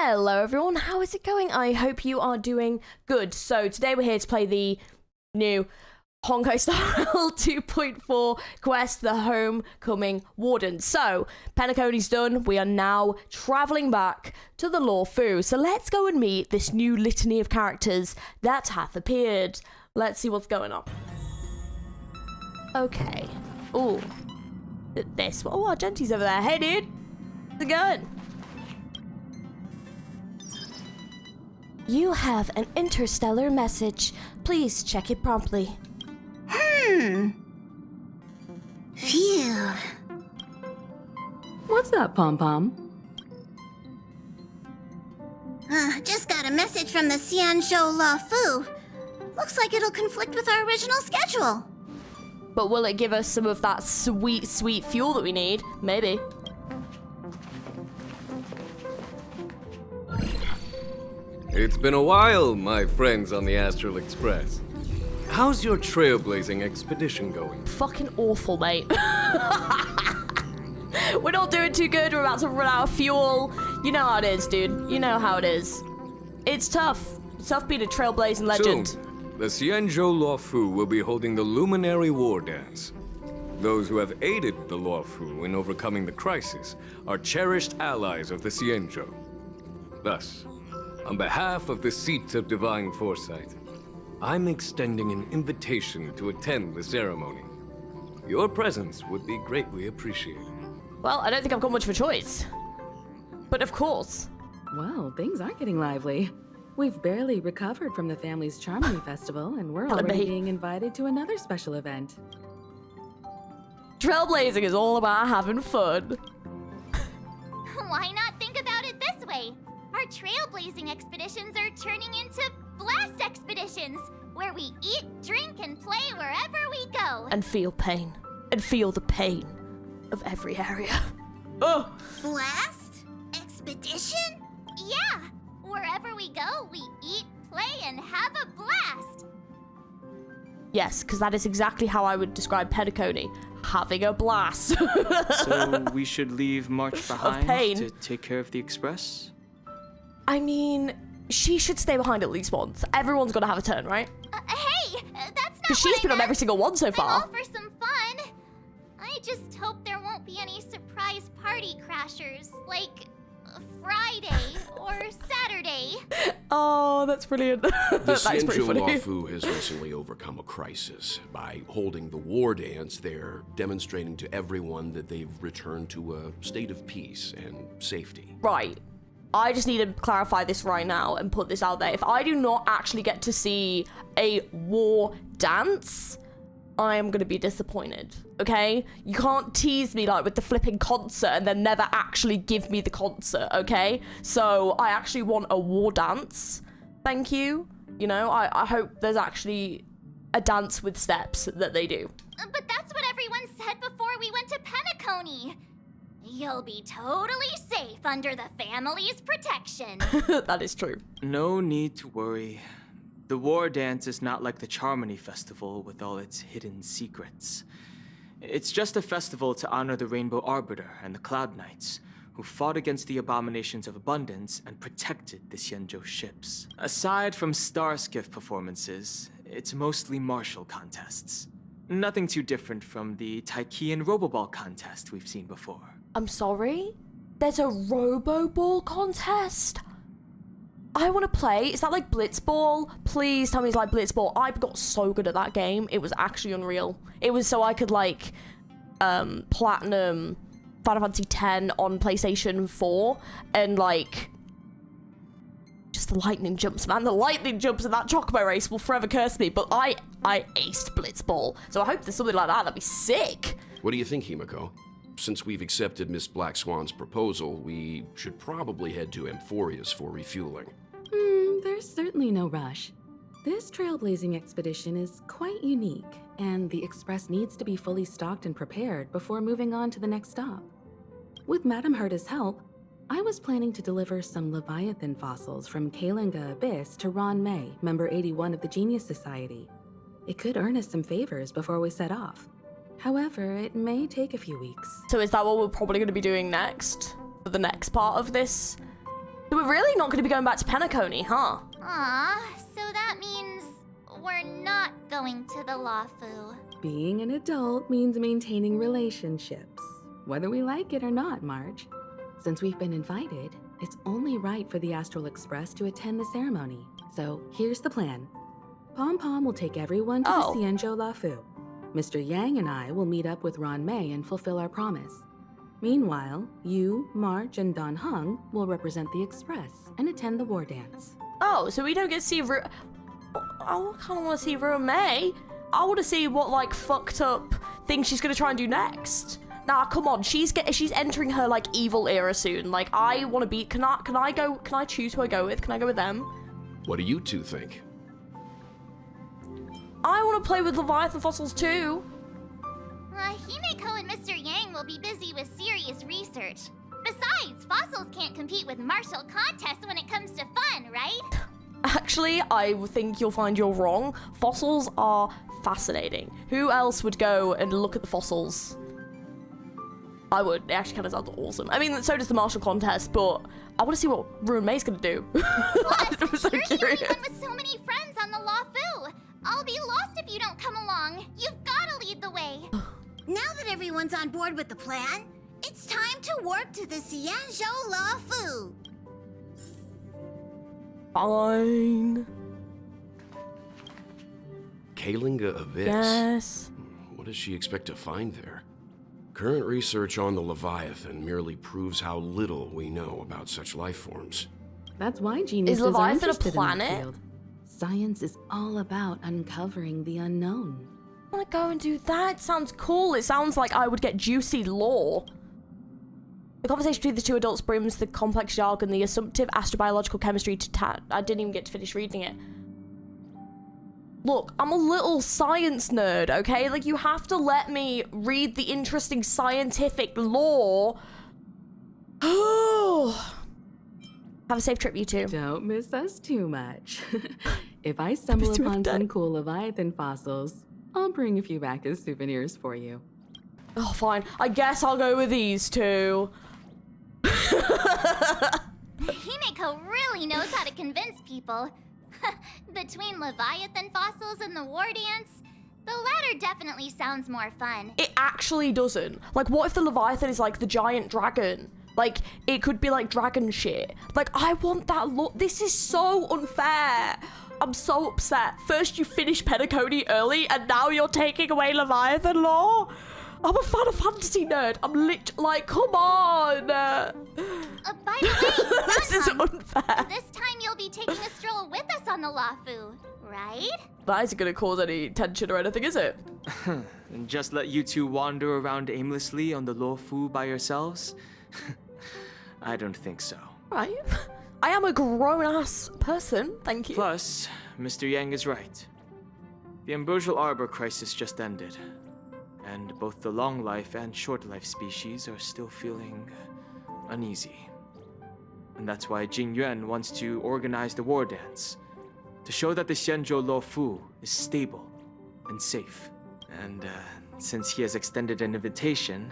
Hello everyone, how is it going? I hope you are doing good. So today we're here to play the new Honkai Style 2.4 quest, the Homecoming Warden. So, Penacony's done, we are now travelling back to the Luofu. So let's go and meet this new litany of characters that hath appeared. Let's see what's going on. Okay. Ooh. This one. Oh, Argenti's over there. Hey dude, how's it going? You have an interstellar message. Please check it promptly. Phew. What's up, Pom-Pom? Just got a message from the Xianzhou Luofu. Looks like it'll conflict with our original schedule. But will it give us some of that sweet, sweet fuel that we need? Maybe. It's been a while, my friends on the Astral Express. How's your trailblazing expedition going? Fucking awful, mate. We're not doing too good. We're about to run out of fuel. You know how it is, dude. You know how it is. It's tough. It's tough being a trailblazing legend. Soon, the Xianzhou Luofu will be holding the Luminary War Dance. Those who have aided the Luofu in overcoming the crisis are cherished allies of the Xianzhou. Thus, on behalf of the Seat of Divine Foresight, I'm extending an invitation to attend the ceremony. Your presence would be greatly appreciated. Well, I don't think I've got much of a choice. But of course. Well, things aren't getting lively. We've barely recovered from the family's Charmony Festival, and we're already being invited to another special event. Trailblazing is all about having fun. Why not think about it this way? Our trailblazing expeditions are turning into blast expeditions, where we eat, drink, and play wherever we go. And feel pain. And feel the pain of every area. Oh! Blast? Expedition? Yeah! Wherever we go, we eat, play, and have a blast! Yes, because that is exactly how I would describe Penacony. Having a blast. So we should leave March behind pain. to take care of the express? I mean, she should stay behind at least once. Everyone's got to have a turn, right? Hey! That's not Because she's been on every single one so I'm far. all for some fun. I just hope there won't be any surprise party crashers, like Friday or Saturday. Oh, that's brilliant. The That's pretty Xianzhou funny. Luofu has recently overcome a crisis. By holding the war dance, they're demonstrating to everyone that they've returned to a state of peace and safety. Right. I just need to clarify this right now and put this out there. If I do not actually get to see a war dance, I am going to be disappointed, okay? You can't tease me like with the flipping concert and then never actually give me the concert, okay? So I actually want a war dance. Thank you. You know, I hope there's actually a dance with steps that they do. But that's what everyone said before we went to Penacony. You'll be totally safe under the family's protection. That is true. No need to worry. The war dance is not like the Charmony Festival with all its hidden secrets. It's just a festival to honor the Rainbow Arbiter and the Cloud Knights, who fought against the abominations of abundance and protected the Xianzhou ships. Aside from star skiff performances, it's mostly martial contests. Nothing too different from the Taiki and Roboball contest we've seen before. I'm sorry? There's a Robo-Ball contest? I want to play. Is that like Blitzball? Please tell me it's like Blitzball. I got so good at that game. It was actually unreal. It was so I could like platinum Final Fantasy X on PlayStation 4 and like just the lightning jumps, man. The lightning jumps in that Chocobo race will forever curse me. But I aced Blitzball. So I hope there's something like that. That'd be sick. What do you think, Himiko? Since we've accepted Miss Black Swan's proposal, we should probably head to Amphorius for refueling. There's certainly no rush. This trailblazing expedition is quite unique, and the Express needs to be fully stocked and prepared before moving on to the next stop. With Madame Herta's help, I was planning to deliver some Leviathan fossils from Kalinga Abyss to Ron May, member 81 of the Genius Society. It could earn us some favors before we set off. However, it may take a few weeks. So is that what we're probably going to be doing next? For the next part of this So we're really not going to be going back to Penacony, huh? Aw, so that means we're not going to the Luofu. Being an adult means maintaining relationships, whether we like it or not, Marge. Since we've been invited, it's only right for the Astral Express to attend the ceremony. So here's the plan. Pom Pom will take everyone to the Xianzhou Luofu. Mr. Yang and I will meet up with Ron Mei and fulfill our promise. Meanwhile, you, Marge, and Don Hung will represent the Express and attend the war dance. Oh, so we don't get to see I kind of want to see Ron Mei. I want to see what, like, fucked up thing she's going to try and do next. Nah, come on. She's entering her, like, evil era soon. Like, I want to be... Can I choose who I go with? Can I go with them? What do you two think? I want to play with Leviathan fossils too. Himeko and Mr. Yang will be busy with serious research. Besides, fossils can't compete with martial contests when it comes to fun, right? Actually, I think you'll find you're wrong. Fossils are fascinating. Who else would go and look at the fossils? I would. It actually kind of sounds awesome. I mean, so does the martial contest, but I want to see what Ruin May's gonna do. I'm so You're curious. the only one with so many friends on the Luofu. I'll be lost if you don't come along. You've got to lead the way. Now that everyone's on board with the plan, it's time to warp to the Xianzhou Luofu. Fine. Kalinga Abyss? Yes. What does she expect to find there? Current research on the Leviathan merely proves how little we know about such life forms. That's why geniuses Is are Leviathan a interested in that planet? field. Science is all about uncovering the unknown. I want to go and do that. Sounds cool. It sounds like I would get juicy lore. The conversation between the two adults brims the complex jargon, the assumptive astrobiological chemistry to I didn't even get to finish reading it. Look, I'm a little science nerd, okay? Like, you have to let me read the interesting scientific lore. Have a safe trip, you two. Don't miss us too much. If I stumble upon some cool Leviathan fossils, I'll bring a few back as souvenirs for you. Oh, fine. I guess I'll go with these two. Himeko really knows how to convince people. Between Leviathan fossils and the war dance, the latter definitely sounds more fun. It actually doesn't. Like, what if the Leviathan is like the giant dragon? Like, it could be like dragon shit. Like, I want that look. This is so unfair. I'm so upset. First you finish Penacony early, and now you're taking away Leviathan lore? I'm a Final Fantasy nerd. I'm like, come on. By the way, This is unfair. this time you'll be taking a stroll with us on the Luofu, right? That isn't going to cause any tension or anything, is it? And just let you two wander around aimlessly on the Luofu by yourselves? I don't think so. Right. I am a grown-ass person, thank you. Plus, Mr. Yang is right. The Ambrosial Arbor crisis just ended, and both the long life and short life species are still feeling uneasy. And that's why Jing Yuan wants to organize the war dance, to show that the Xianzhou Luofu is stable and safe. And since he has extended an invitation,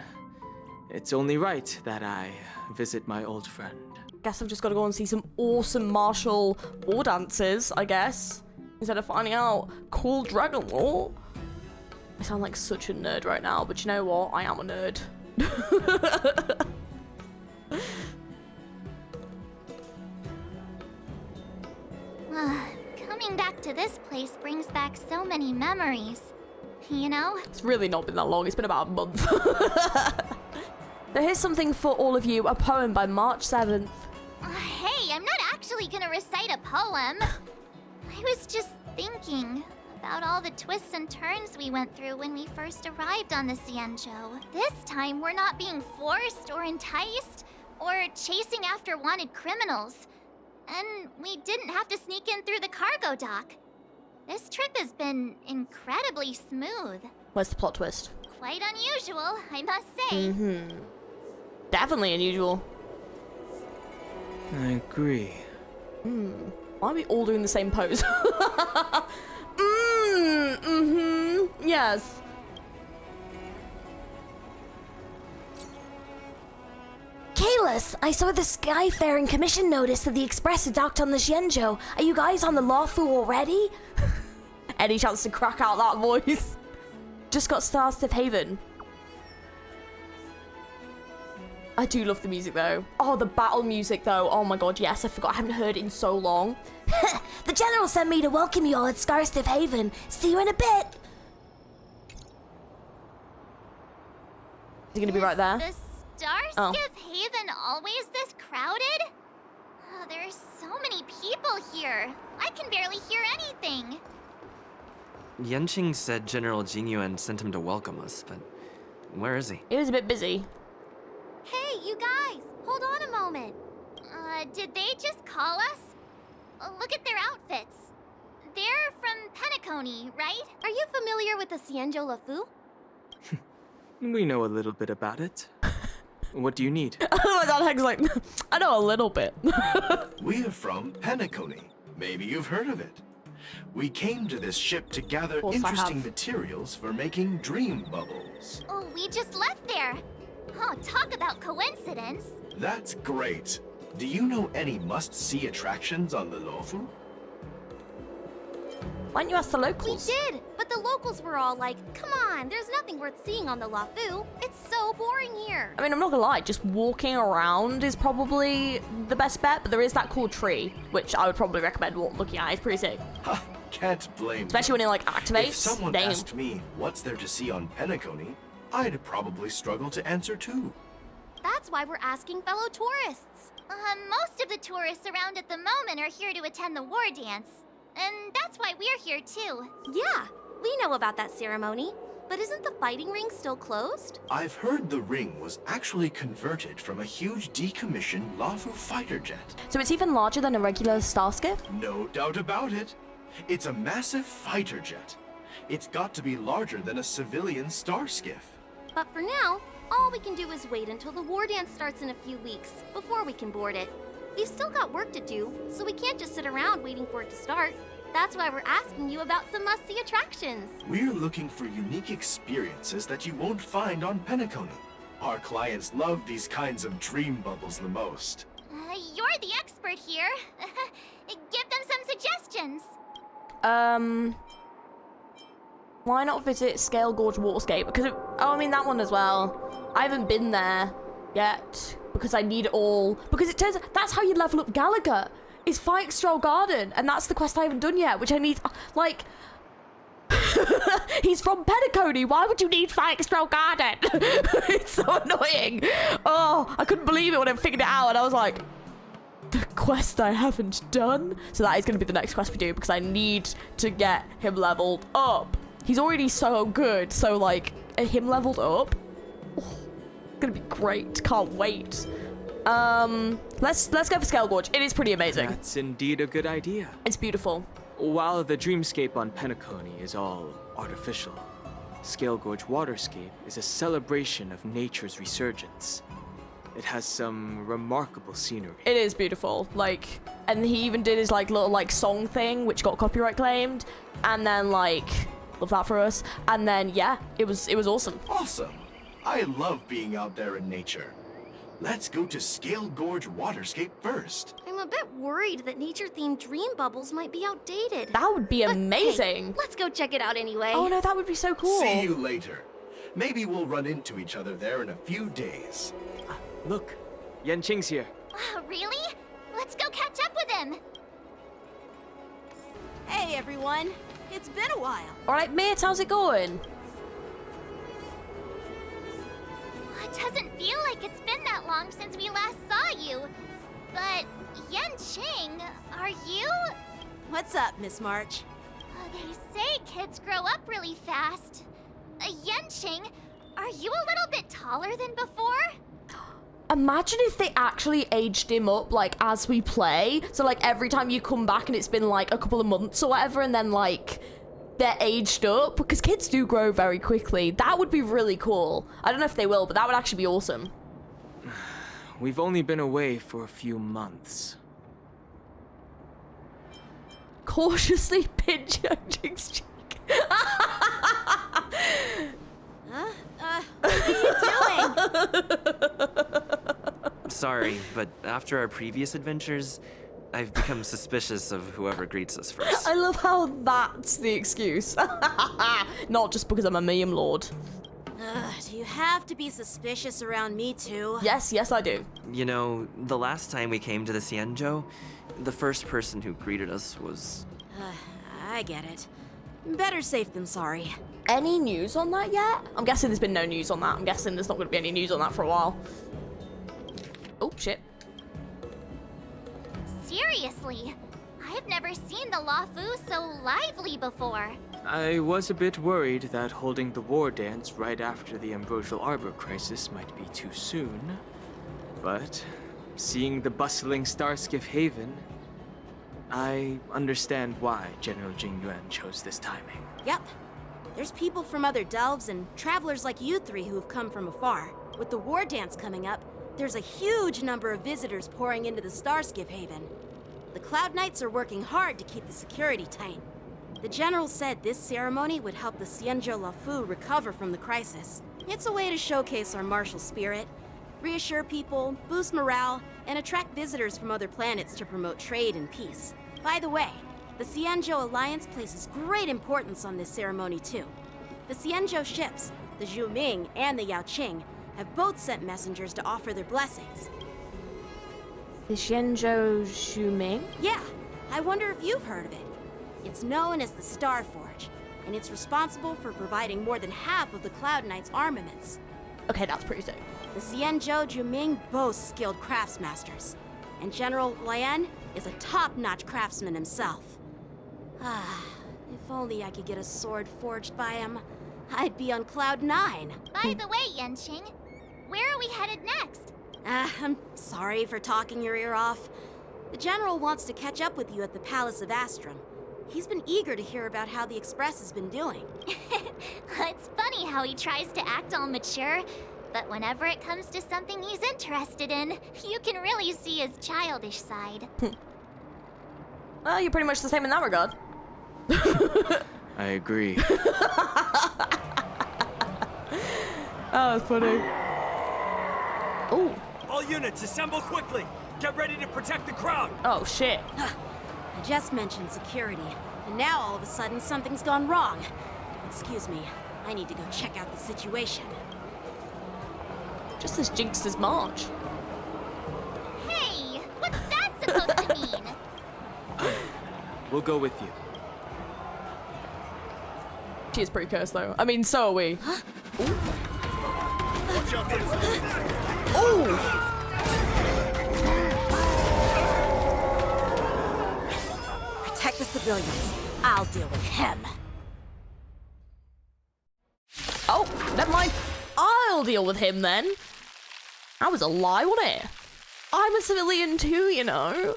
it's only right that I visit my old friend. Guess I've just got to go and see some awesome martial war dances, I guess, instead of finding out cool dragon lore. I sound like such a nerd right now, but you know what? I am a nerd. Coming back to this place brings back so many memories. You know? It's really not been that long. It's been about a month. Now here's something for all of you, a poem by March 7th. Hey, I'm not actually gonna recite a poem. I was just thinking about all the twists and turns we went through when we first arrived on the Xianzhou. This time, we're not being forced or enticed or chasing after wanted criminals. And we didn't have to sneak in through the cargo dock. This trip has been incredibly smooth. Where's the plot twist? Quite unusual, I must say. Definitely unusual. I agree. Why are we all doing the same pose? Yes. Kalis, I saw the Skyfaring Commission notice that the Express had docked on the Xianzhou. Are you guys on the Luofu already? Any chance to crack out that voice? Just got Starstiff Haven. I do love the music though. Oh, the battle music though. Oh my god, yes, I forgot. I haven't heard it in so long. The General sent me to welcome you all at Starstiff Haven. See you in a bit. Is he gonna be right there? The Starskiff Haven always this crowded? Oh, there are so many people here. I can barely hear anything. Yanqing said General Jingyuan sent him to welcome us, but where is he? He was a bit busy. Hey, you guys, hold on a moment. Did they just call us? Look at their outfits. They're from Penacony, right? Are you familiar with the Xianzhou Luofu? We know a little bit about it. What do you need? My dad Hank's like, I know a little bit. We are from Penacony. Maybe you've heard of it. We came to this ship to gather interesting materials for making dream bubbles. Oh, we just left there. Oh, talk about coincidence. That's great. Do you know any must-see attractions on the Luofu? Why don't you ask the locals? We did, but the locals were all like, come on, there's nothing worth seeing on the Luofu. It's so boring here. I mean, I'm not gonna lie, just walking around is probably the best bet, but there is that cool tree, which I would probably recommend looking at. It's pretty sick. Ha! Can't blame Especially when it like activates. If someone Damn. asked me what's there to see on Penacony, I'd probably struggle to answer too. That's why we're asking fellow tourists. Most of the tourists around at the moment are here to attend the war dance. And that's why we're here too. Yeah, we know about that ceremony. But isn't the fighting ring still closed? I've heard the ring was actually converted from a huge decommissioned Luofu fighter jet. So it's even larger than a regular Starskiff? No doubt about it. It's a massive fighter jet. It's got to be larger than a civilian starskiff. But for now, all we can do is wait until the war dance starts in a few weeks before we can board it. We've still got work to do, so we can't just sit around waiting for it to start. That's why we're asking you about some must-see attractions. We're looking for unique experiences that you won't find on Penacony. Our clients love these kinds of dream bubbles the most. You're the expert here. Give them some suggestions. Why not visit Scale Gorge Waterscape? Because I mean that one as well. I haven't been there yet because I need it all. Because it turns that's how you level up Gallagher. Is FEIXIAO Garden, and that's the quest I haven't done yet, which I need. Like, he's from Penacony. Why would you need FEIXIAO Garden? It's so annoying. Oh, I couldn't believe it when I figured it out, and I was like, the quest I haven't done. So that is going to be the next quest we do because I need to get him leveled up. He's already so good, so like him leveled up, gonna be great. Can't wait. Let's go for Scale Gorge. It is pretty amazing. That's indeed a good idea. It's beautiful. While the dreamscape on Penacony is all artificial, Scale Gorge Waterscape is a celebration of nature's resurgence. It has some remarkable scenery. It is beautiful. Like, and he even did his like little like song thing, which got copyright claimed, and then like love that for us. And then yeah, it was awesome. Awesome. I love being out there in nature. Let's go to Scale Gorge Waterscape first. I'm a bit worried that nature-themed dream bubbles might be outdated. That would be But, amazing. hey, let's go check it out anyway. Oh no, that would be so cool. See you later. Maybe we'll run into each other there in a few days. Look, Yanqing's here. Really? Let's go catch up with him. Hey everyone, it's been a while. All right, mate, how's it going? It doesn't feel like it's been that long since we last saw you. But, Yanqing, are you? What's up, Miss March? They say kids grow up really fast. Yanqing, are you a little bit taller than before? Imagine if they actually aged him up, like, as we play. So, like, every time you come back and it's been, like, a couple of months or whatever, and then, like, they're aged up. Because kids do grow very quickly. That would be really cool. I don't know if they will, but that would actually be awesome. We've only been away for a few months. Cautiously pinch Yanqing's cheek. What are you doing? sorry, but after our previous adventures, I've become suspicious of whoever greets us first. I love how that's the excuse. Not just because I'm a meme lord. Do you have to be suspicious around me too? Yes, yes I do. You know, the last time we came to the Xianzhou, the first person who greeted us was... I get it. Better safe than sorry. Any news on that yet? I'm guessing there's been no news on that. I'm guessing there's not going to be any news on that for a while. Oh, shit. Seriously, I've never seen the Luofu so lively before. I was a bit worried that holding the war dance right after the Ambrosial Arbor crisis might be too soon. But seeing the bustling Starskiff Haven, I understand why General Jingyuan chose this timing. Yep. There's people from other delves and travelers like you three who've come from afar. With the war dance coming up, there's a huge number of visitors pouring into the Starskiff Haven. The Cloud Knights are working hard to keep the security tight. The General said this ceremony would help the Xianzhou Luofu recover from the crisis. It's a way to showcase our martial spirit, reassure people, boost morale, and attract visitors from other planets to promote trade and peace. By the way, the Xianzhou Alliance places great importance on this ceremony too. The Xianzhou ships, the Zhuming and the Yaoqing, have both sent messengers to offer their blessings. The Xianzhou Zhuming? Yeah, I wonder if you've heard of it. It's known as the Star Forge, and it's responsible for providing more than half of the Cloud Knights' armaments. Okay, that's pretty sick. The Xianzhou Zhuming boasts skilled craftsmasters, and General Lian is a top-notch craftsman himself. If only I could get a sword forged by him, I'd be on Cloud 9. By the way, Yanqing, where are we headed next? I'm sorry for talking your ear off. The General wants to catch up with you at the Palace of Astrum. He's been eager to hear about how the Express has been doing. It's funny how he tries to act all mature, but whenever it comes to something he's interested in, you can really see his childish side. Well, you're pretty much the same in that regard. I agree. Oh, that's funny. Oh. All units, assemble quickly. Get ready to protect the crowd. Oh, shit. I just mentioned security, and now all of a sudden something's gone wrong. Excuse me, I need to go check out the situation. Just as jinxed as March. Hey, what's that supposed to mean? We'll go with you. She is pretty cursed, though. I mean, so are we. Huh? Watch out for this. Ooh! Protect the civilians. I'll deal with him. Oh, never mind. I'll deal with him then. That was a lie, wasn't it? I'm a civilian too, you know.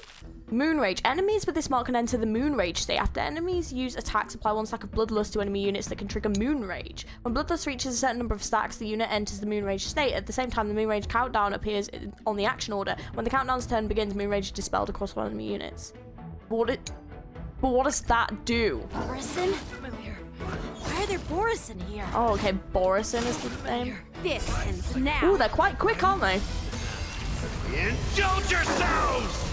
Moon Rage. Enemies with this mark can enter the Moon Rage state. After enemies use attacks, apply one stack of Bloodlust to enemy units that can trigger Moon Rage. When Bloodlust reaches a certain number of stacks, the unit enters the Moon Rage state. At the same time, the Moon Rage countdown appears on the action order. When the countdown's turn begins, Moon Rage is dispelled across all enemy units. But what does that do? Borison? Why are there Borison here? Oh, okay. Borison is the name. This ends now. Ooh, they're quite quick, aren't they? Indulge yourselves!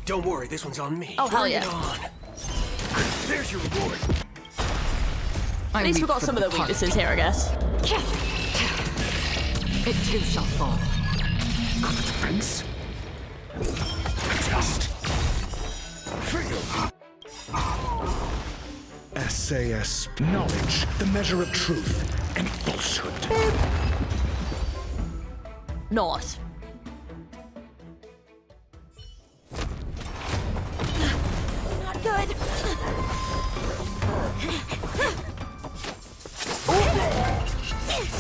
Don't worry, this one's on me. Oh, hell yeah. There's your reward. At least we've got some of the weaknesses here, I guess. It too shall fall. Prince? Just feel. SAS, knowledge, the measure of truth and falsehood. Nice. Not good.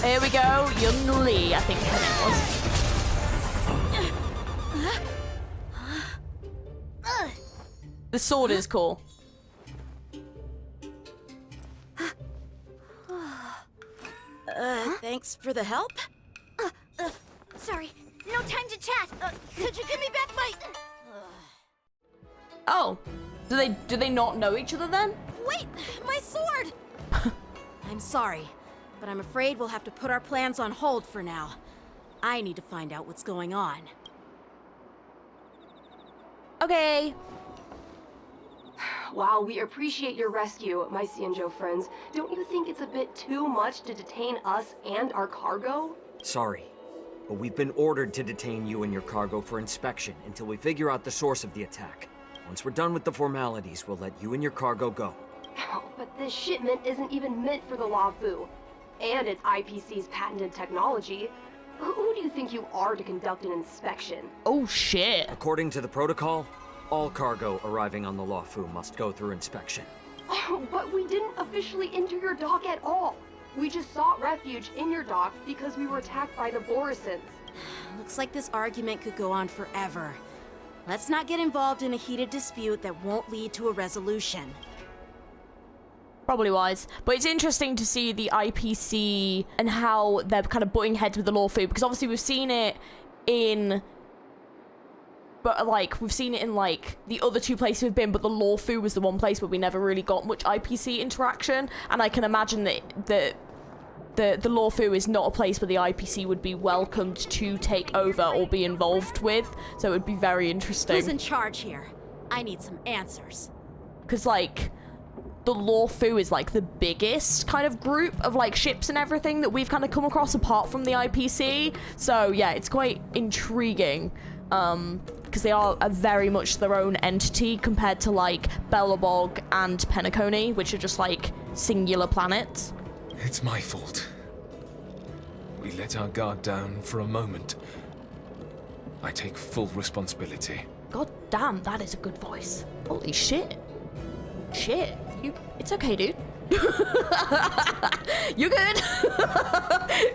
Here we go, Young Lee, I think her name was. The sword is cool. Thanks for the help. Sorry, no time to chat. Could you give me back my... Oh, do they not know each other then? Wait, my sword! I'm sorry. but I'm afraid we'll have to put our plans on hold for now. I need to find out what's going on. Okay. While we appreciate your rescue, my Xianzhou friends, don't you think it's a bit too much to detain us and our cargo? Sorry, but we've been ordered to detain you and your cargo for inspection until we figure out the source of the attack. Once we're done with the formalities, we'll let you and your cargo go. Oh, but this shipment isn't even meant for the Luofu, and it's IPC's patented technology. Who do you think you are to conduct an inspection? Oh shit. According to the protocol, all cargo arriving on the Luofu must go through inspection. Oh, but we didn't officially enter your dock at all. We just sought refuge in your dock because we were attacked by the Borisons. Looks like this argument could go on forever. Let's not get involved in a heated dispute that won't lead to a resolution. Probably wise. But it's interesting to see the IPC and how they're kind of butting heads with the Luofu, because obviously we've seen it in... But, like, we've seen it in, like, the other two places we've been, but the Luofu was the one place where we never really got much IPC interaction, and I can imagine that the Luofu is not a place where the IPC would be welcomed to take over or be involved with, so it would be very interesting. Who's in charge here? I need some answers. Because, like, the Luofu is, like, the biggest kind of group of, like, ships and everything that we've kind of come across apart from the IPC, so, yeah, it's quite intriguing. Because they are very much their own entity compared to, like, Belobog and Penacony, which are just, like, singular planets. It's my fault. We let our guard down for a moment. I take full responsibility. God damn, that is a good voice. Holy shit. Shit. It's okay, dude. You're good.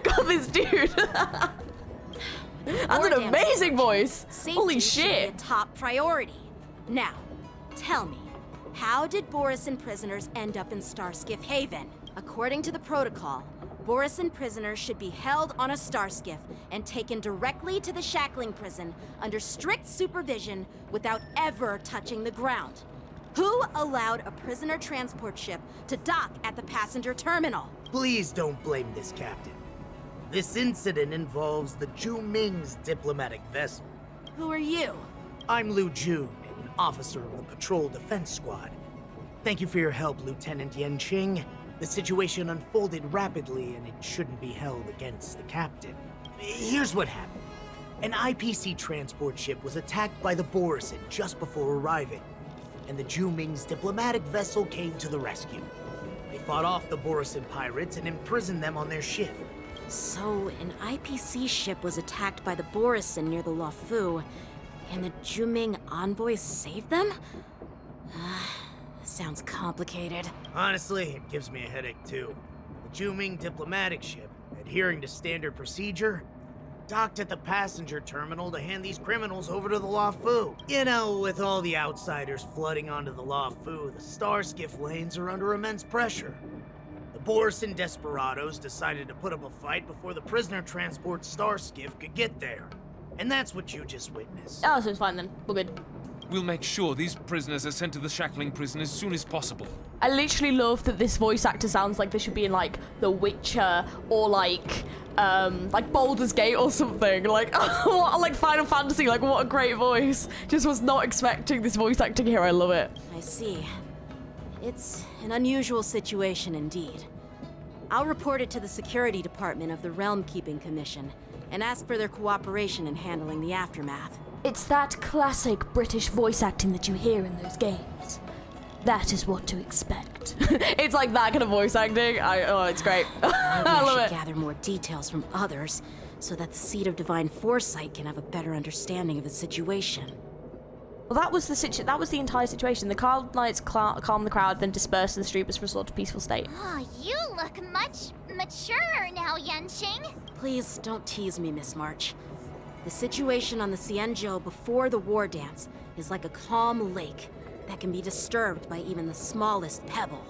Got this, dude. That's an amazing voice. Safety Holy should be shit. a top priority. Now, tell me, how did Borisin prisoners end up in Starskiff Haven? According to the protocol, Borisin prisoners should be held on a starskiff and taken directly to the shackling prison under strict supervision without ever touching the ground. Who allowed a prisoner transport ship to dock at the passenger terminal? Please don't blame this captain. This incident involves the Zhu Ming's diplomatic vessel. Who are you? I'm Lu Jun, an officer of the Patrol Defense Squad. Thank you for your help, Lieutenant Yanqing. The situation unfolded rapidly, and it shouldn't be held against the captain. Here's what happened. An IPC transport ship was attacked by the Borisin just before arriving, and the Zhu Ming's diplomatic vessel came to the rescue. They fought off the Borisin pirates and imprisoned them on their ship. So, an IPC ship was attacked by the Borisin near the Luofu, and the Zhu Ming envoys saved them? Sounds complicated. Honestly, it gives me a headache too. The Zhu Ming diplomatic ship, adhering to standard procedure, docked at the passenger terminal to hand these criminals over to the Luofu. You know, with all the outsiders flooding onto the Luofu, the starskiff lanes are under immense pressure. The Borisin desperados decided to put up a fight before the prisoner transport starskiff could get there. And that's what you just witnessed. Oh, so it's fine then. We're good. We'll make sure these prisoners are sent to the shackling prison as soon as possible. I literally love that this voice actor sounds like they should be in, like, The Witcher or, like Baldur's Gate or something. Like, like Final Fantasy. Like, what a great voice. Just was not expecting this voice acting here. I love it. I see. It's an unusual situation indeed. I'll report it to the security department of the Realm Keeping Commission and ask for their cooperation in handling the aftermath. It's that classic British voice acting that you hear in those games. That is what to expect. It's like that kind of voice acting. Oh, it's great. I love it. Gather more details from others so that the Seed of Divine Foresight can have a better understanding of the situation. Well, that was the entire situation. The Cloud Knights calm the crowd, then disperse the street was restored to peaceful state. Oh, you look much maturer now, Yanqing. Please don't tease me, Miss March. The situation on the Xianzhou before the war dance is like a calm lake that can be disturbed by even the smallest pebble,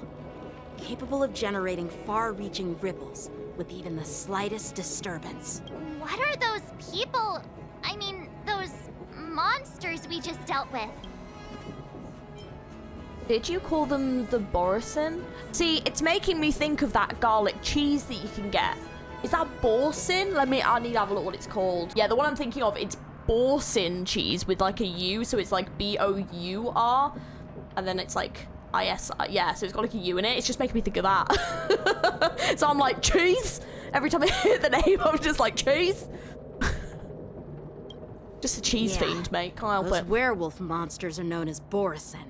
capable of generating far-reaching ripples with even the slightest disturbance. What are those people? I mean, those monsters we just dealt with? Did you call them the Borisin? See, it's making me think of that garlic cheese that you can get. Is that Borsin? I need to have a look what it's called. Yeah, the one I'm thinking of, it's Borsin cheese with like a U, so it's like B-O-U-R, and then it's like I-S, yeah, so it's got like a U in it. It's just making me think of that. So I'm like, cheese? Every time I hear the name, I'm just like, cheese? Just a cheese fiend, mate. Can't help Those it. werewolf monsters are known as Borisin.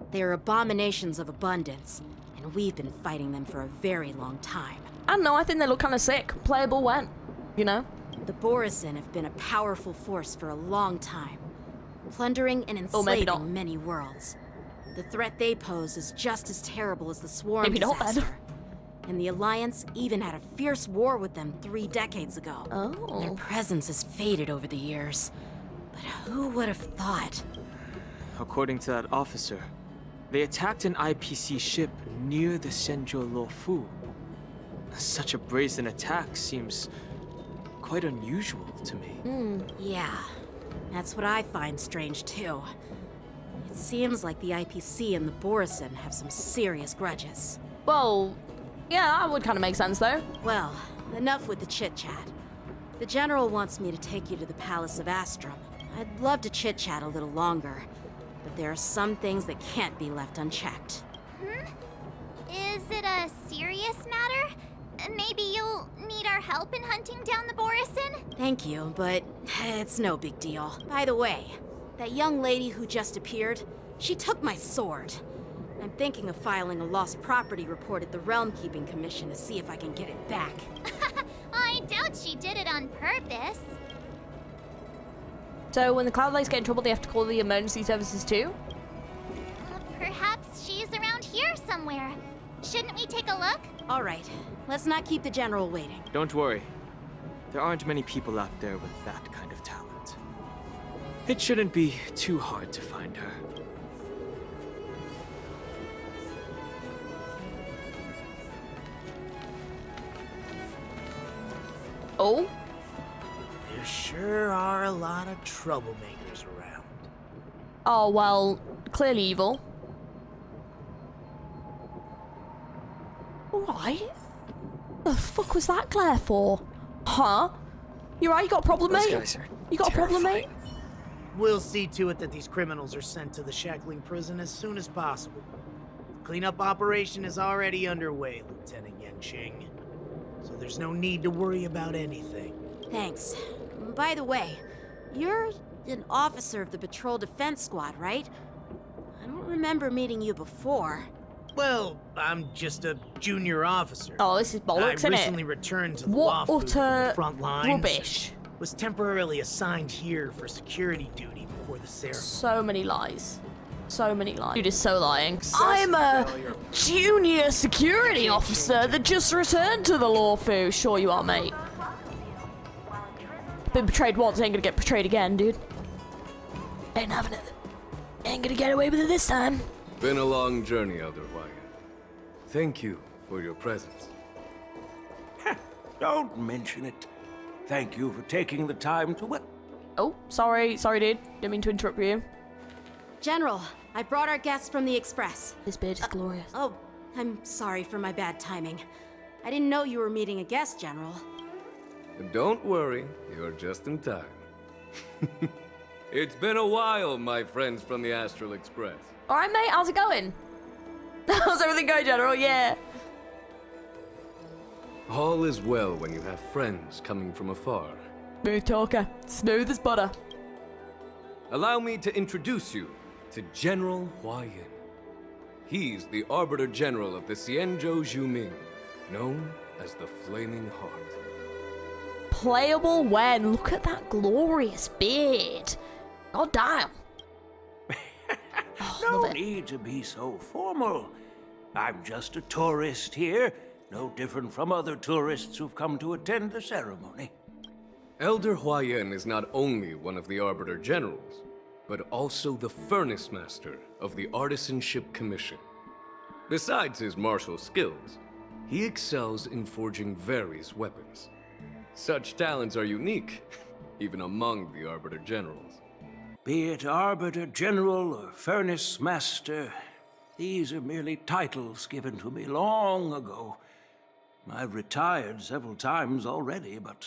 They are abominations of abundance, and we've been fighting them for a very long time. I don't know, I think they look kind of sick. Playable when, you know? The Borisin have been a powerful force for a long time, plundering and enslaving many worlds. The threat they pose is just as terrible as the Swarm disaster. And the Alliance even had a fierce war with them 3 decades ago. Oh. Their presence has faded over the years. But who would have thought? According to that officer, they attacked an IPC ship near the Xianzhou Luofu. Such a brazen attack seems quite unusual to me. Yeah, that's what I find strange too. It seems like the IPC and the Borisin have some serious grudges. Well, yeah, that would kind of make sense though. Well, enough with the chit-chat. The General wants me to take you to the Palace of Astrum. I'd love to chit-chat a little longer, but there are some things that can't be left unchecked. Is it a serious matter? Maybe you'll need our help in hunting down the Borisin? Thank you, but it's no big deal. By the way, that young lady who just appeared, she took my sword. I'm thinking of filing a lost property report at the Realm Keeping Commission to see if I can get it back. I doubt she did it on purpose. So when the Cloudlights get in trouble, they have to call the emergency services too? Perhaps she's around here somewhere. Shouldn't we take a look? All right, let's not keep the General waiting. Don't worry. There aren't many people out there with that kind of talent. It shouldn't be too hard to find her. Oh? There sure are a lot of troublemakers around. Oh, well, clearly evil. Alright. The fuck was that glare for? Huh? You right? You got a problem, mate? You got a problem, mate? We'll see to it that these criminals are sent to the Shackling prison as soon as possible. The cleanup operation is already underway, Lieutenant Yenching. So there's no need to worry about anything. Thanks. By the way, you're an officer of the Patrol Defense Squad, right? I don't remember meeting you before. Well, I'm just a junior officer. Oh, this is bollocks, isn't it? I recently returned to the What Luofu from the front lines. rubbish. Was temporarily assigned here for security duty before the ceremony. So many lies. So many lies. Dude is so lying. I'm a junior security officer that just returned to the Luofu. Sure you are, mate. Been betrayed once, ain't gonna get betrayed again, dude. Ain't having it. Ain't gonna get away with it this time. Been a long journey, Elder Wyatt. Thank you for your presence. Don't mention it. Thank you for taking the time to... Oh, sorry, dude. Didn't mean to interrupt you. General, I brought our guests from the Express. This beard is glorious. Oh, I'm sorry for my bad timing. I didn't know you were meeting a guest, General. Don't worry, you're just in time. It's been a while, my friends from the Astral Express. Alright, mate, how's it going? How's everything going, General? Yeah. All is well when you have friends coming from afar. Smooth talker. Smooth as butter. Allow me to introduce you to General Hua Yin. He's the Arbiter General of the Xianzhou Zhuming, known as the Flaming Heart. Playable when? Look at that glorious beard. God damn. No need to be so formal. I'm just a tourist here, no different from other tourists who've come to attend the ceremony. Elder Hua Yin is not only one of the Arbiter Generals, but also the Furnace Master of the Artisanship Commission. Besides his martial skills, he excels in forging various weapons. Such talents are unique, even among the Arbiter Generals. Be it Arbiter General or Furnace Master, These are merely titles given to me long ago. I've retired several times already, but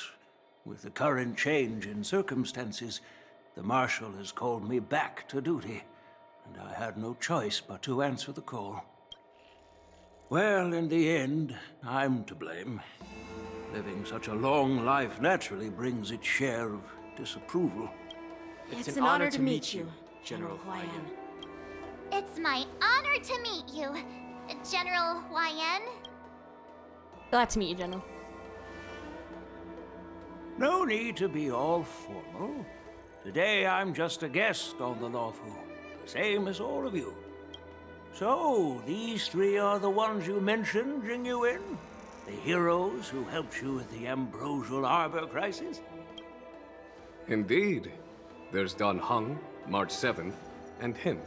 with the current change in circumstances, the Marshal has called me back to duty, and I had no choice but to answer the call. Well, in the end, I'm to blame. Living such a long life naturally brings its share of disapproval. It's an honor to meet you, General Huaiyan. It's my honor to meet you, General Huaiyan. Glad to meet you, General. No need to be all formal. Today I'm just a guest on the Luofu, the same as all of you. So, these three are the ones you mentioned, Jingyuin? The heroes who helped you with the Ambrosial Arbor crisis? Indeed. There's Don Hung, March 7th, and him.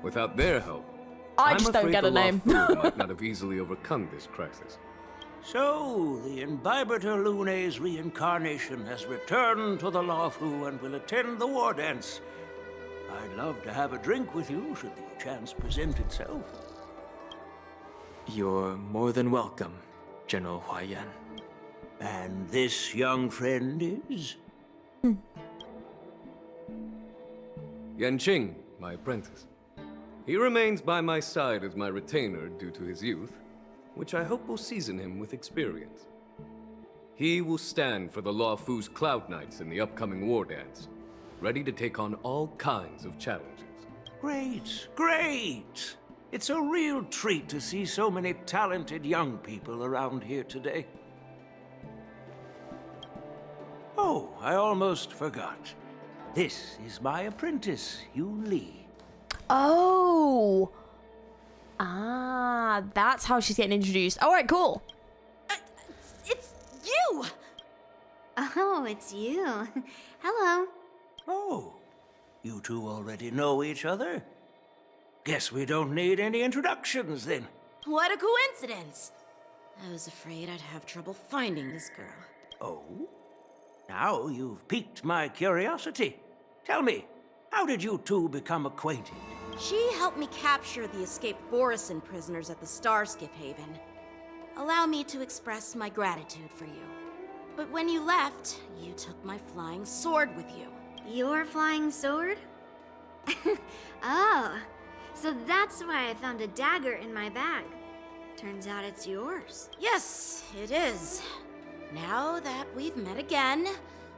Without their help, I just don't get a name. Luofu might not have easily overcome this crisis. So, the Imbibitor Lune's reincarnation has returned to the Luofu and will attend the war dance. I'd love to have a drink with you should the chance present itself. You're more than welcome, General Huaiyan. And this young friend is? Yanqing, my apprentice. He remains by my side as my retainer due to his youth, which I hope will season him with experience. He will stand for the Luofu's Cloud Knights in the upcoming war dance, ready to take on all kinds of challenges. Great, great! It's a real treat to see so many talented young people around here today. Oh, I almost forgot. This is my apprentice, Yu Li. Oh. Ah, that's how she's getting introduced. All right, cool. It's you! Oh, it's you. Hello. Oh, you two already know each other? Guess we don't need any introductions then. What a coincidence! I was afraid I'd have trouble finding this girl. Oh? Now you've piqued my curiosity. Tell me, how did you two become acquainted? She helped me capture the escaped Borisin prisoners at the Starskiff Haven. Allow me to express my gratitude for you. But when you left, you took my flying sword with you. Your flying sword? Oh, so that's why I found a dagger in my bag. Turns out it's yours. Yes, it is. Now that we've met again,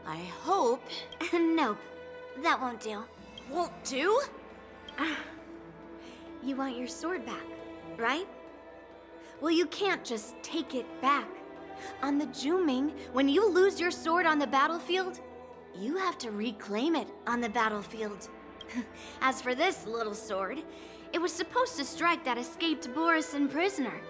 I hope... Nope, that won't do. Won't do? You want your sword back, right? Well, you can't just take it back. On the Juming, when you lose your sword on the battlefield, you have to reclaim it on the battlefield. As for this little sword, it was supposed to strike that escaped Borisin prisoner.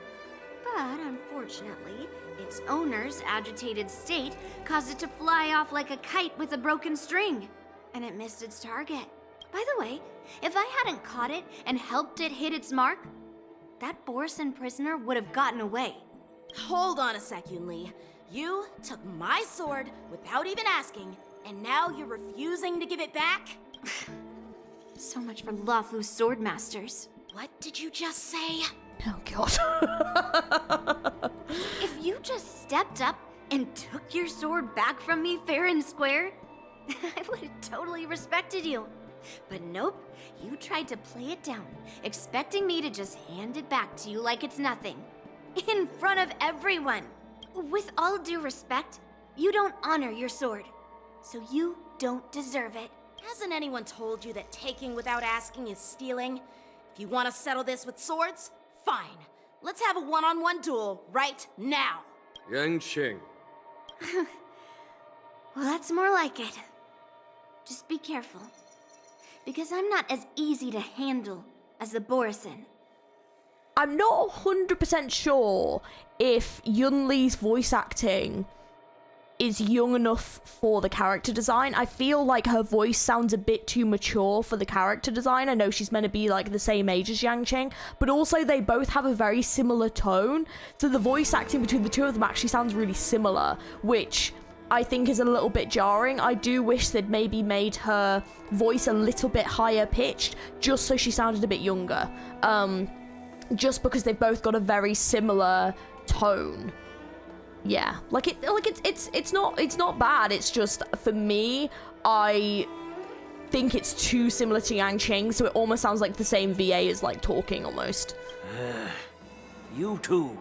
But unfortunately, its owner's agitated state caused it to fly off like a kite with a broken string, and it missed its target. By the way, if I hadn't caught it and helped it hit its mark, that Borisin prisoner would have gotten away. Hold on a sec, Yun Li. You took my sword without even asking, and now you're refusing to give it back? So much for Luofu's swordmasters. What did you just say? Oh, God. If you just stepped up and took your sword back from me fair and square, I would have totally respected you. But nope, you tried to play it down, expecting me to just hand it back to you like it's nothing. In front of everyone. With all due respect, you don't honor your sword. So you don't deserve it. Hasn't anyone told you that taking without asking is stealing? If you want to settle this with swords, fine. Let's have a one-on-one duel right now. Yanqing. Well, that's more like it. Just be careful. Because I'm not as easy to handle as the Borisin. I'm not 100% sure if Yun Li's voice acting is young enough for the character design. I feel like her voice sounds a bit too mature for the character design. I know she's meant to be like the same age as Yanqing, but also they both have a very similar tone. So the voice acting between the two of them actually sounds really similar, which I think is a little bit jarring. I do wish they'd maybe made her voice a little bit higher pitched, just so she sounded a bit younger. Just because they've both got a very similar tone. Yeah, it's not bad. It's just, for me, I think it's too similar to Yang Qing, so it almost sounds like the same VA is like talking almost. You two,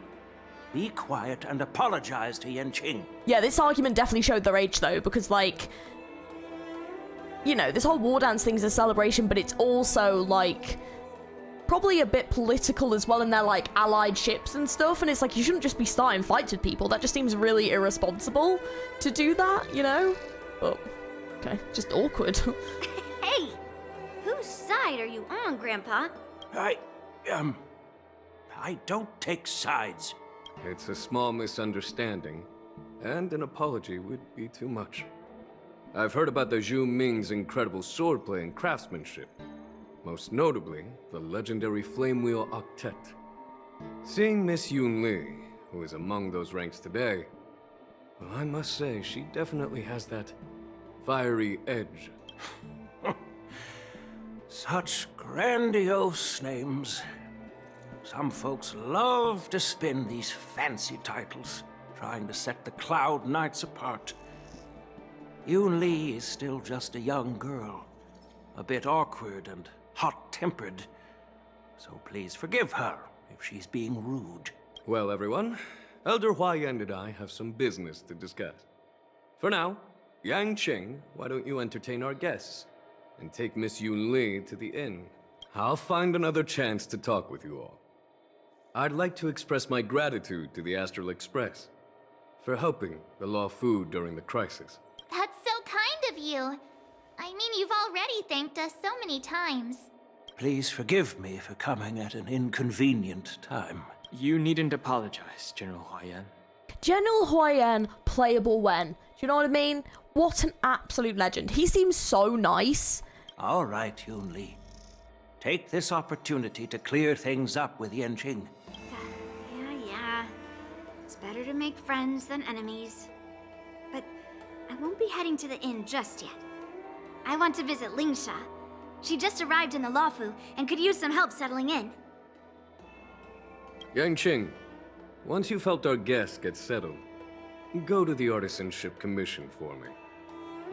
be quiet and apologize to Yanqing. Yeah, this argument definitely showed their age though, because like, you know, this whole war dance thing is a celebration, but it's also like probably a bit political as well, and they're like allied ships and stuff, and it's like you shouldn't just be starting fights with people. That just seems really irresponsible to do that, you know? But okay, just awkward. Hey, whose side are you on, Grandpa? I don't take sides. It's a small misunderstanding, and an apology would be too much. I've heard about the Zhu Ming's incredible swordplay and craftsmanship. Most notably, the legendary Flame Wheel Octet. Seeing Miss Yun Li, who is among those ranks today, well, I must say, she definitely has that fiery edge. Such grandiose names. Some folks love to spin these fancy titles, trying to set the Cloud Knights apart. Yun Li is still just a young girl, a bit awkward and hot-tempered, so please forgive her if she's being rude. Well, everyone, Elder Huayan and I have some business to discuss. For now, Yang Qing, why don't you entertain our guests and take Miss Yun Li to the inn? I'll find another chance to talk with you all. I'd like to express my gratitude to the Astral Express for helping the Luofu during the crisis. That's so kind of you. I mean, you've already thanked us so many times. Please forgive me for coming at an inconvenient time. You needn't apologize, General Huayan. General Huayan, playable when. Do you know what I mean? What an absolute legend. He seems so nice. All right, Yun Li. Take this opportunity to clear things up with Yanqing. Yeah. It's better to make friends than enemies. But I won't be heading to the inn just yet. I want to visit Lingsha. She just arrived in the Luofu and could use some help settling in. Yang Qing, once you've helped our guests get settled, go to the Artisanship Commission for me.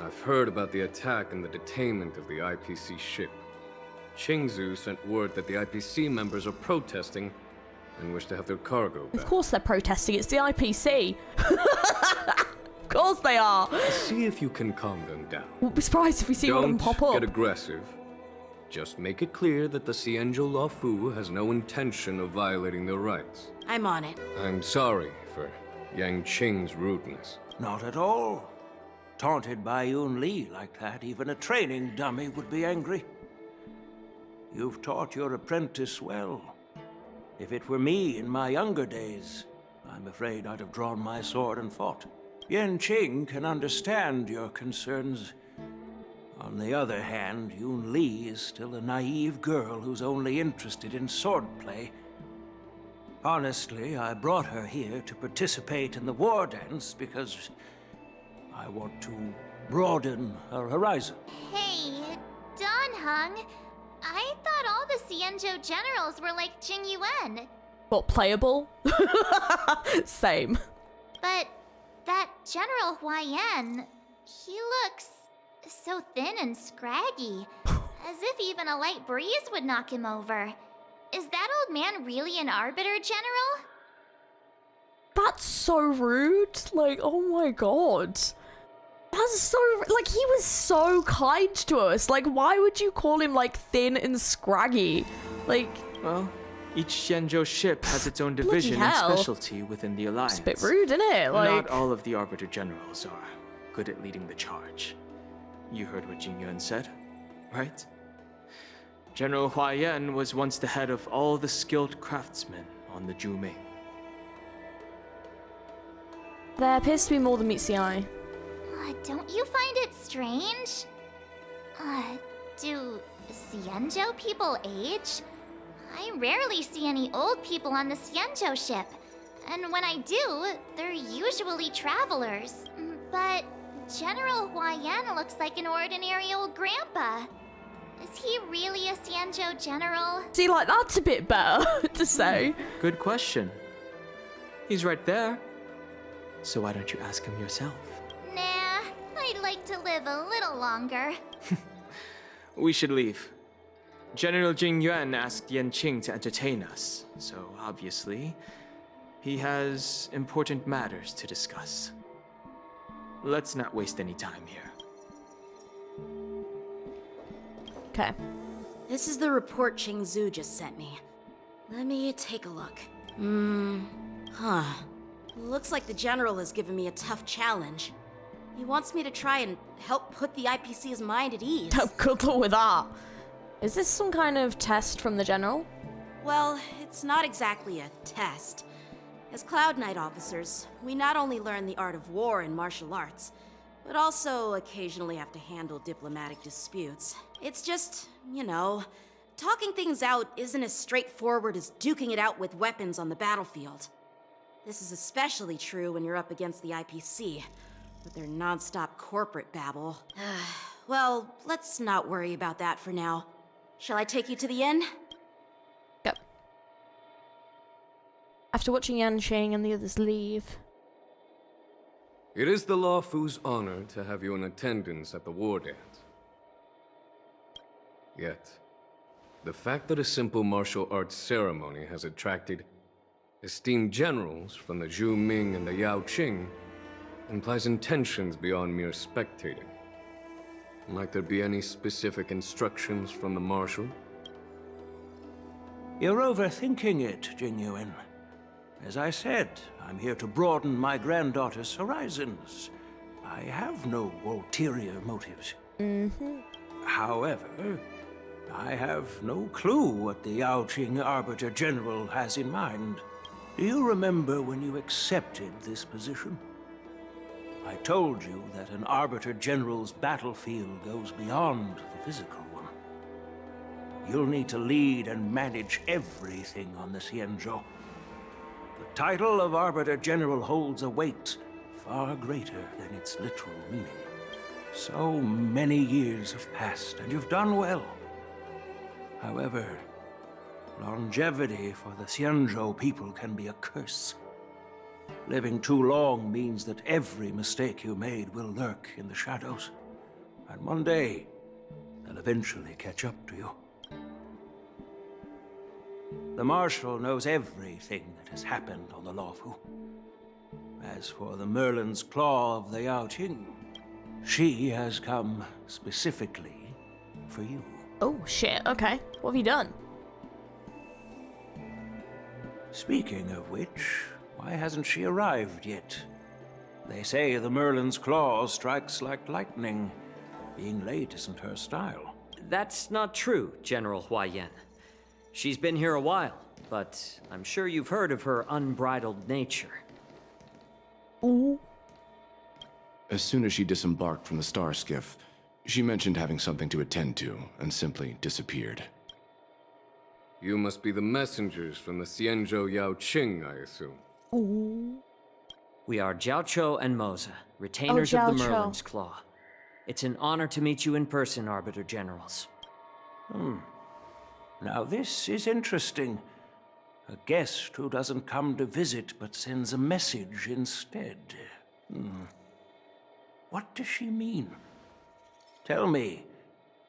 I've heard about the attack and the detainment of the IPC ship. Qingzu sent word that the IPC members are protesting and wish to have their cargo back. Of course they're protesting, it's the IPC. Of course they are. See if you can calm them down. We'll be surprised if we see one of them pop up. Don't get aggressive. Just make it clear that the Xianzhou Luofu has no intention of violating their rights. I'm on it. I'm sorry for Yang Qing's rudeness. Not at all. Taunted by Yun Li like that, even a training dummy would be angry. You've taught your apprentice well. If it were me in my younger days, I'm afraid I'd have drawn my sword and fought. Yanqing can understand your concerns. On the other hand, Yun Li is still a naive girl who's only interested in swordplay. Honestly, I brought her here to participate in the war dance because I want to broaden her horizon. Hey, Don Hung. I thought all the Xianzhou generals were like Jing Yuan. What, playable? Same. But that General Huayan, he looks so thin and scraggy, as if even a light breeze would knock him over. Is that old man really an Arbiter, General? That's so rude. Like, oh my god. That's so, like, he was so kind to us. Like, why would you call him, like, thin and scraggy? Like... Well, each Xianzhou ship has its own division and specialty within the Alliance. It's a bit rude, isn't it? Like... Not all of the Arbiter Generals are good at leading the charge. You heard what Jing Yuan said, right? General Huayan was once the head of all the skilled craftsmen on the Zhu Ming. There appears to be more than meets the eye. Don't you find it strange? Do Xianzhou people age? I rarely see any old people on the Xianzhou ship. And when I do, they're usually travelers. But General Huayan looks like an ordinary old grandpa. Is he really a Xianzhou general? See, like, that's a bit better to say. Good question. He's right there. So why don't you ask him yourself? Nah, I'd like to live a little longer. We should leave. General Jing Yuan asked Yanqing to entertain us, so obviously, he has important matters to discuss. Let's not waste any time here. Okay. This is the report Qingzu just sent me. Let me take a look. Looks like the general has given me a tough challenge. He wants me to try and help put the IPC's mind at ease. Good luck with that. Is this some kind of test from the general? Well, it's not exactly a test. As Cloud Knight officers, we not only learn the art of war and martial arts, but also occasionally have to handle diplomatic disputes. It's just, you know, talking things out isn't as straightforward as duking it out with weapons on the battlefield. This is especially true when you're up against the IPC, with their non-stop corporate babble. Well, let's not worry about that for now. Shall I take you to the inn? Yep. After watching Yanqing and the others leave. It is the Luofu's honor to have you in attendance at the war dance. Yet, the fact that a simple martial arts ceremony has attracted esteemed generals from the Zhu Ming and the Yao Qing implies intentions beyond mere spectating. Might there be any specific instructions from the Marshal? You're overthinking it, Jing Yuan. As I said, I'm here to broaden my granddaughter's horizons. I have no ulterior motives. However, I have no clue what the Yao Qing Arbiter General has in mind. Do you remember when you accepted this position? I told you that an Arbiter General's battlefield goes beyond the physical one. You'll need to lead and manage everything on the Xianzhou. The title of Arbiter General holds a weight far greater than its literal meaning. So many years have passed, and you've done well. However, longevity for the Xianzhou people can be a curse. Living too long means that every mistake you made will lurk in the shadows. And one day, they'll eventually catch up to you. The Marshal knows everything that has happened on the Luofu. As for the Merlin's Claw of the Yao Qing, she has come specifically for you. Oh, shit. Okay. What have you done? Speaking of which, why hasn't she arrived yet? They say the Merlin's Claw strikes like lightning. Being late isn't her style. That's not true, General Huayan. She's been here a while, but I'm sure you've heard of her unbridled nature. Ooh. As soon as she disembarked from the star skiff, she mentioned having something to attend to and simply disappeared. You must be the messengers from the Xianzhou Yao Qing, I assume. Ooh. We are Jiaoqiu and Moza, retainers of the Merlin's Claw. It's an honor to meet you in person, Arbiter Generals. Now this is interesting. A guest who doesn't come to visit but sends a message instead. What does she mean? Tell me,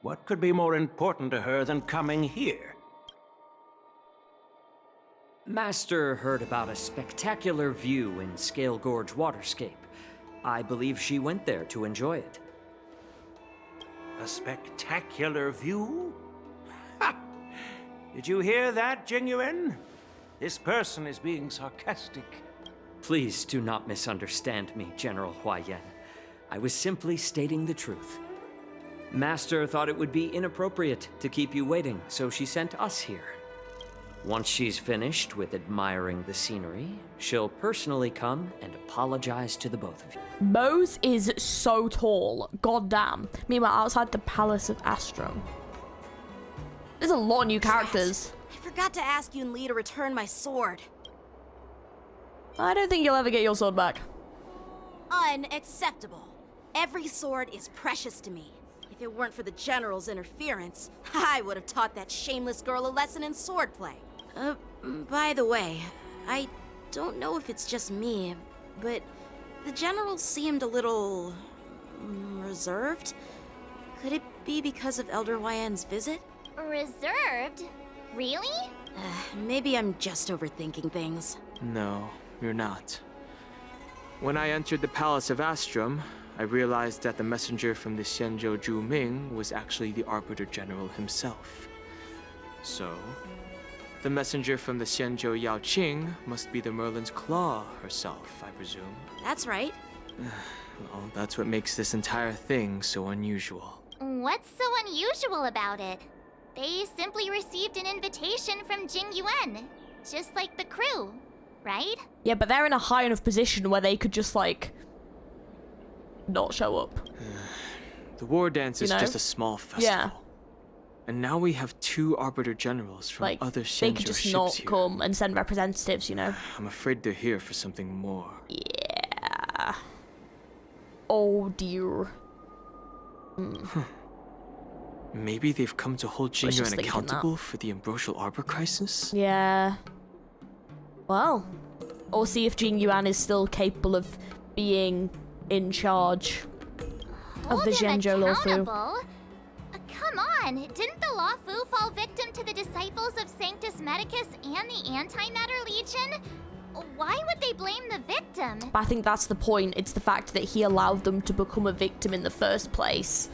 what could be more important to her than coming here? Master heard about a spectacular view in Scale Gorge Waterscape. I believe she went there to enjoy it. A spectacular view? Ha! Did you hear that, Jing Yuan? This person is being sarcastic. Please do not misunderstand me, General Huayan. I was simply stating the truth. Master thought it would be inappropriate to keep you waiting, so she sent us here. Once she's finished with admiring the scenery, she'll personally come and apologize to the both of you. Mose is so tall. God damn. Meanwhile, outside the Palace of Astrum. There's a lot of new characters. I forgot to ask Yun Li to return my sword. I don't think you'll ever get your sword back. unacceptable. Every sword is precious to me. If it weren't for the General's interference, I would have taught that shameless girl a lesson in swordplay. By the way, I don't know if it's just me, but the General seemed a little reserved. Could it be because of Elder Hwaiyan's visit? Reserved? Really? Maybe I'm just overthinking things. No, you're not. When I entered the Palace of Astrum, I realized that the messenger from the Xianzhou Zhuming was actually the Arbiter General himself. So, the messenger from the Xianzhou Yaoqing must be the Merlin's Claw herself, I presume. That's right. Well, that's what makes this entire thing so unusual. What's so unusual about it? They simply received an invitation from Jing Yuan, just like the crew, right? Yeah, but they're in a high enough position where they could just, like, not show up. The war dance is just a small festival. Yeah. And now we have 2 Arbiter Generals from other Xianzhou ships they could just not here. come and send representatives, you know? I'm afraid they're here for something more. Yeah. Oh, dear. Maybe they've come to hold I was Jingyuan just thinking accountable for the Ambrosial Arbor crisis? Yeah. Well. Or see if Jing Yuan is still capable of being in charge of the Zhenzhou Luofu. Come on, didn't the Luofu fall victim to the disciples of Sanctus Medicus and the Antimatter Legion? Why would they blame the victim? But I think that's the point. It's the fact that he allowed them to become a victim in the first place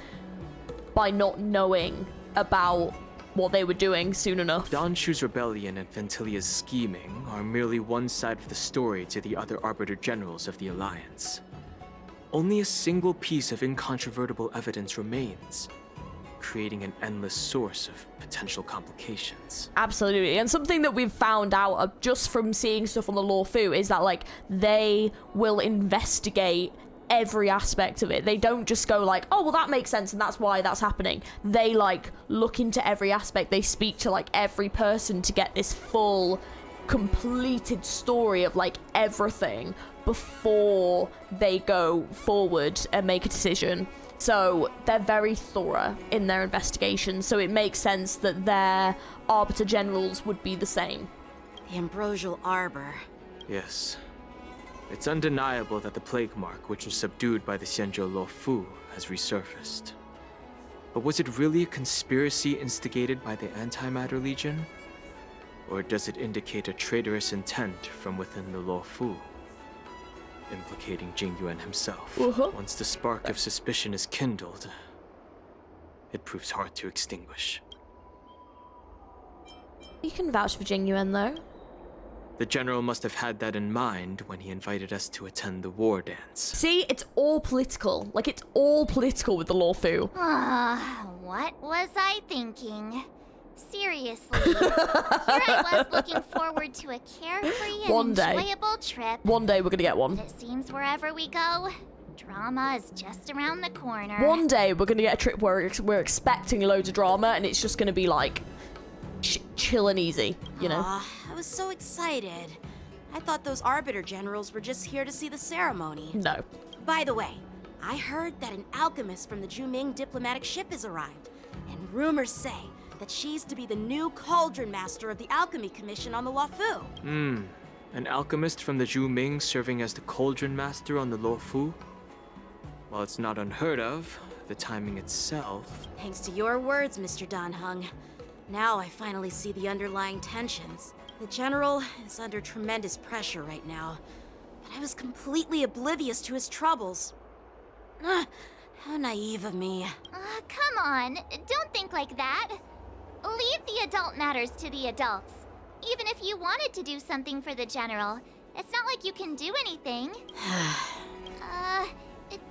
by not knowing about what they were doing soon enough. Danshu's rebellion and Ventilia's scheming are merely one side of the story to the other Arbiter Generals of the Alliance. Only a single piece of incontrovertible evidence remains, creating an endless source of potential complications. Absolutely. And something that we've found out just from seeing stuff on the Luofu is that, like, they will investigate every aspect of it. They don't just go like, oh, well, that makes sense and that's why that's happening. They, like, look into every aspect. They speak to, like, every person to get this full, completed story of, like, everything before they go forward and make a decision. So they're very thorough in their investigation, so it makes sense that their Arbiter Generals would be the same. The Ambrosial Arbor. Yes. It's undeniable that the plague mark, which was subdued by the Xianzhou Luofu, has resurfaced. But was it really a conspiracy instigated by the Antimatter Legion? Or does it indicate a traitorous intent from within the Luofu, implicating Jing Yuan himself? Once the spark of suspicion is kindled, it proves hard to extinguish. You can vouch for Jing Yuan, though. The General must have had that in mind when he invited us to attend the war dance. See, it's all political. Like, it's all political with the Luofu. What was I thinking? Seriously. Here I was looking forward to a carefree and enjoyable trip. One day we're gonna get one. But it seems wherever we go, drama is just around the corner. One day we're gonna get a trip where we're expecting loads of drama and it's just gonna be like chill and easy, you know? I was so excited. I thought those Arbiter Generals were just here to see the ceremony. No. By the way, I heard that an alchemist from the Zhuming diplomatic ship has arrived, and rumors say that she's to be the new Cauldron Master of the Alchemy Commission on the Luofu. An alchemist from the Zhuming serving as the Cauldron Master on the Luofu? While it's not unheard of, the timing itself... Thanks to your words, Mr. Danheng. Now I finally see the underlying tensions. The General is under tremendous pressure right now, but I was completely oblivious to his troubles. How naive of me. Come on, don't think like that. Leave the adult matters to the adults. Even if you wanted to do something for the General, it's not like you can do anything.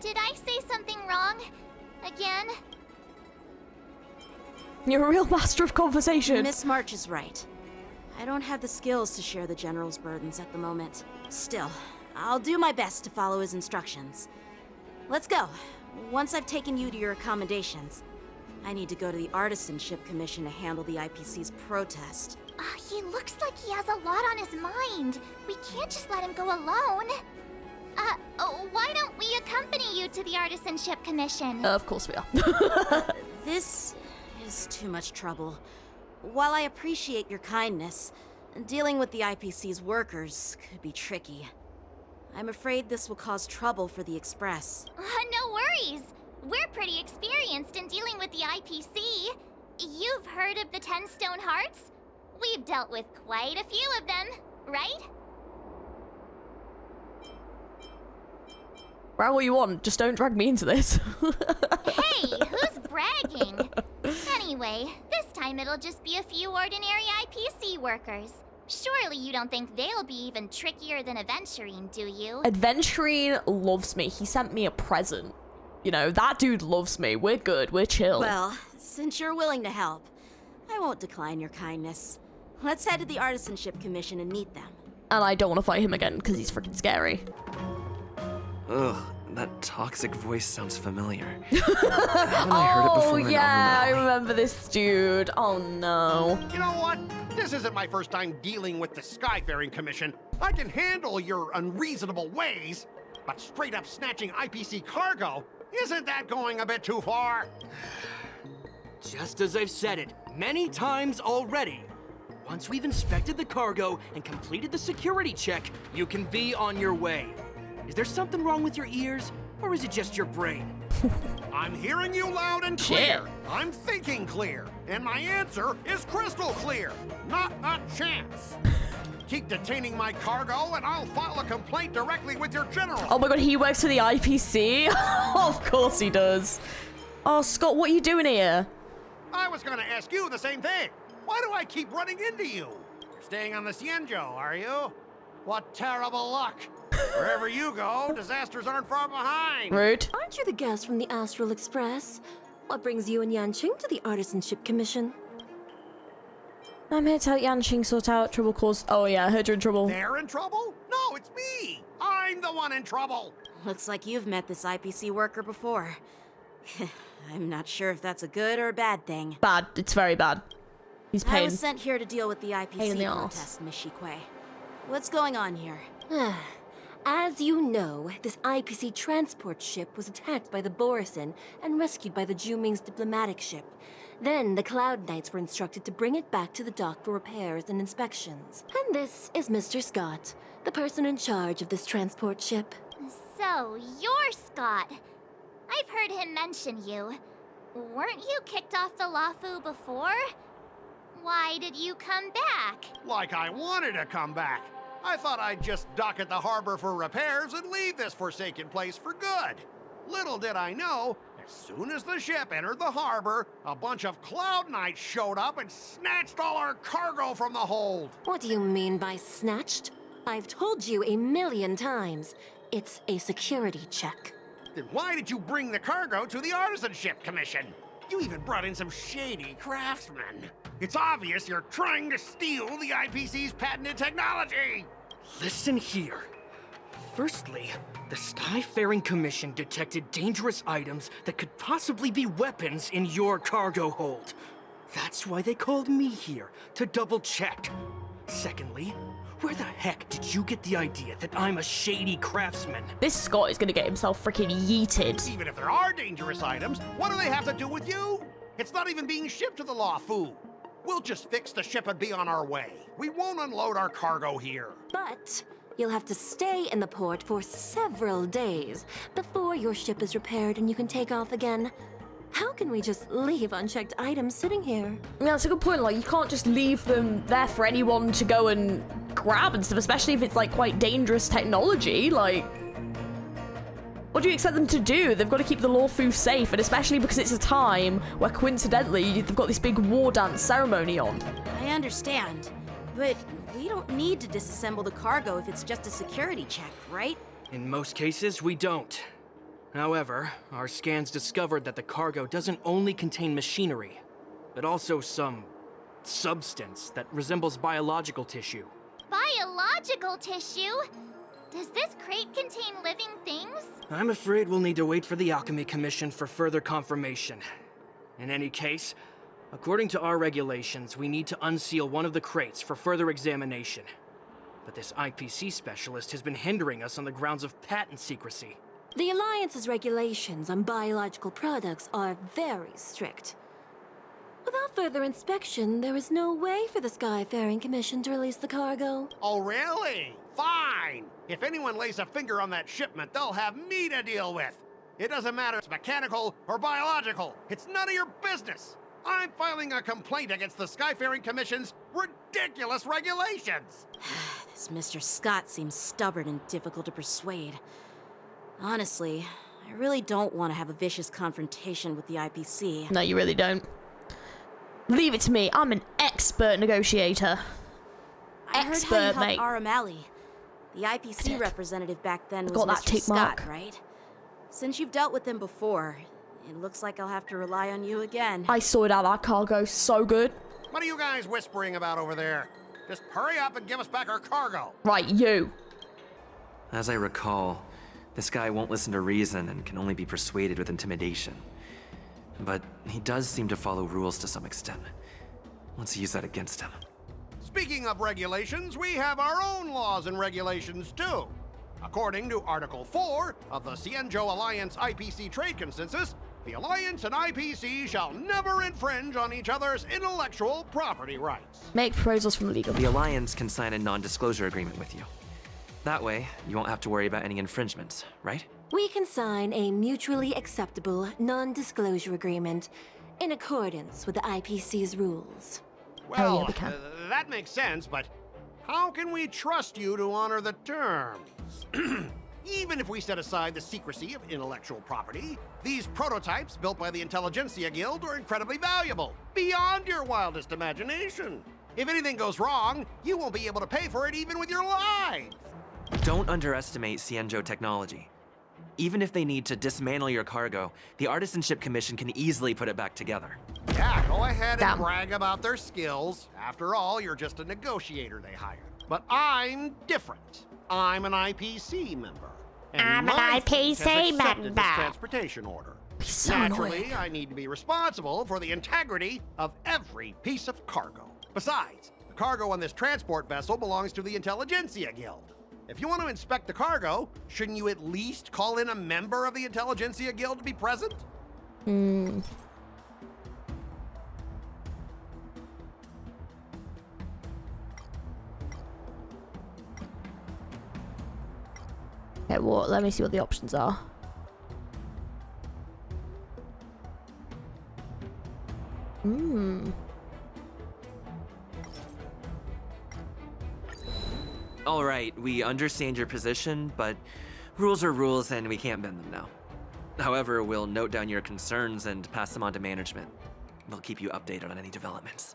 Did I say something wrong? Again? You're a real master of conversation. Miss March is right. I don't have the skills to share the General's burdens at the moment. Still, I'll do my best to follow his instructions. Let's go. Once I've taken you to your accommodations, I need to go to the Artisanship Commission to handle the IPC's protest. He looks like he has a lot on his mind. We can't just let him go alone. Why don't we accompany you to the Artisanship Commission? Of course we are. This is too much trouble. While I appreciate your kindness, dealing with the IPC's workers could be tricky. I'm afraid this will cause trouble for the Express. No worries. We're pretty experienced in dealing with the IPC. You've heard of the 10 Stone Hearts? We've dealt with quite a few of them, right? Brag what you want, just don't drag me into this. Hey, who's bragging? Anyway, this time it'll just be a few ordinary IPC workers. Surely you don't think they'll be even trickier than Adventurine, do you? Adventurine loves me. He sent me a present. You know, that dude loves me. We're good. We're chill. Well, since you're willing to help, I won't decline your kindness. Let's head to the Artisanship Commission and meet them. And I don't want to fight him again because he's freaking scary. Ugh, that toxic voice sounds familiar. Haven't I heard it before? Yeah, I remember this dude. Oh no. You know what? This isn't my first time dealing with the Skyfaring Commission. I can handle your unreasonable ways, but straight up snatching IPC cargo, isn't that going a bit too far? Just as I've said it many times already. Once we've inspected the cargo and completed the security check, you can be on your way. Is there something wrong with your ears, or is it just your brain? I'm hearing you loud and clear. I'm thinking clear, and my answer is crystal clear. Not a chance. Keep detaining my cargo, and I'll file a complaint directly with your general. Oh my god, he works for the IPC? Of course he does. Oh, Scott, what are you doing here? I was gonna ask you the same thing. Why do I keep running into you? You're staying on the Cienjo, are you? What terrible luck. Wherever you go, disasters aren't far behind. Rude. Aren't you the guest from the Astral Express? What brings you and Yanqing to the Artisanship Commission? I'm here to help Yanqing sort out trouble caused. Oh yeah, I heard you're in trouble. They're in trouble? No, it's me. I'm the one in trouble. Looks like you've met this IPC worker before. I'm not sure if that's a good or a bad thing. Bad. It's very bad. He's I pain. was sent here to deal with the Pain IPC in the protest, Miss Shikwe. What's going on here? As you know, this IPC transport ship was attacked by the Borisin and rescued by the Juming's diplomatic ship. Then the Cloud Knights were instructed to bring it back to the dock for repairs and inspections. And this is Mr. Scott, the person in charge of this transport ship. So, you're Scott. I've heard him mention you. Weren't you kicked off the Luofu before? Why did you come back? Like I wanted to come back. I thought I'd just dock at the harbor for repairs and leave this forsaken place for good. Little did I know, as soon as the ship entered the harbor, a bunch of Cloud Knights showed up and snatched all our cargo from the hold. What do you mean by snatched? I've told you 1,000,000 times. It's a security check. Then why did you bring the cargo to the Artisanship Commission? You even brought in some shady craftsmen. It's obvious you're trying to steal the IPC's patented technology. Listen here. Firstly, the Skyfaring Commission detected dangerous items that could possibly be weapons in your cargo hold. That's why they called me here, to double check. Secondly, where the heck did you get the idea that I'm a shady craftsman? This Scott is gonna get himself freaking yeeted. Even if there are dangerous items, what do they have to do with you? It's not even being shipped to the Luofu. We'll just fix the ship and be on our way. We won't unload our cargo here. But you'll have to stay in the port for several days before your ship is repaired and you can take off again. How can we just leave unchecked items sitting here? Yeah, that's a good point. Like, you can't just leave them there for anyone to go and grab and stuff, especially if it's, like, quite dangerous technology. Like, what do you expect them to do? They've got to keep the Luofu safe, and especially because it's a time where, coincidentally, they've got this big war dance ceremony on. I understand, but we don't need to disassemble the cargo if it's just a security check, right? In most cases, we don't. However, our scans discovered that the cargo doesn't only contain machinery, but also some substance that resembles biological tissue. Biological tissue? Does this crate contain living things? I'm afraid we'll need to wait for the Alchemy Commission for further confirmation. In any case, according to our regulations, we need to unseal one of the crates for further examination. but this IPC specialist has been hindering us on the grounds of patent secrecy. The Alliance's regulations on biological products are very strict. Without further inspection, there is no way for the Skyfaring Commission to release the cargo. Oh, really? Fine! If anyone lays a finger on that shipment, they'll have me to deal with. It doesn't matter if it's mechanical or biological. It's none of your business. I'm filing a complaint against the Skyfaring Commission's ridiculous regulations. This Mr. Scott seems stubborn and difficult to persuade. Honestly, I really don't want to have a vicious confrontation with the IPC. No, you really don't. Leave it to me. I'm an expert negotiator. I heard how you Expert, mate. helped Aramali. The IPC representative back then was Got that Mr. tick Scott, mark. right? Since you've dealt with him before, it looks like I'll have to rely on you again. I sorted out that cargo so good. What are you guys whispering about over there? Just hurry up and give us back our cargo. Right, you. As I recall, this guy won't listen to reason and can only be persuaded with intimidation. But he does seem to follow rules to some extent. Let's use that against him. Speaking of regulations, we have our own laws and regulations too. According to Article 4 of the Cienjo Alliance IPC Trade Consensus, the Alliance and IPC shall never infringe on each other's intellectual property rights. Make proposals from legal. The Alliance can sign a non-disclosure agreement with you. That way, you won't have to worry about any infringements, right? We can sign a mutually acceptable non-disclosure agreement in accordance with the IPC's rules. Well, that makes sense, but how can we trust you to honor the terms? Even if we set aside the secrecy of intellectual property, these prototypes built by the Intelligentsia Guild are incredibly valuable, beyond your wildest imagination. If anything goes wrong, you won't be able to pay for it even with your lives. Don't underestimate Cienjo technology. Even if they need to dismantle your cargo, the Artisanship Commission can easily put it back together. Yeah, go ahead and brag about their skills. After all, you're just a negotiator they hired. But I'm different. I'm an IPC member. And I'm an my fleet IPC has accepted member. this transportation order. So Naturally, annoying. I need to be responsible for the integrity of every piece of cargo. Besides, the cargo on this transport vessel belongs to the Intelligentsia Guild. If you want to inspect the cargo, shouldn't you at least call in a member of the Intelligentsia Guild to be present? Hmm. Okay, well, let me see what the options are. Hmm. All right, we understand your position, but rules are rules and we can't bend them now. However, we'll note down your concerns and pass them on to management. We'll keep you updated on any developments.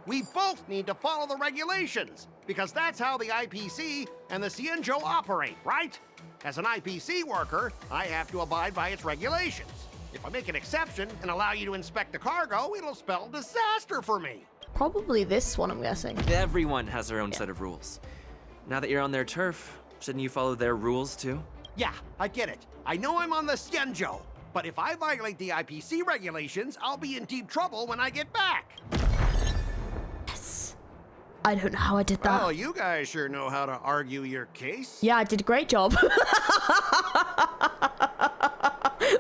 We both need to follow the regulations, because that's how the IPC and the Cienjo operate, right? As an IPC worker, I have to abide by its regulations. If I make an exception and allow you to inspect the cargo, it'll spell disaster for me. Probably this one, I'm guessing. Everyone has their own set of rules. Now that you're on their turf, shouldn't you follow their rules too? Yeah, I get it. I know I'm on the Cienjo, but if I violate the IPC regulations, I'll be in deep trouble when I get back. Yes. I don't know how I did that. Well, you guys sure know how to argue your case. Yeah, I did a great job.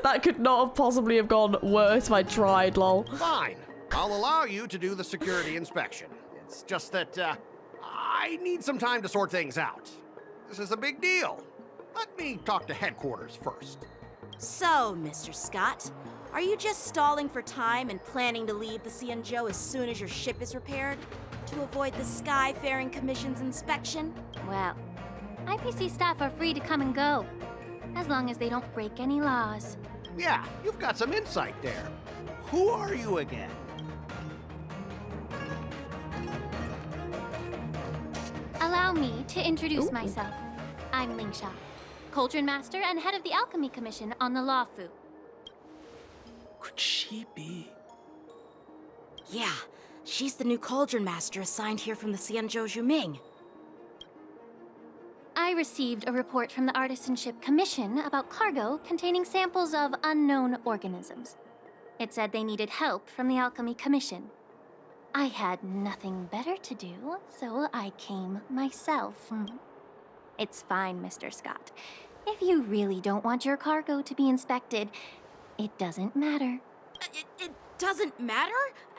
That could not have possibly have gone worse if I tried, lol. Fine. I'll allow you to do the security inspection. It's just that, I need some time to sort things out. This is a big deal. Let me talk to headquarters first. So, Mr. Scott, are you just stalling for time and planning to leave the Cienjo as soon as your ship is repaired? To avoid the Skyfaring Commission's inspection? Well, IPC staff are free to come and go, as long as they don't break any laws. Yeah, you've got some insight there. Who are you again? Allow me to introduce myself. I'm Lingsha, Cauldron Master and head of the Alchemy Commission on the Luofu. Could she be? Yeah, she's the new Cauldron Master assigned here from the Cienjo Juming. I received a report from the Artisanship Commission about cargo containing samples of unknown organisms. It said they needed help from the Alchemy Commission. I had nothing better to do, so I came myself. It's fine, Mr. Scott. If you really don't want your cargo to be inspected, it doesn't matter. It doesn't matter?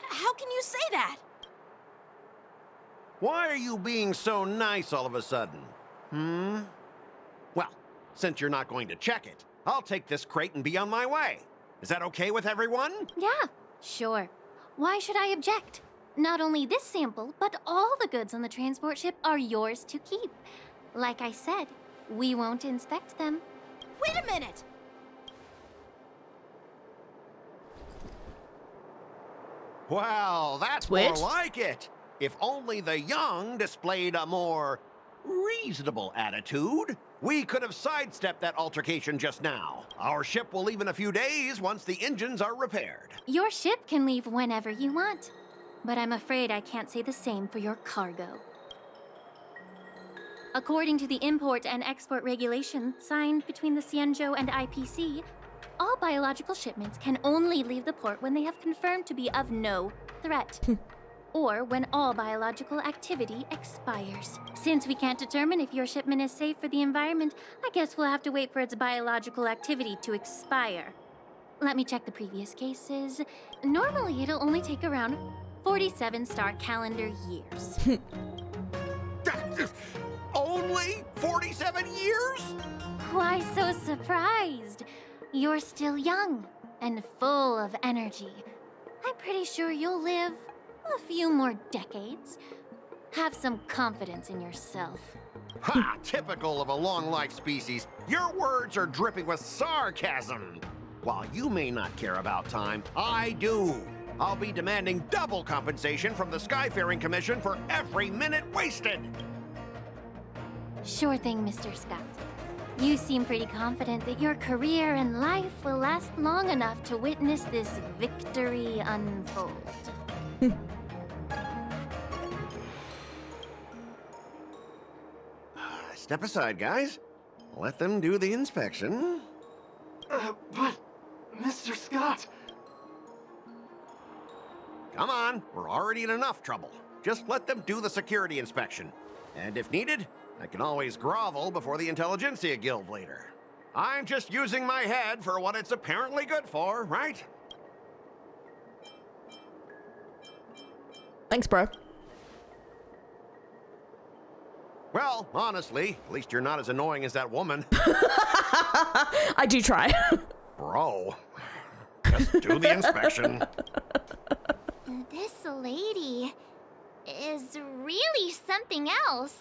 How can you say that? Why are you being so nice all of a sudden? Well, since you're not going to check it, I'll take this crate and be on my way. Is that okay with everyone? Yeah, sure. Why should I object? Not only this sample, but all the goods on the transport ship are yours to keep. Like I said, we won't inspect them. Wait a minute! Well, that's more like it. If only the young displayed a more reasonable attitude, we could have sidestepped that altercation just now. Our ship will leave in a few days once the engines are repaired. Your ship can leave whenever you want, but I'm afraid I can't say the same for your cargo. According to the import and export regulation signed between the Xianzhou and IPC, all biological shipments can only leave the port when they have confirmed to be of no threat. Or when all biological activity expires. Since we can't determine if your shipment is safe for the environment, I guess we'll have to wait for its biological activity to expire. Let me check the previous cases. Normally, it'll only take around 47 star calendar years. Only 47 years? Why so surprised? You're still young and full of energy. I'm pretty sure you'll live a few more decades. Have some confidence in yourself. Ha! Typical of a long-life species. Your words are dripping with sarcasm. While you may not care about time, I do. I'll be demanding double compensation from the Skyfaring Commission for every minute wasted. Sure thing, Mr. Scott. You seem pretty confident that your career and life will last long enough to witness this victory unfold. Step aside, guys. Let them do the inspection. But, Mr. Scott... Come on, we're already in enough trouble. Just let them do the security inspection. And if needed, I can always grovel before the Intelligentsia Guild later. I'm just using my head for what it's apparently good for, right? Thanks, bro. Well, honestly, at least you're not as annoying as that woman. I do try. Bro, just do the inspection. This lady is really something else.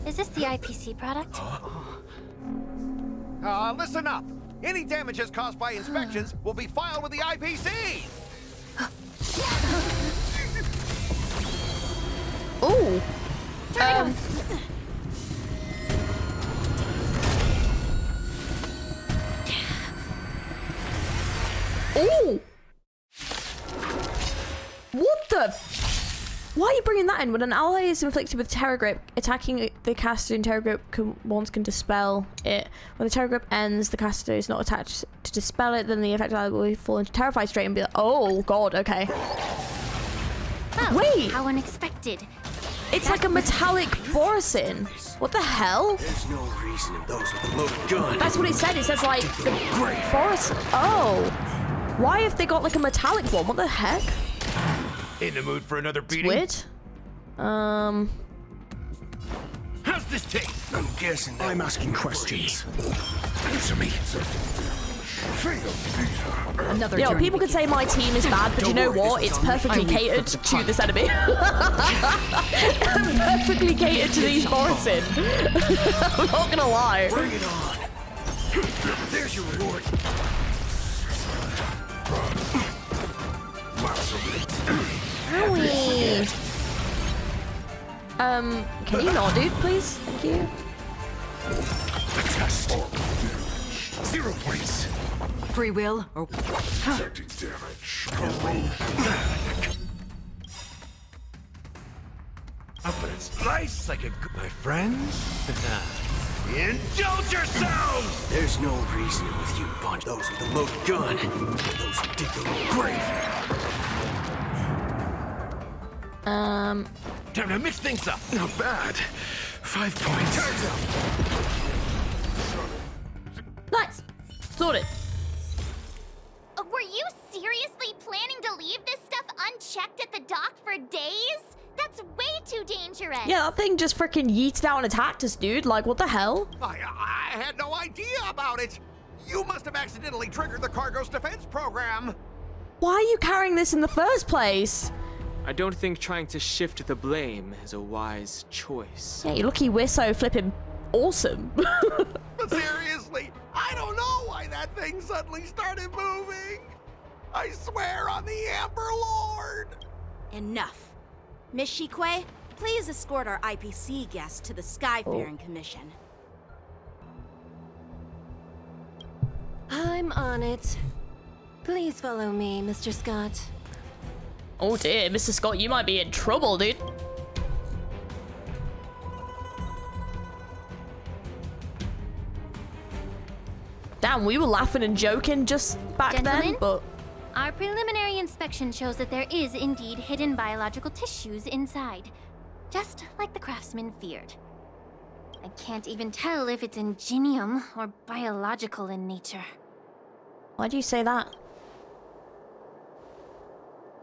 Is this the IPC product? Listen up. Any damages caused by inspections will be filed with the IPC. Ooh. Ooh. What the? Why are you bringing that in? When an ally is inflicted with Terror Grip, attacking the caster in Terror Grip once can dispel it. When the Terror Grip ends, the caster is not attached to dispel it, then the affected ally will fall into Terrified State and be like, oh god, okay. Oh, wait! How unexpected. It's like a metallic Borisin. What the hell? There's no reason in those with a loaded gun. That's what it said. It says like the Borisin. Oh. Why have they got like a metallic one? What the heck? In the mood for another beating? Weird. How's this taste? I'm guessing I'm asking questions. Answer me. Another Yo, people could say my team is bad, but you know what? It's perfectly catered to this enemy. Perfectly catered to these Borisin. I'm not gonna lie. Bring it on. There's your reward. Owie. Can you not, dude, please? Thank you. Test. 0 points. Free will or Detecting damage. But it's nice like a good... My friends? Indulge yourselves! There's no reasoning with you bunch. Those with a loaded gun, or those who dig their own grave. Time to mix things up. Not bad. 5 points. Turns out. Nice. Sorted. Were you seriously planning to leave this stuff unchecked at the dock for days? That's way too dangerous. Yeah, that thing just freaking yeeted out and attacked us, dude. Like, what the hell? I had no idea about it. You must have accidentally triggered the cargo's defense program. Why are you carrying this in the first place? I don't think trying to shift the blame is a wise choice. Yeah, you're lucky we're so flipping awesome. But seriously, I don't know why that thing suddenly started moving. I swear on the Amber Lord. Enough. Miss Shikwe, please escort our IPC guests to the Skyfaring Commission. I'm on it. Please follow me, Mr. Scott. Oh dear, Mr. Scott, you might be in trouble, dude. Damn, we were laughing and joking just back then, but... Our preliminary inspection shows that there is indeed hidden biological tissues inside. Just like the craftsman feared. I can't even tell if it's ingenium or biological in nature. Why do you say that?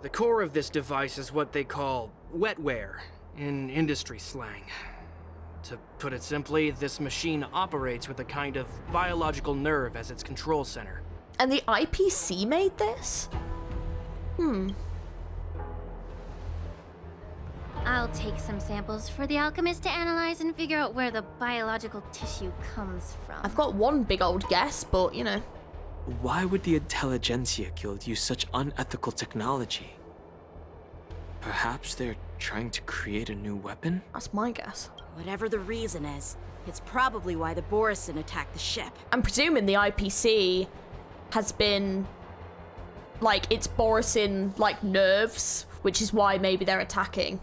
The core of this device is what they call wetware in industry slang. To put it simply, this machine operates with a kind of biological nerve as its control center. And the IPC made this? I'll take some samples for the alchemist to analyze and figure out where the biological tissue comes from. I've got one big old guess, but you know. Why would the Intelligentsia Guild use such unethical technology? Perhaps they're trying to create a new weapon? That's my guess. Whatever the reason is, it's probably why the Borisin attacked the ship. I'm presuming the IPC has been, like, it's Borisin, like, nerves, which is why maybe they're attacking.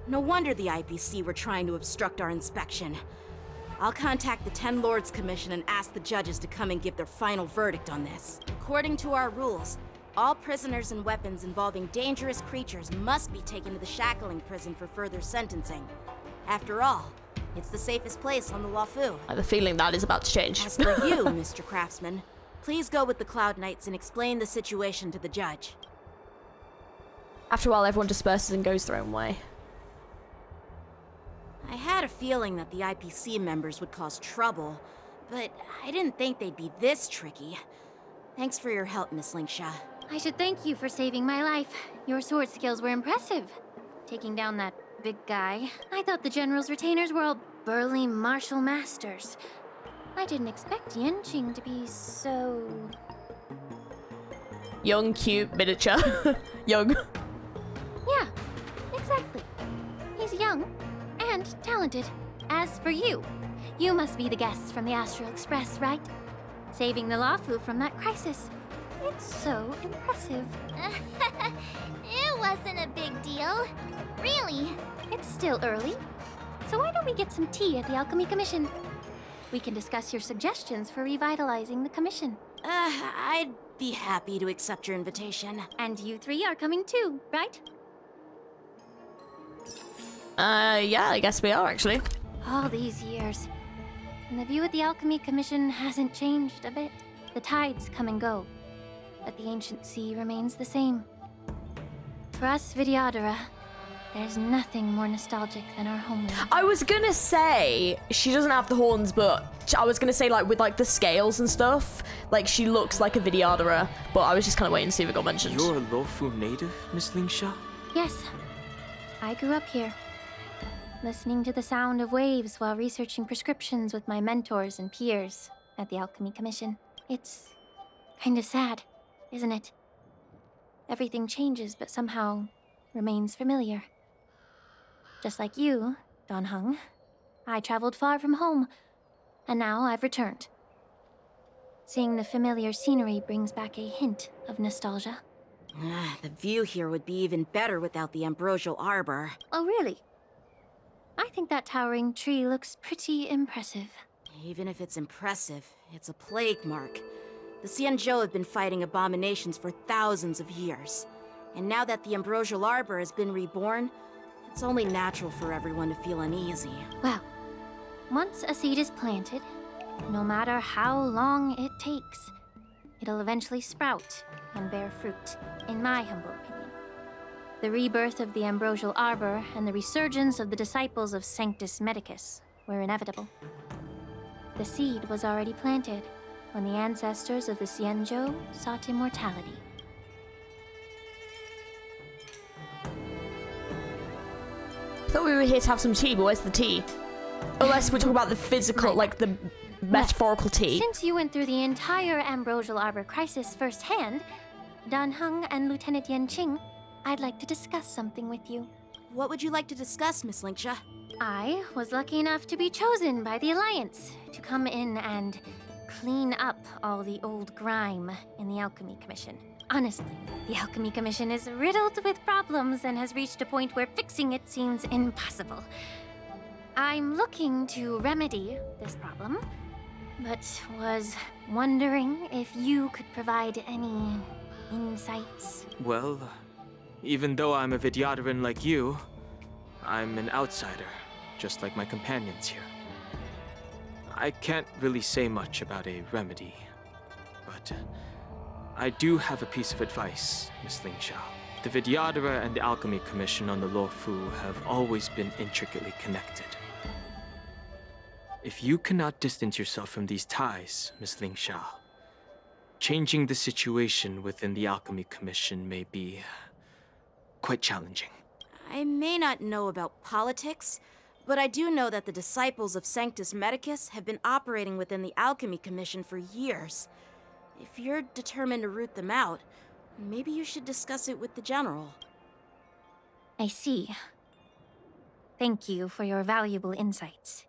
No wonder the IPC were trying to obstruct our inspection. I'll contact the Ten Lords Commission and ask the judges to come and give their final verdict on this. According to our rules, all prisoners and weapons involving dangerous creatures must be taken to the shackling prison for further sentencing. After all, it's the safest place on the Luofu. I have a feeling that is about to change. As for you, Mr. Craftsman, please go with the Cloud Knights and explain the situation to the judge. After a while, everyone disperses and goes their own way. I had a feeling that the IPC members would cause trouble, but I didn't think they'd be this tricky. Thanks for your help, Miss Linksha. I should thank you for saving my life. Your sword skills were impressive. Taking down that big guy. I thought the General's retainers were all burly martial masters. I didn't expect Yenqing to be so... Young, cute, miniature. Young. Yeah, exactly. He's young and talented. As for you, you must be the guests from the Astral Express, right? Saving the Luofu from that crisis. It's so impressive. It wasn't a big deal. Really. It's still early. So why don't we get some tea at the Alchemy Commission? We can discuss your suggestions for revitalizing the commission. I'd be happy to accept your invitation. And you three are coming too, right? Yeah, I guess we are, actually. All these years. And the view at the Alchemy Commission hasn't changed a bit. The tides come and go, but the ancient sea remains the same. For us Vidyadhara, there's nothing more nostalgic than our homeland. I was gonna say, she doesn't have the horns, but I was gonna say, like, with, like, the scales and stuff, like, she looks like a Vidyadhara, but I was just kind of waiting to see if it got mentioned. You're a Luofu native, Miss Linksha? Yes. I grew up here, listening to the sound of waves while researching prescriptions with my mentors and peers at the Alchemy Commission. It's kind of sad, isn't it? Everything changes, but somehow remains familiar. Just like you, Don Hung, I traveled far from home, and now I've returned. Seeing the familiar scenery brings back a hint of nostalgia. The view here would be even better without the ambrosial arbor. Oh, really? I think that towering tree looks pretty impressive. Even if it's impressive, it's a plague mark. The Xianzhou have been fighting abominations for thousands of years. And now that the Ambrosial Arbor has been reborn, it's only natural for everyone to feel uneasy. Well, once a seed is planted, no matter how long it takes, it'll eventually sprout and bear fruit, in my humble opinion. The rebirth of the Ambrosial Arbor and the resurgence of the disciples of Sanctus Medicus were inevitable. The seed was already planted when the ancestors of the Xianzhou sought immortality. I thought we were here to have some tea, but where's the tea? Unless we're talking about the physical, like the metaphorical tea. Since you went through the entire Ambrosial Arbor crisis firsthand, Dan Heng and Lieutenant Yanqing, I'd like to discuss something with you. What would you like to discuss, Miss Linksha? I was lucky enough to be chosen by the Alliance to come in and clean up all the old grime in the Alchemy Commission. Honestly, the Alchemy Commission is riddled with problems and has reached a point where fixing it seems impossible. I'm looking to remedy this problem, but was wondering if you could provide any insights. Well, even though I'm a Vidyadharan like you, I'm an outsider, just like my companions here. I can't really say much about a remedy, but I do have a piece of advice, Miss Linksha. The Vidyadhara and the Alchemy Commission on the Luofu have always been intricately connected. If you cannot distance yourself from these ties, Miss Linksha, changing the situation within the Alchemy Commission may be quite challenging. I may not know about politics, but I do know that the disciples of Sanctus Medicus have been operating within the Alchemy Commission for years. If you're determined to root them out, maybe you should discuss it with the General. I see. Thank you for your valuable insights.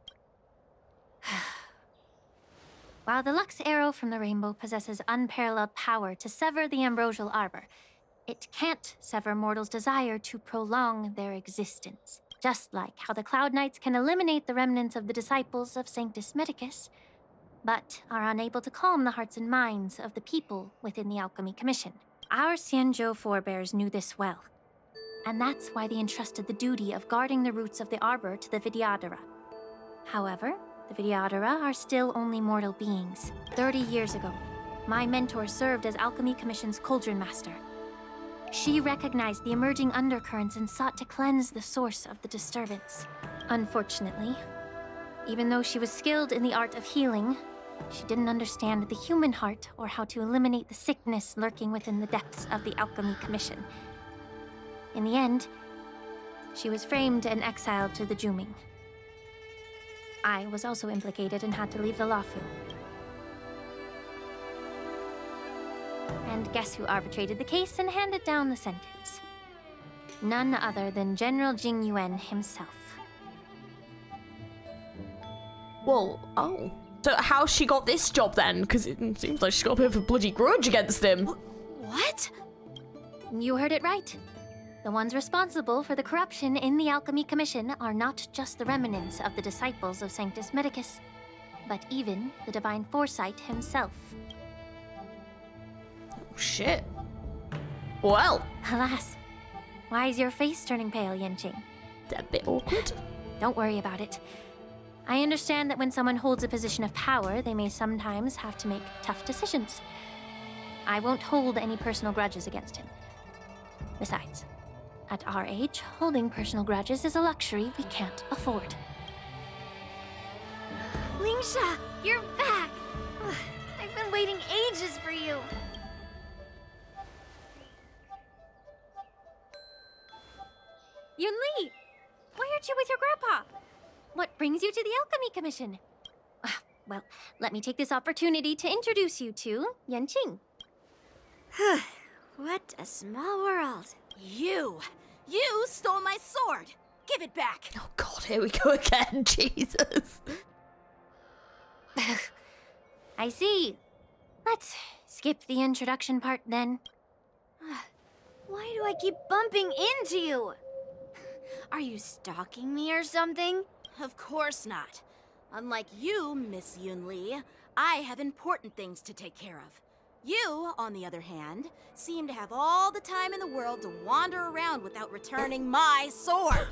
While the Lux Arrow from the Rainbow possesses unparalleled power to sever the Ambrosial Arbor, it can't sever mortals' desire to prolong their existence. Just like how the Cloud Knights can eliminate the remnants of the disciples of Sanctus Medicus, but are unable to calm the hearts and minds of the people within the Alchemy Commission. Our Xianzhou forebears knew this well, and that's why they entrusted the duty of guarding the roots of the Arbor to the Vidyadhara. However, the Vidyadhara are still only mortal beings. 30 years ago, my mentor served as Alchemy Commission's Cauldron Master. She recognized the emerging undercurrents and sought to cleanse the source of the disturbance. Unfortunately, even though she was skilled in the art of healing, she didn't understand the human heart or how to eliminate the sickness lurking within the depths of the Alchemy Commission. In the end, she was framed and exiled to the Juming. I was also implicated and had to leave the Luofu. And guess who arbitrated the case and handed down the sentence? None other than General Jing Yuan himself. Well, oh. So how she got this job then? Because it seems like she's got a bit of a bloody grudge against him. What? You heard it right. The ones responsible for the corruption in the Alchemy Commission are not just the remnants of the disciples of Sanctus Medicus, but even the Divine Foresight himself. Oh, shit. Well. Alas. Why is your face turning pale, Yanqing? A bit awkward. Don't worry about it. I understand that when someone holds a position of power, they may sometimes have to make tough decisions. I won't hold any personal grudges against him. Besides, at our age, holding personal grudges is a luxury we can't afford. Linksha, you're back! I've been waiting ages for you. Yunli! Why aren't you with your grandpa? What brings you to the Alchemy Commission? Well, let me take this opportunity to introduce you to Yanqing. What a small world. You stole my sword! Give it back! Oh god, here we go again, Jesus. I see. Let's skip the introduction part then. Why do I keep bumping into you? Are you stalking me or something? Of course not. Unlike you, Miss Yunli, I have important things to take care of. You, on the other hand, seem to have all the time in the world to wander around without returning my sword.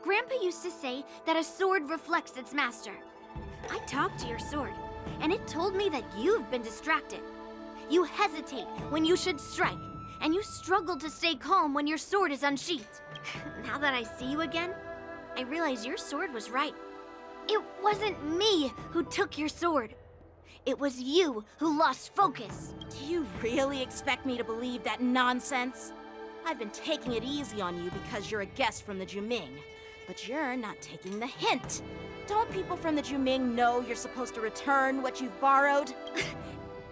Grandpa used to say that a sword reflects its master. I talked to your sword, and it told me that you've been distracted. You hesitate when you should strike, and you struggle to stay calm when your sword is unsheathed. Now that I see you again, I realize your sword was right. It wasn't me who took your sword. It was you who lost focus. Do you really expect me to believe that nonsense? I've been taking it easy on you because you're a guest from the Juming. But you're not taking the hint. Don't people from the Juming know you're supposed to return what you've borrowed?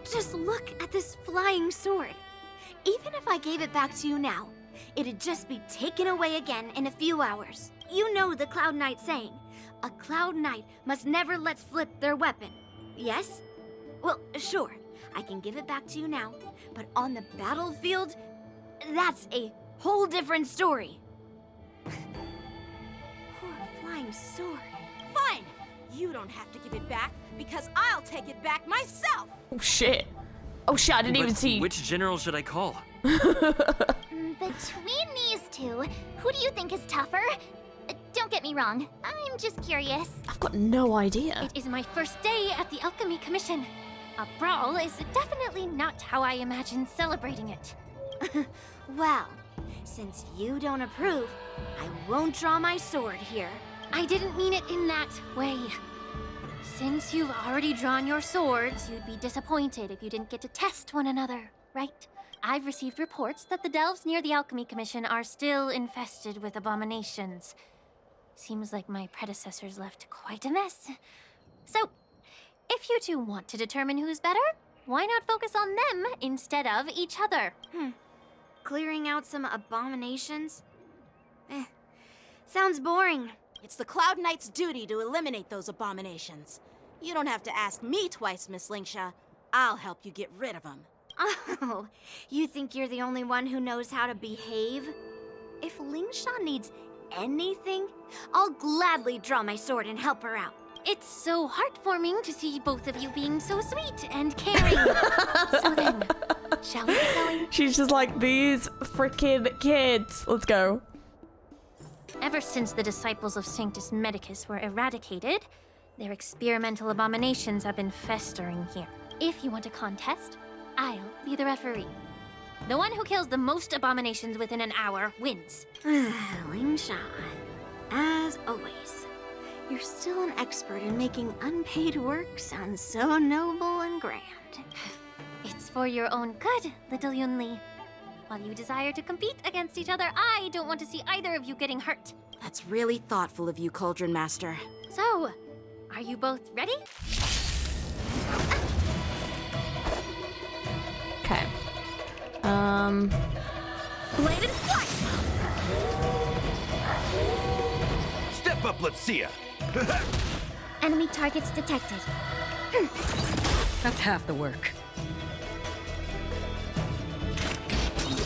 Just look at this flying sword. Even if I gave it back to you now, it'd just be taken away again in a few hours. You know the Cloud Knight saying, a Cloud Knight must never let slip their weapon. Yes? Well, sure, I can give it back to you now, but on the battlefield, that's a whole different story. Poor flying sword. Fine! You don't have to give it back, because I'll take it back myself! Oh shit. Oh shit, I didn't even see. Which general should I call? Between these two, who do you think is tougher? Don't get me wrong, I'm just curious. I've got no idea. It is my first day at the Alchemy Commission. A brawl is definitely not how I imagined celebrating it. Well, since you don't approve, I won't draw my sword here. I didn't mean it in that way. Since you've already drawn your swords, you'd be disappointed if you didn't get to test one another, right? I've received reports that the delves near the Alchemy Commission are still infested with abominations. Seems like my predecessors left quite a mess. So, if you two want to determine who's better, why not focus on them instead of each other? Clearing out some abominations? Sounds boring. It's the Cloud Knight's duty to eliminate those abominations. You don't have to ask me twice, Miss Lingsha. I'll help you get rid of them. Oh, you think you're the only one who knows how to behave? If Lingsha needs anything, I'll gladly draw my sword and help her out. It's so heartwarming to see both of you being so sweet and caring. So then, shall we get going? She's just like, these freaking kids. Let's go. Ever since the disciples of Sanctus Medicus were eradicated, their experimental abominations have been festering here. If you want a contest, I'll be the referee. The one who kills the most abominations within an hour wins. Lingsha, as always, you're still an expert in making unpaid work sound so noble and grand. It's for your own good, little Yunli. While you desire to compete against each other, I don't want to see either of you getting hurt. That's really thoughtful of you, Cauldron Master. So, are you both ready? Okay. Blade and flight! Step up, let's see ya! Enemy targets detected. That's half the work.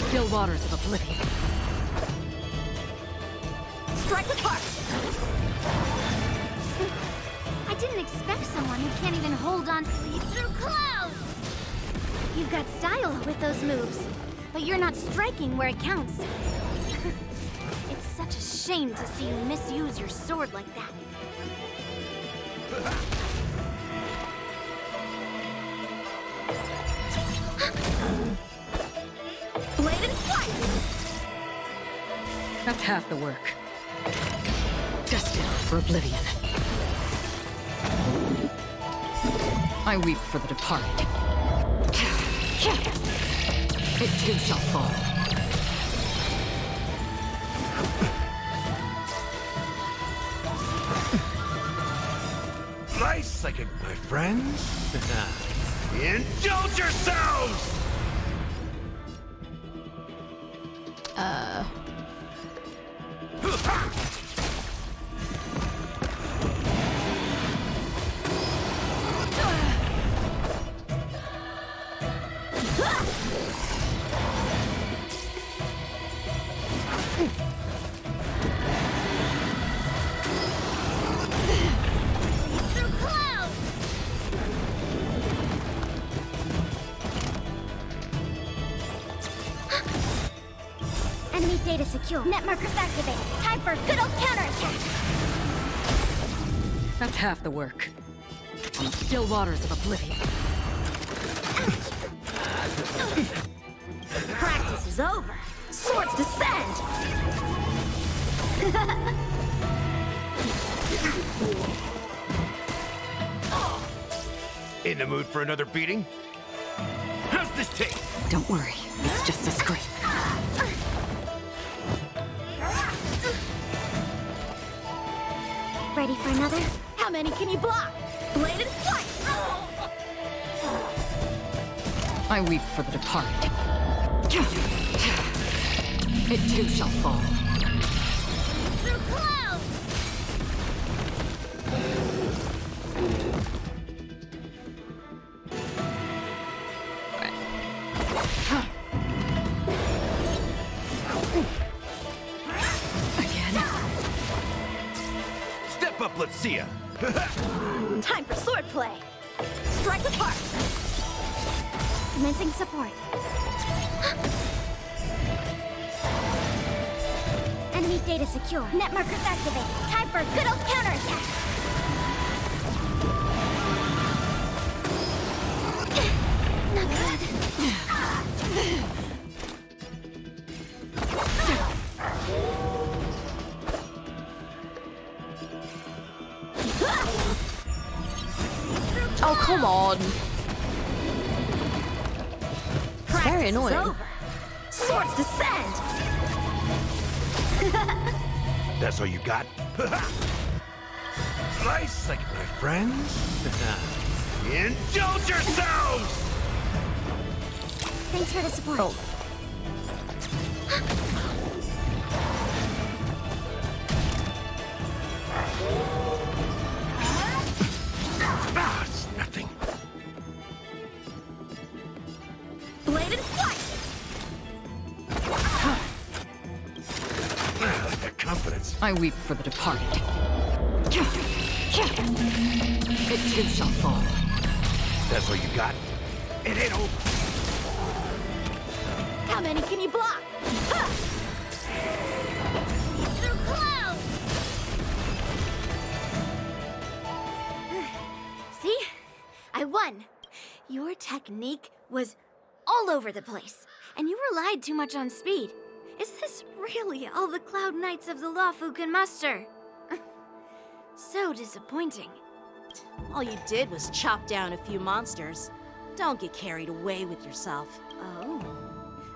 Still waters of oblivion. Strike with heart! I didn't expect someone who can't even hold on through clouds! You've got style with those moves, but you're not striking where it counts. It's such a shame to see you misuse your sword like that. Blade and flight! That's half the work. Destined for oblivion. I weep for the departed. It too shall fall. Nice second, my friends. Indulge yourselves! data secure. Net markers activated. Time for a good old counterattack. That's half the work. On the still waters of oblivion. Practice is over. Swords descend! In the mood for another beating? How's this taste? Don't worry, it's just a scrape. Ready for another? How many can you block? Blade and fight! I weep for the departed. It too shall fall. Through clouds! Step up, let's see ya. Time for swordplay. Strike apart. Commencing support. Enemy data secure. Net markers activated. Time for a good old counterattack. Not bad. Oh, come on. It's very annoying. Over. Swords descend! That's all you got? Slice like my friends? Indulge yourselves! Thanks for the support. Oh. Ah, it's nothing. Blade and fight! I like that confidence. I weep for the departed. It too shall fall. That's all you got? It ain't over. How many can you block? Through clouds! See? I won. Your technique was all over the place, and you relied too much on speed. Is this really all the Cloud Knights of the Luofu can muster? So disappointing. All you did was chop down a few monsters. Don't get carried away with yourself. Oh.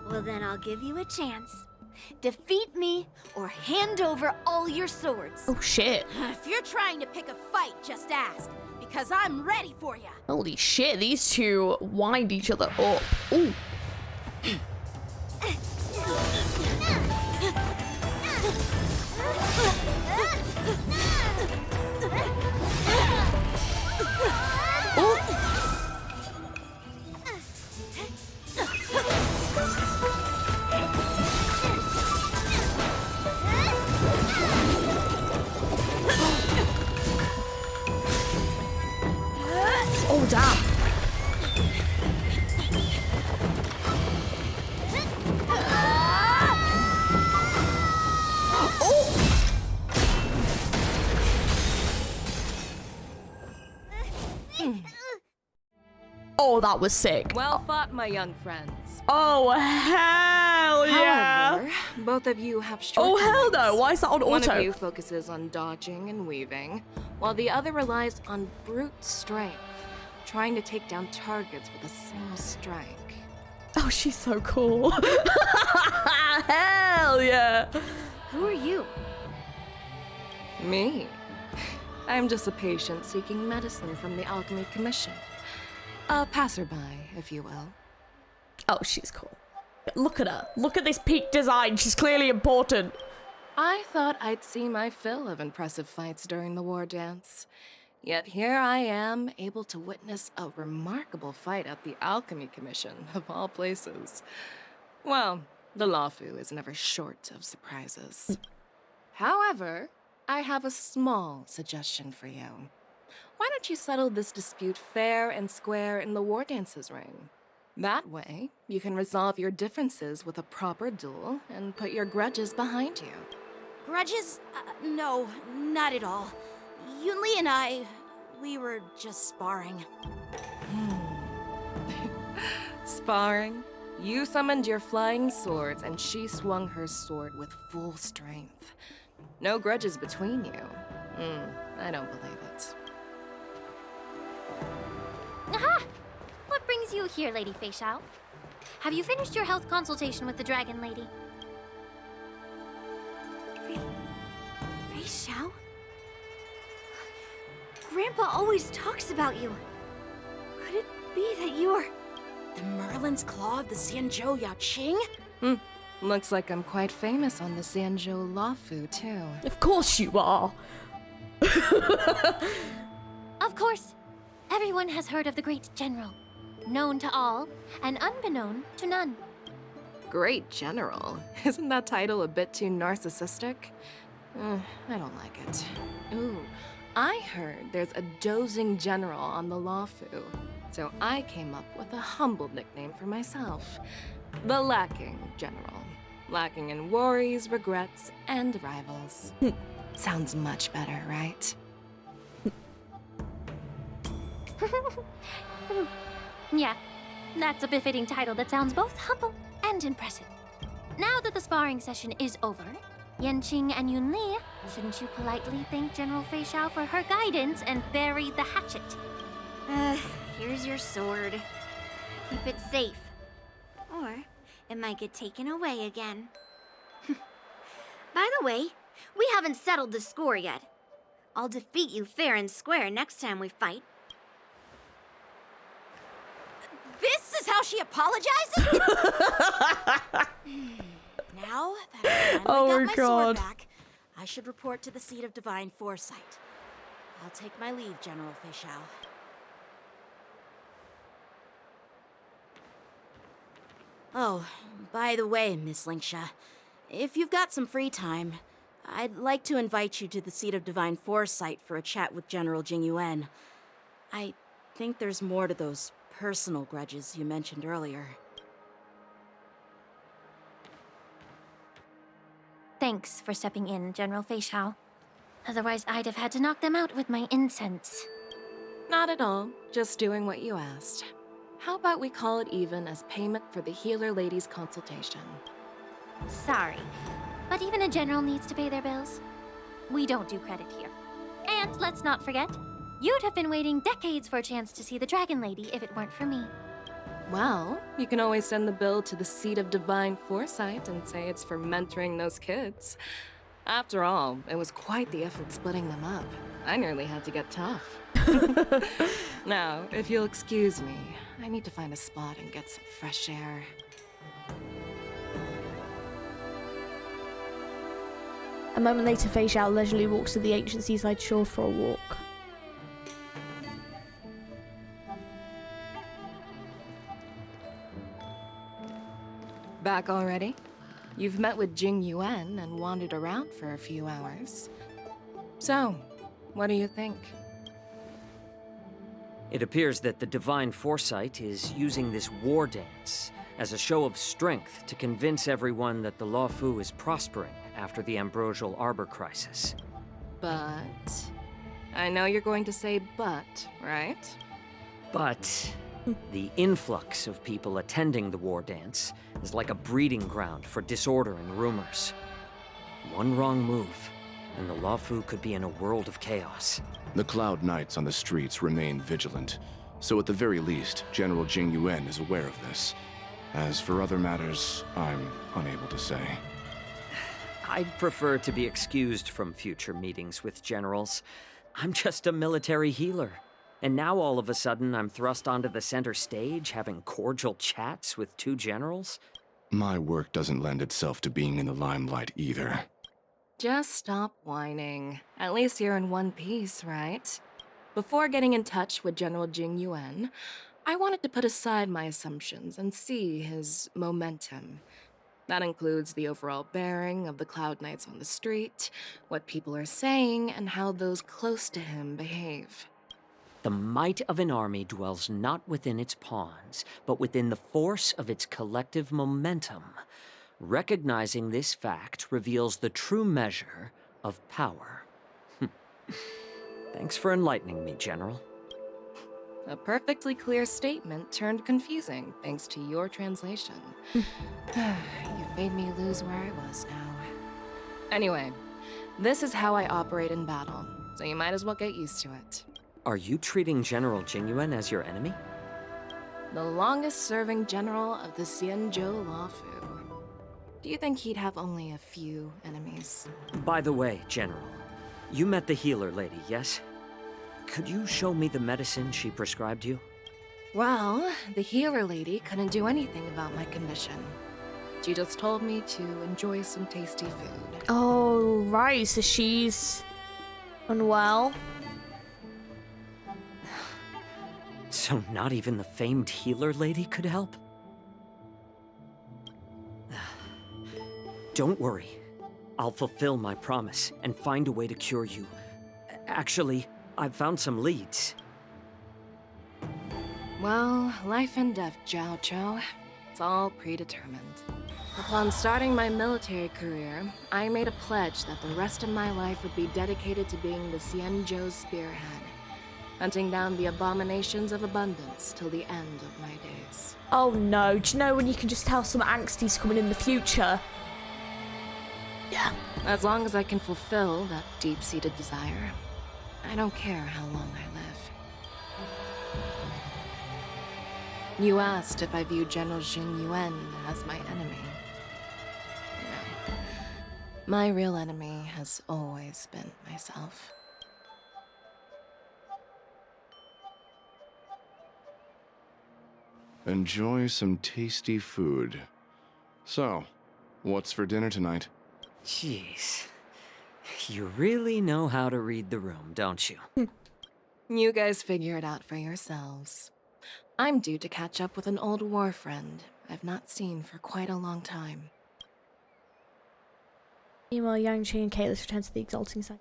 Well, then I'll give you a chance. Defeat me or hand over all your swords. Oh, shit. If you're trying to pick a fight, just ask, because I'm ready for you. Holy shit, these two wind each other up. Ooh. Oh, damn. Oh, that was sick. Well fought, my young friends. Oh, hell yeah. However, both of you have Oh, shortcomings. hell no. Why is that on One auto? of you focuses on dodging and weaving, while the other relies on brute strength, trying to take down targets with a single strike. Oh, she's so cool. Hell yeah. Who are you? Me? I'm just a patient seeking medicine from the Alchemy Commission. A passerby, if you will. Oh, she's cool. Look at her. Look at this peak design. She's clearly important. I thought I'd see my fill of impressive fights during the war dance. Yet here I am, able to witness a remarkable fight at the Alchemy Commission, of all places. Well, the Luofu is never short of surprises. However, I have a small suggestion for you. Why don't you settle this dispute fair and square in the war dance's ring? That way, you can resolve your differences with a proper duel and put your grudges behind you. Grudges? No, not at all. Yunli and I, we were just sparring. Sparring? You summoned your flying swords, and she swung her sword with full strength. No grudges between you. I don't believe it. Aha! What brings you here, Lady FEIXIAO? Have you finished your health consultation with the Dragon Lady? FEIXIAO? Grandpa always talks about you. Could it be that you're... The Merlin's Claw of the Xianzhou Yaoqing? Looks like I'm quite famous on the Xianzhou Luofu, too. Of course you are. Of course. Everyone has heard of the great general. Known to all, and unbeknown to none. Great general? Isn't that title a bit too narcissistic? I don't like it. Ooh, I heard there's a dozing general on the Luofu, so I came up with a humble nickname for myself. The Lacking General. Lacking in worries, regrets, and rivals. Sounds much better, right? Yeah, that's a befitting title that sounds both humble and impressive. Now that the sparring session is over, Yanqing and Yunli, shouldn't you politely thank General FEIXIAO for her guidance and bury the hatchet? Here's your sword. Keep it safe. Or it might get taken away again. By the way, we haven't settled the score yet. I'll defeat you fair and square next time we fight. This is how she apologizes? Now that I finally got my sword back, I should report to the seat of divine foresight. I'll take my leave, General FEIXIAO. Oh, by the way, Miss Linksha, if you've got some free time, I'd like to invite you to the seat of divine foresight for a chat with General Jingyuan. I think there's more to those personal grudges you mentioned earlier. Thanks for stepping in, General FEIXIAO. Otherwise, I'd have had to knock them out with my incense. Not at all. Just doing what you asked. How about we call it even as payment for the healer lady's consultation? Sorry, but even a general needs to pay their bills. We don't do credit here. And let's not forget, you'd have been waiting decades for a chance to see the Dragon Lady if it weren't for me. Well, you can always send the bill to the seat of divine foresight and say it's for mentoring those kids. After all, it was quite the effort splitting them up. I nearly had to get tough. Now, if you'll excuse me, I need to find a spot and get some fresh air. A moment later, FEIXIAO leisurely walks to the ancient seaside shore for a walk. Back already? You've met with Jingyuan and wandered around for a few hours. So, what do you think? It appears that the Divine Foresight is using this war dance as a show of strength to convince everyone that the Luofu is prospering after the Ambrosial Arbor crisis. But... I know you're going to say but, right? But the influx of people attending the war dance is like a breeding ground for disorder and rumors. One wrong move, and the Luofu could be in a world of chaos. The Cloud Knights on the streets remain vigilant, so at the very least, General Jingyuan is aware of this. As for other matters, I'm unable to say. I'd prefer to be excused from future meetings with generals. I'm just a military healer. And now all of a sudden I'm thrust onto the center stage having cordial chats with two generals? My work doesn't lend itself to being in the limelight either. Just stop whining. At least you're in one piece, right? Before getting in touch with General Jingyuan, I wanted to put aside my assumptions and see his momentum. That includes the overall bearing of the Cloud Knights on the street, what people are saying, and how those close to him behave. The might of an army dwells not within its pawns, but within the force of its collective momentum. Recognizing this fact reveals the true measure of power. Thanks for enlightening me, General. A perfectly clear statement turned confusing thanks to your translation. You've made me lose where I was now. Anyway, this is how I operate in battle, so you might as well get used to it. Are you treating General Jingyuan as your enemy? The longest-serving general of the Xianzhou Luofu. Do you think he'd have only a few enemies? By the way, General, you met the healer lady, yes? Could you show me the medicine she prescribed you? Well, the healer lady couldn't do anything about my condition. She just told me to enjoy some tasty food. Oh, right, so she's unwell. So not even the famed healer lady could help? Don't worry. I'll fulfill my promise and find a way to cure you. Actually, I've found some leads. Well, life and death, Jiao Chou. It's all predetermined. Upon starting my military career, I made a pledge that the rest of my life would be dedicated to being the Xianzhou spearhead, hunting down the abominations of abundance till the end of my days. Oh no, do you know when you can just tell some angsty's coming in the future? Yeah. As long as I can fulfill that deep-seated desire, I don't care how long I live. You asked if I view General Jingyuan as my enemy. No. My real enemy has always been myself. Enjoy some tasty food. So, what's for dinner tonight? Jeez. You really know how to read the room, don't you? You guys figure it out for yourselves. I'm due to catch up with an old war friend I've not seen for quite a long time. Meanwhile, Yangqing and Kaitless return to the exalting side.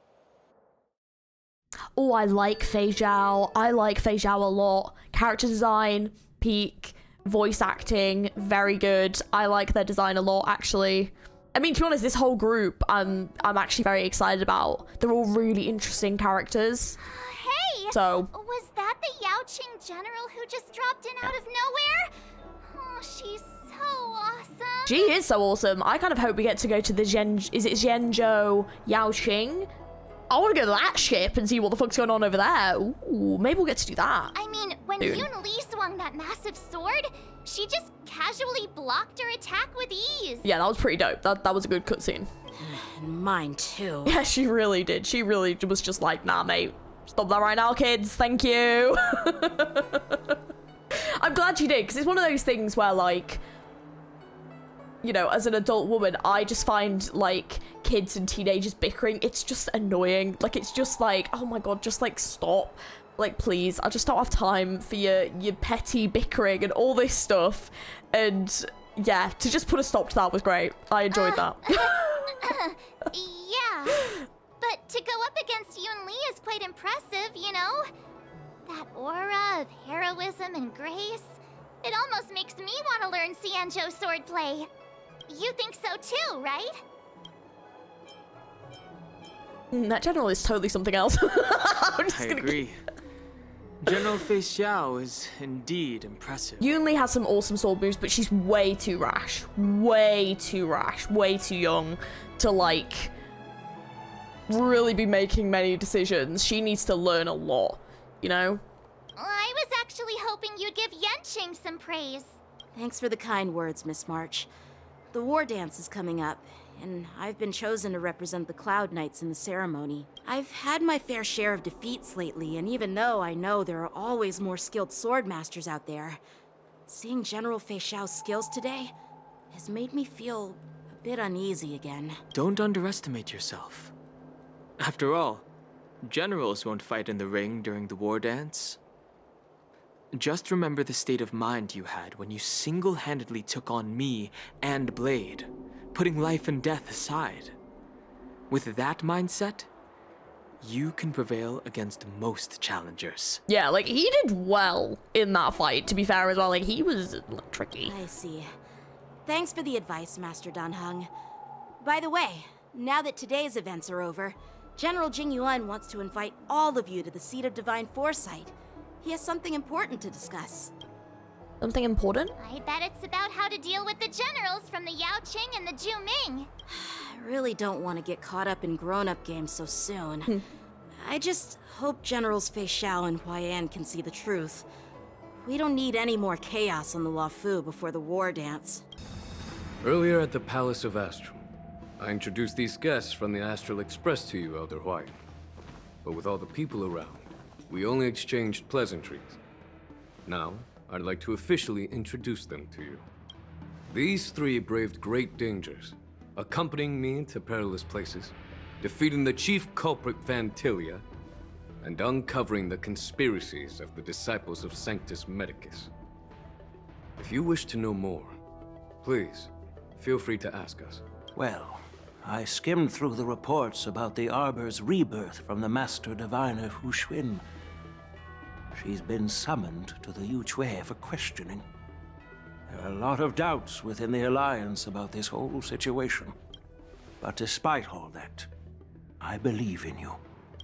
Oh, I like FEIXIAO. I like FEIXIAO a lot. Character design, peak. Voice acting, very good. I like their design a lot, actually. I mean, to be honest, this whole group, I'm actually very excited about. They're all really interesting characters. Hey! So, was that the Yaoqing general who just dropped in out of nowhere? Oh, she's so awesome. she is so awesome. I kind of hope we get to go to the is it Zhenzhou Yaoqing? I want to go to that ship and see what the fuck's going on over there. Ooh, maybe we'll get to do that. I mean, when Yun Li swung that massive sword, she just casually blocked her attack with ease. Yeah, that was pretty dope. That was a good cutscene. Mine too. Yeah, she really did. She really was just like, nah, mate. Stop that right now, kids. Thank you. I'm glad she did, because it's one of those things where, like, you know, as an adult woman, I just find, like, kids and teenagers bickering, it's just annoying. Like, it's just like, oh my god, just, like, stop. Like, please, I just don't have time for your petty bickering and all this stuff. And, yeah, to just put a stop to that was great. I enjoyed that. Yeah, but to go up against Yun Li is quite impressive, you know? That aura of heroism and grace, it almost makes me want to learn Xianzhou swordplay. You think so too, right? That general is totally something else. I agree. General FEIXIAO is indeed impressive. Yun Li has some awesome sword moves, but she's way too rash. Way too rash. Way too young to, like, really be making many decisions. She needs to learn a lot, you know? I was actually hoping you'd give Yanqing some praise. Thanks for the kind words, Miss March. The war dance is coming up, and I've been chosen to represent the Cloud Knights in the ceremony. I've had my fair share of defeats lately, and even though I know there are always more skilled sword masters out there, seeing General FEIXIAO's skills today has made me feel a bit uneasy again. Don't underestimate yourself. After all, generals won't fight in the ring during the war dance. Just remember the state of mind you had when you single-handedly took on me and Blade, putting life and death aside. With that mindset, You can prevail against most challengers. Yeah, like, he did well in that fight, to be fair as well. Like, he was like, tricky. I see. Thanks for the advice, Master Danheng. By the way, now that today's events are over, General Jing Yuan wants to invite all of you to the Seat of Divine Foresight. He has something important to discuss. Something important? I bet it's about how to deal with the generals from the Yao Qing and the Zhu Ming. I really don't want to get caught up in grown-up games so soon. I just hope Generals FEIXIAO and Huaiyan can see the truth. We don't need any more chaos on the Luofu before the war dance. Earlier at the Palace of Astral, I introduced these guests from the Astral Express to you, Elder Huaiyan. But with all the people around, we only exchanged pleasantries. Now, I'd like to officially introduce them to you. These three braved great dangers, accompanying me into perilous places, defeating the chief culprit Vantilia, and uncovering the conspiracies of the disciples of Sanctus Medicus. If you wish to know more, please, feel free to ask us. Well, I skimmed through the reports about the Arbor's rebirth from the Master Diviner Fu Xuan. She's been summoned to the Yuchui for questioning. There are a lot of doubts within the Alliance about this whole situation. But despite all that, I believe in you.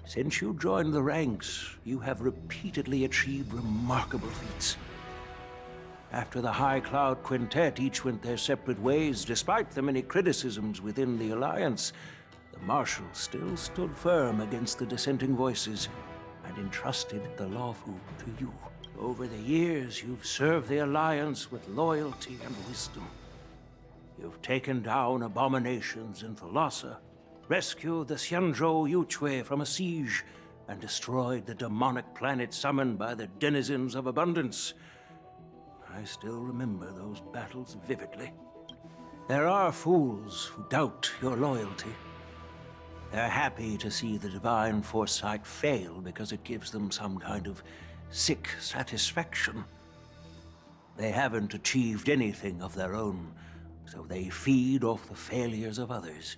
Since you joined the ranks, you have repeatedly achieved remarkable feats. After the High Cloud Quintet each went their separate ways, despite the many criticisms within the Alliance, the Marshal still stood firm against the dissenting voices and entrusted the Luofu to you. Over the years, you've served the Alliance with loyalty and wisdom. You've taken down abominations in Thalassa, rescued the Xianzhou Yuchui from a siege, and destroyed the demonic planet summoned by the denizens of abundance. I still remember those battles vividly. There are fools who doubt your loyalty. They're happy to see the divine foresight fail because it gives them some kind of sick satisfaction. They haven't achieved anything of their own, so they feed off the failures of others.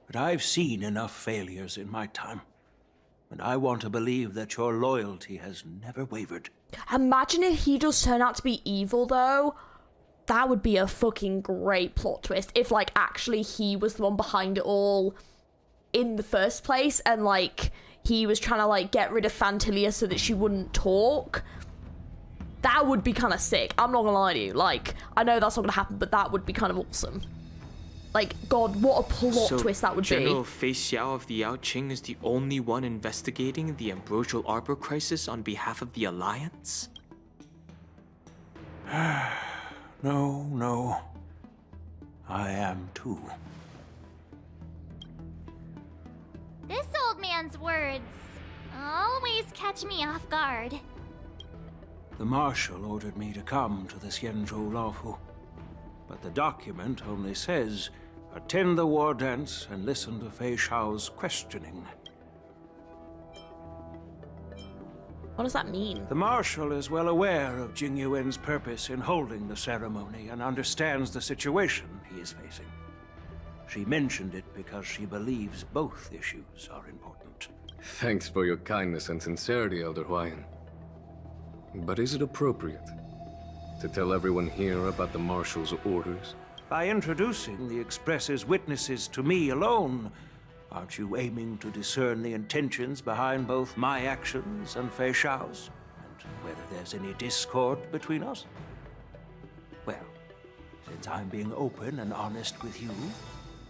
But I've seen enough failures in my time, and I want to believe that your loyalty has never wavered. Imagine if he does turn out to be evil, though. That would be a fucking great plot twist. If, like, actually he was the one behind it all in the first place, and, like, he was trying to, like, get rid of Vantilia so that she wouldn't talk. That would be kind of sick. I'm not gonna lie to you. Like, I know that's not gonna happen, but that would be kind of awesome. Like, God, what a plot twist that would General be. FEIXIAO of the Yao Qing is the only one investigating the Ambrosial Arbor crisis on behalf of the Alliance? No. I am too. This old man's words always catch me off guard. The Marshal ordered me to come to the Xianzhou Luofu, but the document only says, attend the war dance and listen to FEIXIAO's questioning. What does that mean? The Marshal is well aware of Jing Yuan's purpose in holding the ceremony and understands the situation he is facing. She mentioned it because she believes both issues are important. Thanks for your kindness and sincerity, Elder Huaiyan. But is it appropriate to tell everyone here about the Marshal's orders? By introducing the Express's witnesses to me alone, aren't you aiming to discern the intentions behind both my actions and FEIXIAO's? And whether there's any discord between us? Well, since I'm being open and honest with you,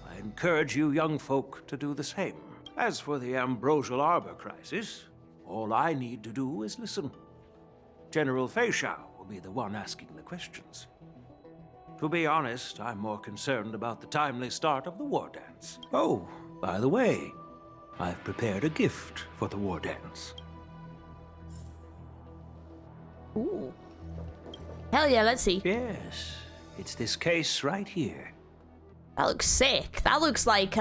I encourage you young folk to do the same. As for the Ambrosial Arbor crisis, all I need to do is listen. General FEIXIAO will be the one asking the questions. To be honest, I'm more concerned about the timely start of the war dance. Oh, by the way, I've prepared a gift for the war dance. Ooh. Hell yeah, let's see. Yes, it's this case right here. That looks sick. That looks like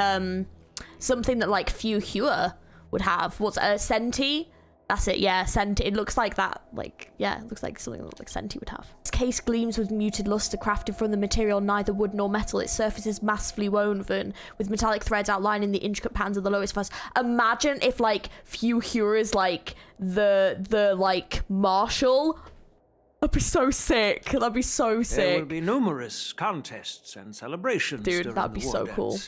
something that like FEIXIAO would have. What's Senti? That's it, yeah, Senti. It looks like that. Like, yeah, it looks like something that like Senti would have. This case gleams with muted luster, crafted from the material neither wood nor metal. Its surface is massively woven, with metallic threads outlining the intricate patterns of the lowest first. Imagine if, like, Fuhua is, like, the like, marshal. That'd be so sick. That'd be so sick. There will be numerous contests and celebrations Dude, that'd be so cool.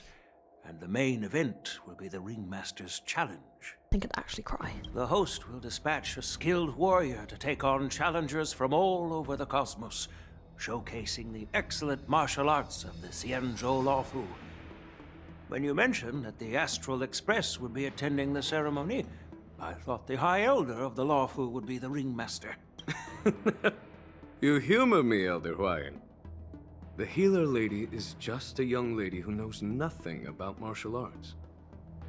And the main event will be the Ringmaster's Challenge. I think I'd actually cry. The host will dispatch a skilled warrior to take on challengers from all over the cosmos, showcasing the excellent martial arts of the Xianzhou Luofu. When you mentioned that the Astral Express would be attending the ceremony, I thought the High Elder of the Luofu would be the Ringmaster. You humor me, Elder Huayan. The healer lady is just a young lady who knows nothing about martial arts.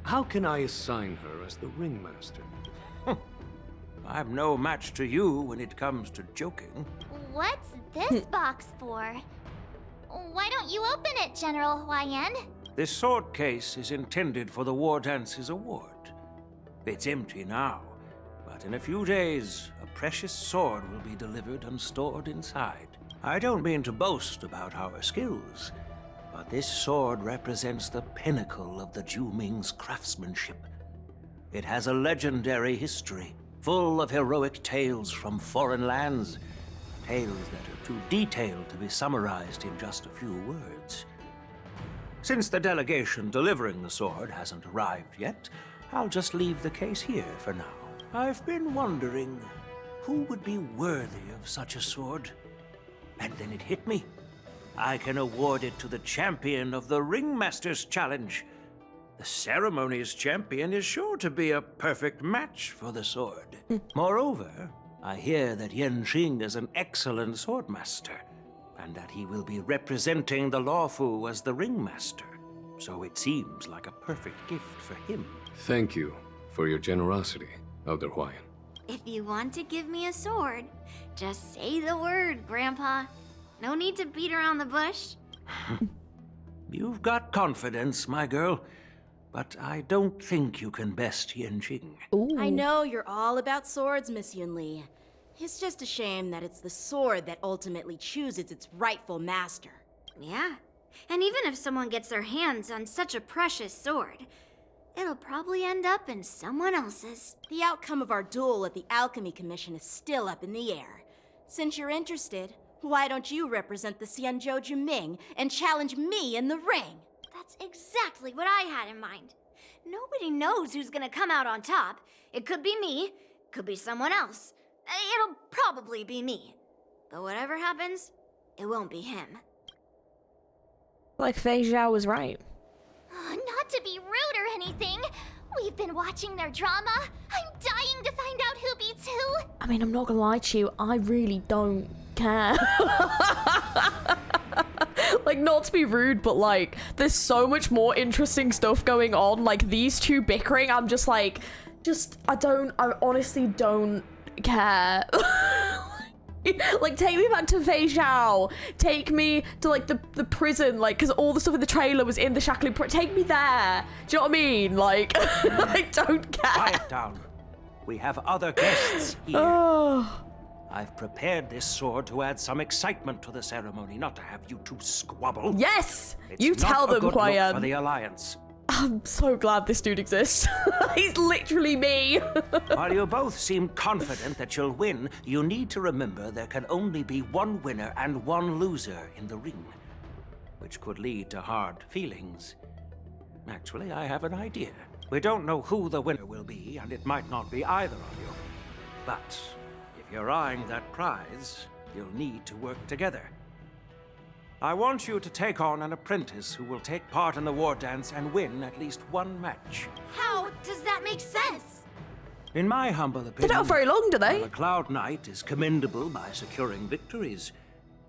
How can I assign her as the ringmaster? I'm no match to you when it comes to joking. What's this box for? Why don't you open it, General Huayan? This sword case is intended for the War Dance's award. It's empty now, but in a few days, a precious sword will be delivered and stored inside. I don't mean to boast about our skills, but this sword represents the pinnacle of the Zhuming's craftsmanship. It has a legendary history, full of heroic tales from foreign lands, tales that are too detailed to be summarized in just a few words. Since the delegation delivering the sword hasn't arrived yet, I'll just leave the case here for now. I've been wondering who would be worthy of such a sword. And then it hit me. I can award it to the champion of the Ringmaster's Challenge. The ceremony's champion is sure to be a perfect match for the sword. Moreover, I hear that Yanqing is an excellent swordmaster, and that he will be representing the Luofu as the Ringmaster. So it seems like a perfect gift for him. Thank you for your generosity, Elder Huayan. If you want to give me a sword, just say the word, Grandpa. No need to beat around the bush. You've got confidence, my girl, but I don't think you can best Yanqing. I know you're all about swords, Miss Yunli. It's just a shame that it's the sword that ultimately chooses its rightful master. Yeah, and even if someone gets their hands on such a precious sword, it'll probably end up in someone else's. The outcome of our duel at the Alchemy Commission is still up in the air. Since you're interested, why don't you represent the Xianzhou Juming and challenge me in the ring? That's exactly what I had in mind. Nobody knows who's gonna come out on top. It could be me, could be someone else. It'll probably be me. But whatever happens, it won't be him. Like FEIXIAO was right. Not to be rude or anything. We've been watching their drama. I'm dying to find out who beats who. I mean, I'm not gonna lie to you, I really don't care. Like, not to be rude, but like, there's so much more interesting stuff going on. Like, these two bickering, I'm just like, I honestly don't care. Like, take me back to FEIXIAO. Take me to, like, the prison, like, because all the stuff in the trailer was in the shackling take me there. Do you know what I mean? Like, I don't care. Quiet down. We have other guests here. I've prepared this sword to add some excitement to the ceremony, not to have you two squabble. Yes! It's You tell them, not a good look Huayan. for the Alliance. I'm so glad this dude exists. He's literally me. While you both seem confident that you'll win, you need to remember there can only be one winner and one loser in the ring, which could lead to hard feelings. Actually, I have an idea. We don't know who the winner will be, and it might not be either of you. But if you're eyeing that prize, you'll need to work together. I want you to take on an apprentice who will take part in the war dance and win at least one match. How does that make sense? In my humble opinion, They're not very long, do they? while a Cloud Knight is commendable by securing victories,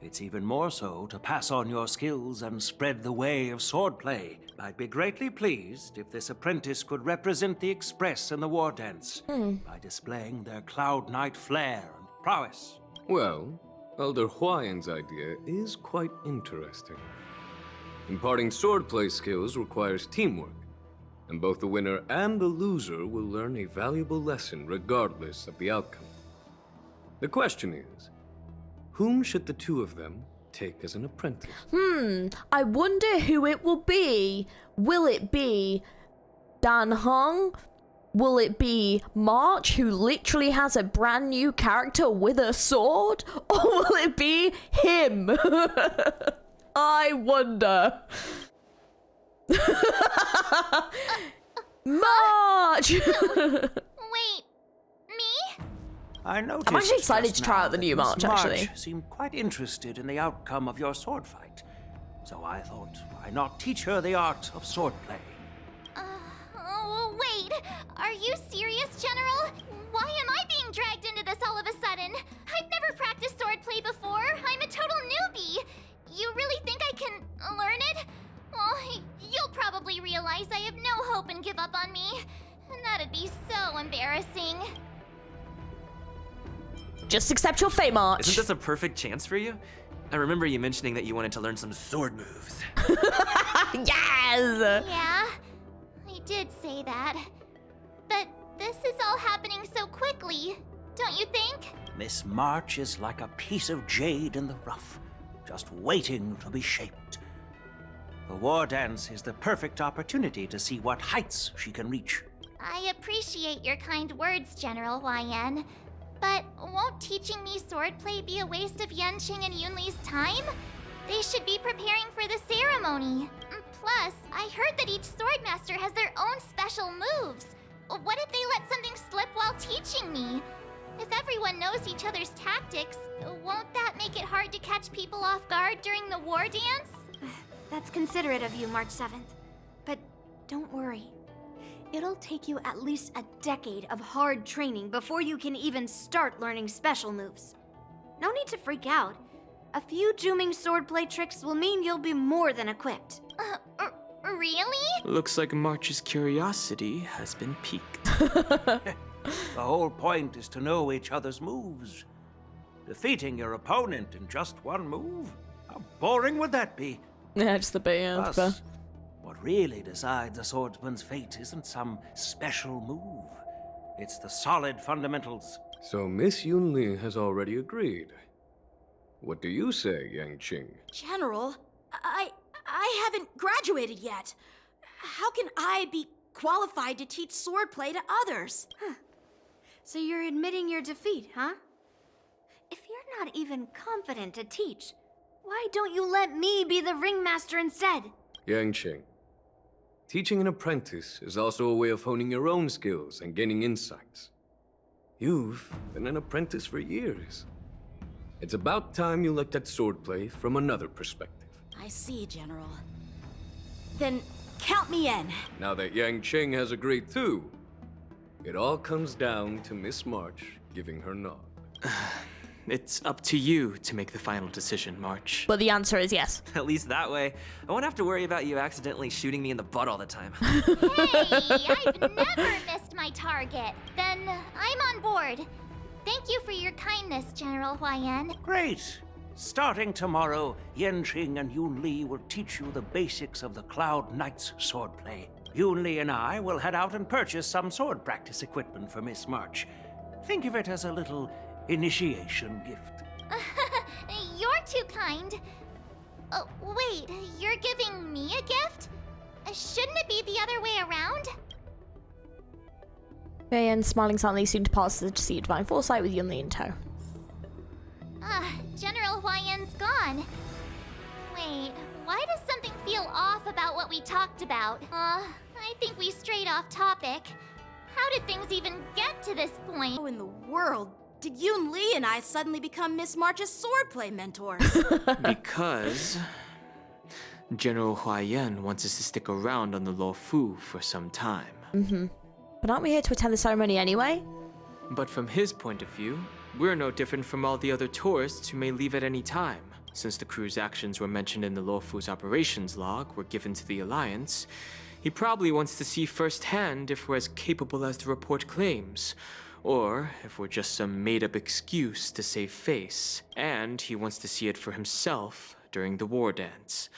it's even more so to pass on your skills and spread the way of swordplay. I'd be greatly pleased if this apprentice could represent the Express in the war dance by displaying their Cloud Knight flair and prowess. Well, Elder Huayan's idea is quite interesting. Imparting swordplay skills requires teamwork, and both the winner and the loser will learn a valuable lesson regardless of the outcome. The question is, Whom should the two of them take as an apprentice? I wonder who it will be. Will it be Dan Hong? Will it be March, who literally has a brand new character with a sword? Or will it be him? I wonder. March! Wait, me? I noticed I'm actually excited just to try now out the that new Miss March, actually. seemed quite interested in the outcome of your sword fight. So I thought, why not teach her the art of swordplay? Oh, wait. Are you serious, General? Why am I being dragged into this all of a sudden? I've never practiced swordplay before. I'm a total newbie. You really think I can learn it? Well, you'll probably realize I have no hope and give up on me. And that'd be so embarrassing. Just accept your fate, March. Isn't this a perfect chance for you? I remember you mentioning that you wanted to learn some sword moves. Yes! Yeah, I did say that. But this is all happening so quickly, don't you think? Miss March is like a piece of jade in the rough, just waiting to be shaped. The war dance is the perfect opportunity to see what heights she can reach. I appreciate your kind words, General YN. But won't teaching me swordplay be a waste of Yanqing and Yunli's time? They should be preparing for the ceremony. Plus, I heard that each swordmaster has their own special moves. What if they let something slip while teaching me? If everyone knows each other's tactics, won't that make it hard to catch people off guard during the war dance? That's considerate of you, March 7th. But don't worry. It'll take you at least a decade of hard training before you can even start learning special moves. No need to freak out. A few Juming swordplay tricks will mean you'll be more than equipped. Really? Looks like March's curiosity has been piqued. The whole point is to know each other's moves. Defeating your opponent in just one move? How boring would that be? Yeah, just the bit, Plus, what really decides a swordsman's fate isn't some special move. It's the solid fundamentals. So Miss Yunli has already agreed. What do you say, Yanqing? General, I haven't graduated yet. How can I be qualified to teach swordplay to others? So you're admitting your defeat, huh? If you're not even confident to teach, why don't you let me be the ringmaster instead? Yanqing, teaching an apprentice is also a way of honing your own skills and gaining insights. You've been an apprentice for years. It's about time you looked at swordplay from another perspective. I see, General. Then count me in. Now that Yanqing has agreed too, it all comes down to Miss March giving her nod. It's up to you to make the final decision, March. But the answer is yes. At least that way, I won't have to worry about you accidentally shooting me in the butt all the time. Hey, I've never missed my target. Then I'm on board. Thank you for your kindness, General YN. Great! Starting tomorrow, Yanqing and Yunli will teach you the basics of the Cloud Knight's swordplay. Yunli and I will head out and purchase some sword practice equipment for Miss March. Think of it as a little initiation gift. You're too kind. Wait, you're giving me a gift? Shouldn't it be the other way around? Bayan, smiling silently, soon departs to see Divine Foresight with Yunli in tow. General YN's gone. Wait, why does something feel off about what we talked about? I think we strayed off topic. How did things even get to this point? How in the world did Yun Li and I suddenly become Miss March's swordplay mentors? Because General Huayan wants us to stick around on the Luofu for some time. But aren't we here to attend the ceremony anyway? But from his point of view, we're no different from all the other tourists who may leave at any time. Since the crew's actions were mentioned in the Luofu's operations log were given to the Alliance, he probably wants to see firsthand if we're as capable as the report claims, or if we're just some made-up excuse to save face. And he wants to see it for himself during the war dance,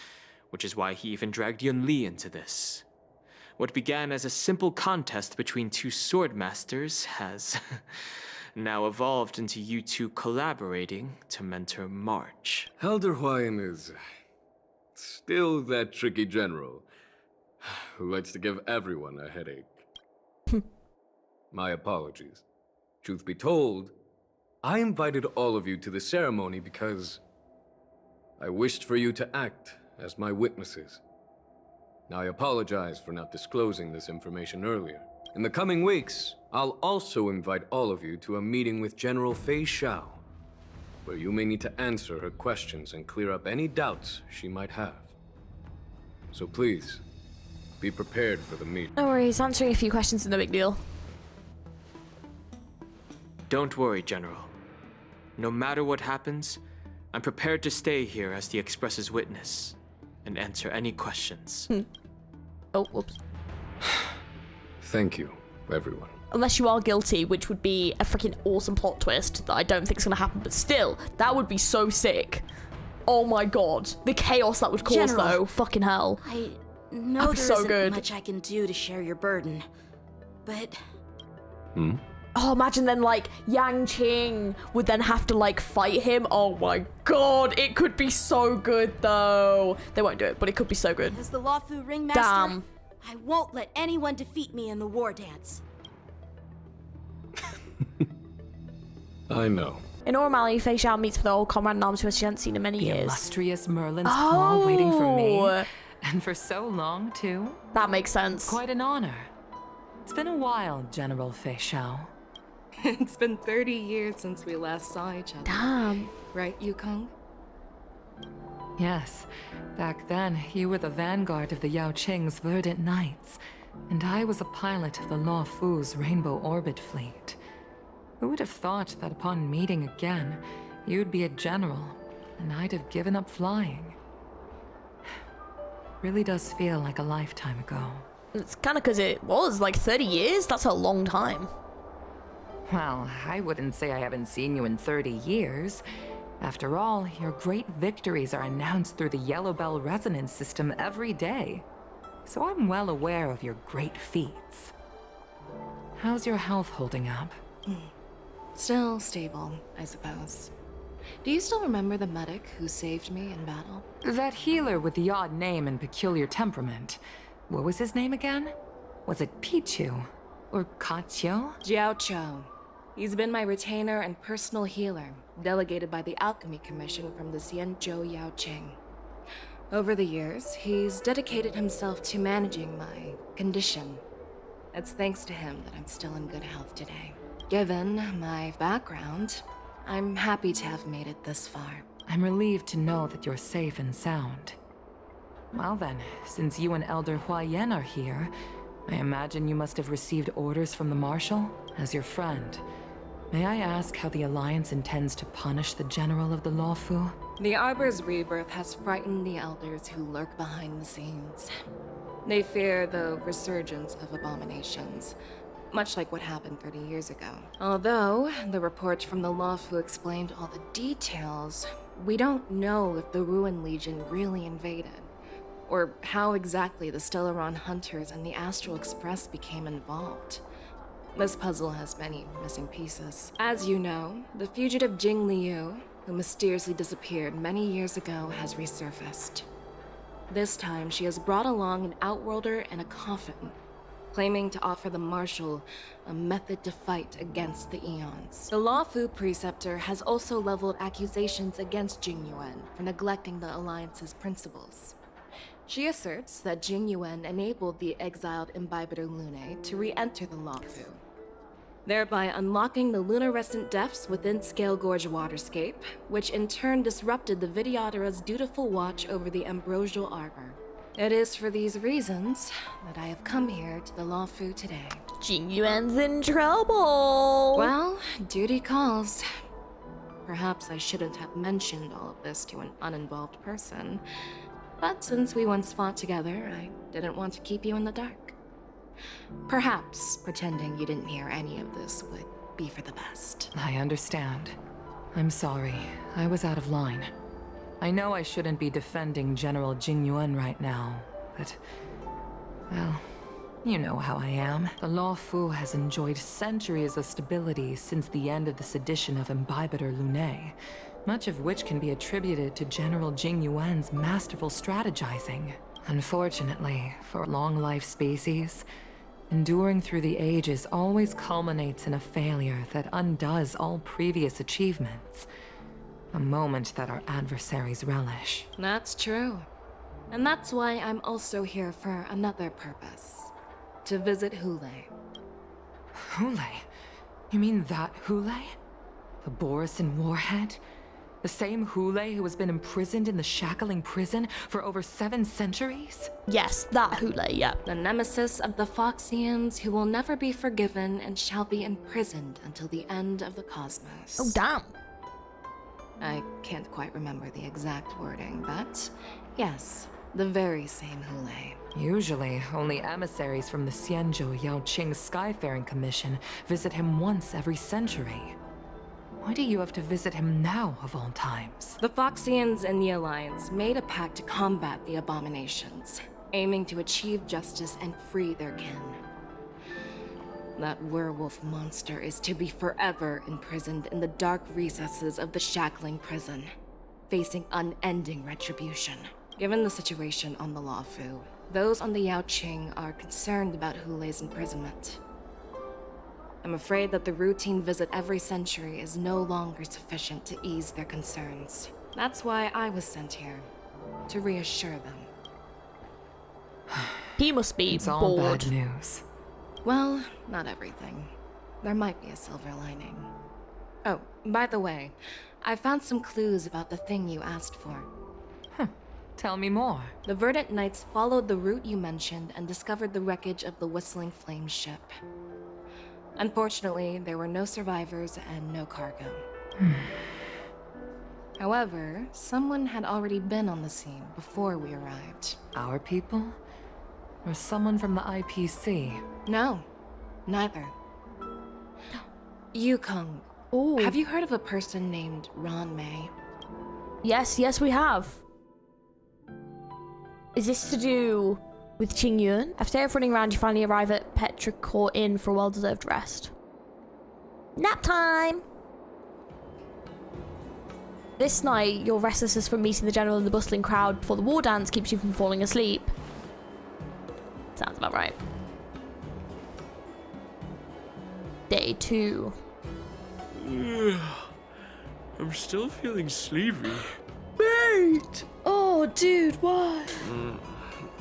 which is why he even dragged Yun Li into this. What began as a simple contest between two sword masters has now evolved into you two collaborating to mentor March. Elder Hawaiian is still that tricky general who likes to give everyone a headache. My apologies. Truth be told, I invited all of you to the ceremony because I wished for you to act as my witnesses. Now, I apologize for not disclosing this information earlier. In the coming weeks, I'll also invite all of you to a meeting with General FEIXIAO, where you may need to answer her questions and clear up any doubts she might have. So please, be prepared for the meeting. No worries, answering a few questions is no big deal. Don't worry, General. No matter what happens, I'm prepared to stay here as the Express's witness and answer any questions. Oh, whoops. Thank you, everyone. Unless you are guilty, which would be a freaking awesome plot twist that I don't think is going to happen, but still, that would be so sick. Oh my god. The chaos that would cause, General, though. Fucking hell. I know That'd be there so isn't good. much I can do to share your burden, but... Oh, imagine then, like, Yang Qing would then have to, like, fight him. Oh my god, it could be so good, though. They won't do it, but it could be so good. As the Luofu ringmaster, Damn. I won't let anyone defeat me in the war dance. I know. In Normality, FEIXIAO meets with her old comrade in arms who she hasn't seen in many The years. illustrious Merlin's hall waiting for me. Oh. And for so long, too. That makes sense. Quite an honor. It's been a while, General FEIXIAO. It's been 30 years since we last saw each other. Damn. Right, Yukong? Yes. Back then, you were the vanguard of the Yao Qing's Verdant Knights, and I was a pilot of the Luofu's Rainbow Orbit Fleet. Who would have thought that upon meeting again, you'd be a general, and I'd have given up flying? Really does feel like a lifetime ago. It's kind of because it was like 30 years. That's a long time. Well, I wouldn't say I haven't seen you in 30 years. After all, your great victories are announced through the Yellow Bell resonance system every day. So I'm well aware of your great feats. How's your health holding up? Still stable, I suppose. Do you still remember the medic who saved me in battle? That healer with the odd name and peculiar temperament. What was his name again? Was it Pichu? Or Kachio? Jiao Cho. He's been my retainer and personal healer, delegated by the Alchemy Commission from the Xianzhou Yao Qing. Over the years, he's dedicated himself to managing my condition. It's thanks to him that I'm still in good health today. Given my background, I'm happy to have made it this far. I'm relieved to know that you're safe and sound. Well then, since you and Elder Hawaiian are here, I imagine you must have received orders from the Marshal? As your friend, may I ask how the Alliance intends to punish the General of the Luofu? The Arbor's rebirth has frightened the elders who lurk behind the scenes. They fear the resurgence of abominations, much like what happened 30 years ago. Although the reports from the Luofu explained all the details, we don't know if the Ruin Legion really invaded, or how exactly the Stellaron Hunters and the Astral Express became involved. This puzzle has many missing pieces. As you know, the fugitive Jing Liu, who mysteriously disappeared many years ago, has resurfaced. This time, she has brought along an Outworlder and a coffin, claiming to offer the Marshal a method to fight against the Eons. The Luofu Preceptor has also leveled accusations against Jing Yuan for neglecting the Alliance's principles. She asserts that Jing Yuan enabled the exiled Imbibitor Lunae to re-enter the Luofu, thereby unlocking the lunarescent depths within Scale Gorge Waterscape, which in turn disrupted the Videodara's dutiful watch over the Ambrosial Arbor. It is for these reasons that I have come here to the Luofu today. Jing Yuan's in trouble. Well, duty calls. Perhaps I shouldn't have mentioned all of this to an uninvolved person, but since we once fought together, I didn't want to keep you in the dark. Perhaps pretending you didn't hear any of this would be for the best. I understand. I'm sorry. I was out of line. I know I shouldn't be defending General Jing Yuan right now, but... well, You know how I am. The Luofu has enjoyed centuries of stability since the end of the sedition of Imbibitor Lunae, much of which can be attributed to General Jing Yuan's masterful strategizing. Unfortunately, for long-life species, enduring through the ages always culminates in a failure that undoes all previous achievements. A moment that our adversaries relish. That's true. And that's why I'm also here for another purpose. To visit Hule. Hule? You mean that Hule? The Borisin warhead? The same Hule who has been imprisoned in the shackling prison for over 7 centuries? Yes, that Hule, yeah. The nemesis of the FEIXIANs who will never be forgiven and shall be imprisoned until the end of the cosmos. Oh, damn. I can't quite remember the exact wording, but yes, the very same Hule. Usually, only emissaries from the Xianzhou Yaoqing Skyfaring Commission visit him once every century. Why do you have to visit him now, of all times? The FEIXIANs and the Alliance made a pact to combat the abominations, aiming to achieve justice and free their kin. That werewolf monster is to be forever imprisoned in the dark recesses of the shackling prison, facing unending retribution. Given the situation on the Luofu, those on the Yaoqing are concerned about Hule's imprisonment. I'm afraid that the routine visit every century is no longer sufficient to ease their concerns. That's why I was sent here, to reassure them. He must be it's all bored. Bad news. Well, not everything. There might be a silver lining. Oh, by the way, I found some clues about the thing you asked for. Tell me more. The Verdant Knights followed the route you mentioned and discovered the wreckage of the Whistling Flame ship. Unfortunately, there were no survivors and no cargo. However, someone had already been on the scene before we arrived. Our people? Or someone from the IPC? No, neither. Yukong, have you heard of a person named Ron May? Yes, we have. Is this to do with Qing Yuan? After a day of running around, you finally arrive at Petrichor Inn for a well-deserved rest. Nap time! This night, your restlessness from meeting the general and the bustling crowd before the war dance keeps you from falling asleep. Sounds about right. Day 2. I'm still feeling sleepy. Mate! Oh, dude, why?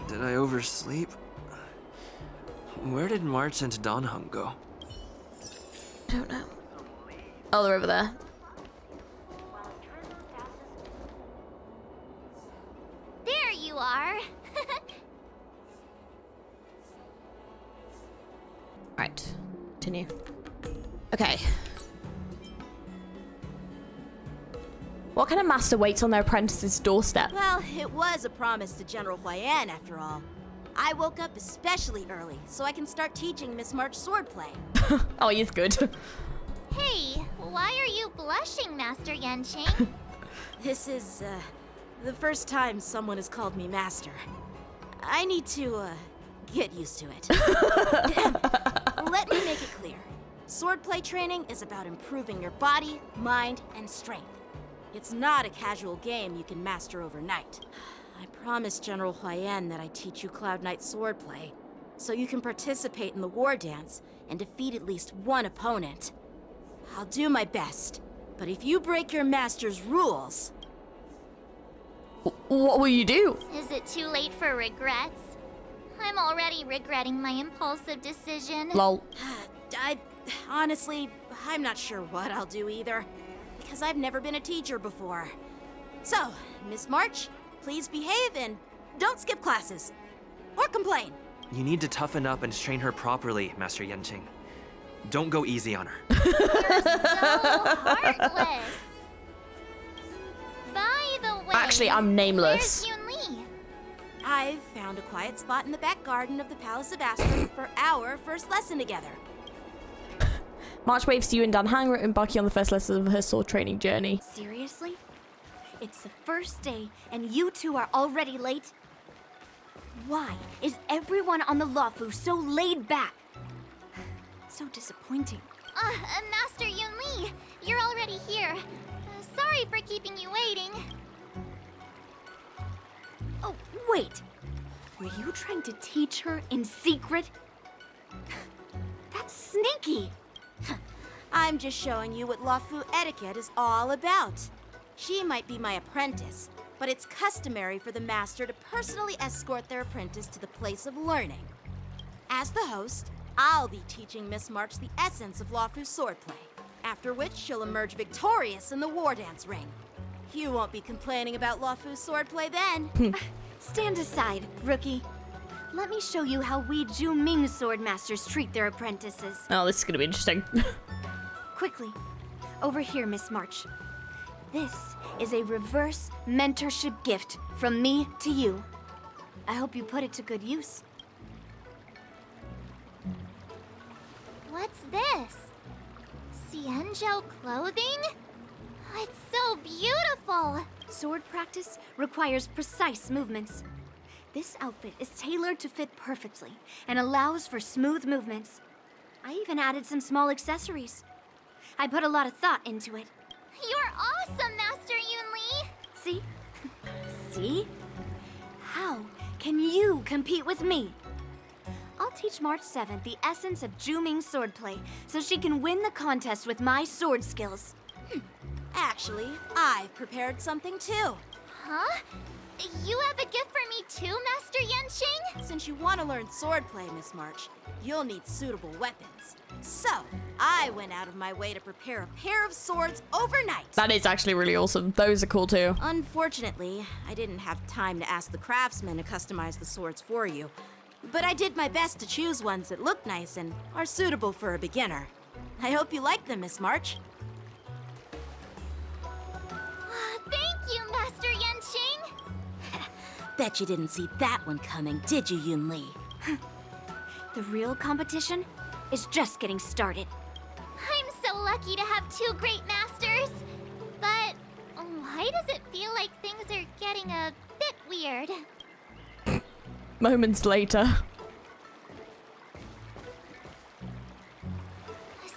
Did I oversleep? Where did March and Donhung go? I don't know. Oh, they're over there. There you are. Right. Continue. Okay. What kind of master waits on their apprentice's doorstep? Well, it was a promise to General Huayan, after all. I woke up especially early, so I can start teaching Miss March swordplay. Oh, he's good. Hey, why are you blushing, Master Yanqing? This is, the first time someone has called me Master. I need to, get used to it. Let me make it clear. Swordplay training is about improving your body, mind, and strength. It's not a casual game you can master overnight. I promised General Huayan that I'd teach you Cloud Knight swordplay, so you can participate in the war dance and defeat at least one opponent. I'll do my best, but if you break your master's rules... What will you do? Is it too late for regrets? I'm already regretting my impulsive decision. Lol. Honestly, I'm not sure what I'll do either, because I've never been a teacher before. So, Miss March, please behave and don't skip classes. Or complain. You need to toughen up and train her properly, Master Yanqing. Don't go easy on her. You're so heartless. By the way, Actually, I'm nameless. Where's Yun Li? I've found a quiet spot in the back garden of the Palace of Astrum for our first lesson together. March waves to you and Dan Hanger embarking on the first lesson of her sword training journey. Seriously? It's the first day and you two are already late? Why is everyone on the Luofu so laid back? So disappointing. Master Yun Li, you're already here. Sorry for keeping you waiting. Oh, wait. Were you trying to teach her in secret? That's sneaky. I'm just showing you what Luofu etiquette is all about. She might be my apprentice, but it's customary for the master to personally escort their apprentice to the place of learning. As the host, I'll be teaching Miss March the essence of Luofu swordplay, after which she'll emerge victorious in the war dance ring. You won't be complaining about Luofu swordplay then. Stand aside, rookie. Let me show you how we Ju-Ming sword masters treat their apprentices. Oh, this is gonna be interesting. Quickly, over here, Miss March. This is a reverse mentorship gift from me to you. I hope you put it to good use. What's this? Xianzhou clothing? It's so beautiful! Sword practice requires precise movements. This outfit is tailored to fit perfectly and allows for smooth movements. I even added some small accessories. I put a lot of thought into it. You're awesome, Master Yun Li! See? See? How can you compete with me? I'll teach March 7th the essence of Ju-Ming swordplay so she can win the contest with my sword skills. Actually, I've prepared something too. Huh? You have a gift for me too, Master Yanqing? Since you want to learn swordplay, Miss March, you'll need suitable weapons. So, I went out of my way to prepare a pair of swords overnight. That is actually really awesome. Those are cool too. Unfortunately, I didn't have time to ask the craftsman to customize the swords for you. But I did my best to choose ones that look nice and are suitable for a beginner. I hope you like them, Miss March. Thank you, Master Yanqing! Bet you didn't see that one coming, did you, Yun Li? The real competition is just getting started. I'm so lucky to have two great masters. But why does it feel like things are getting a bit weird? Moments later.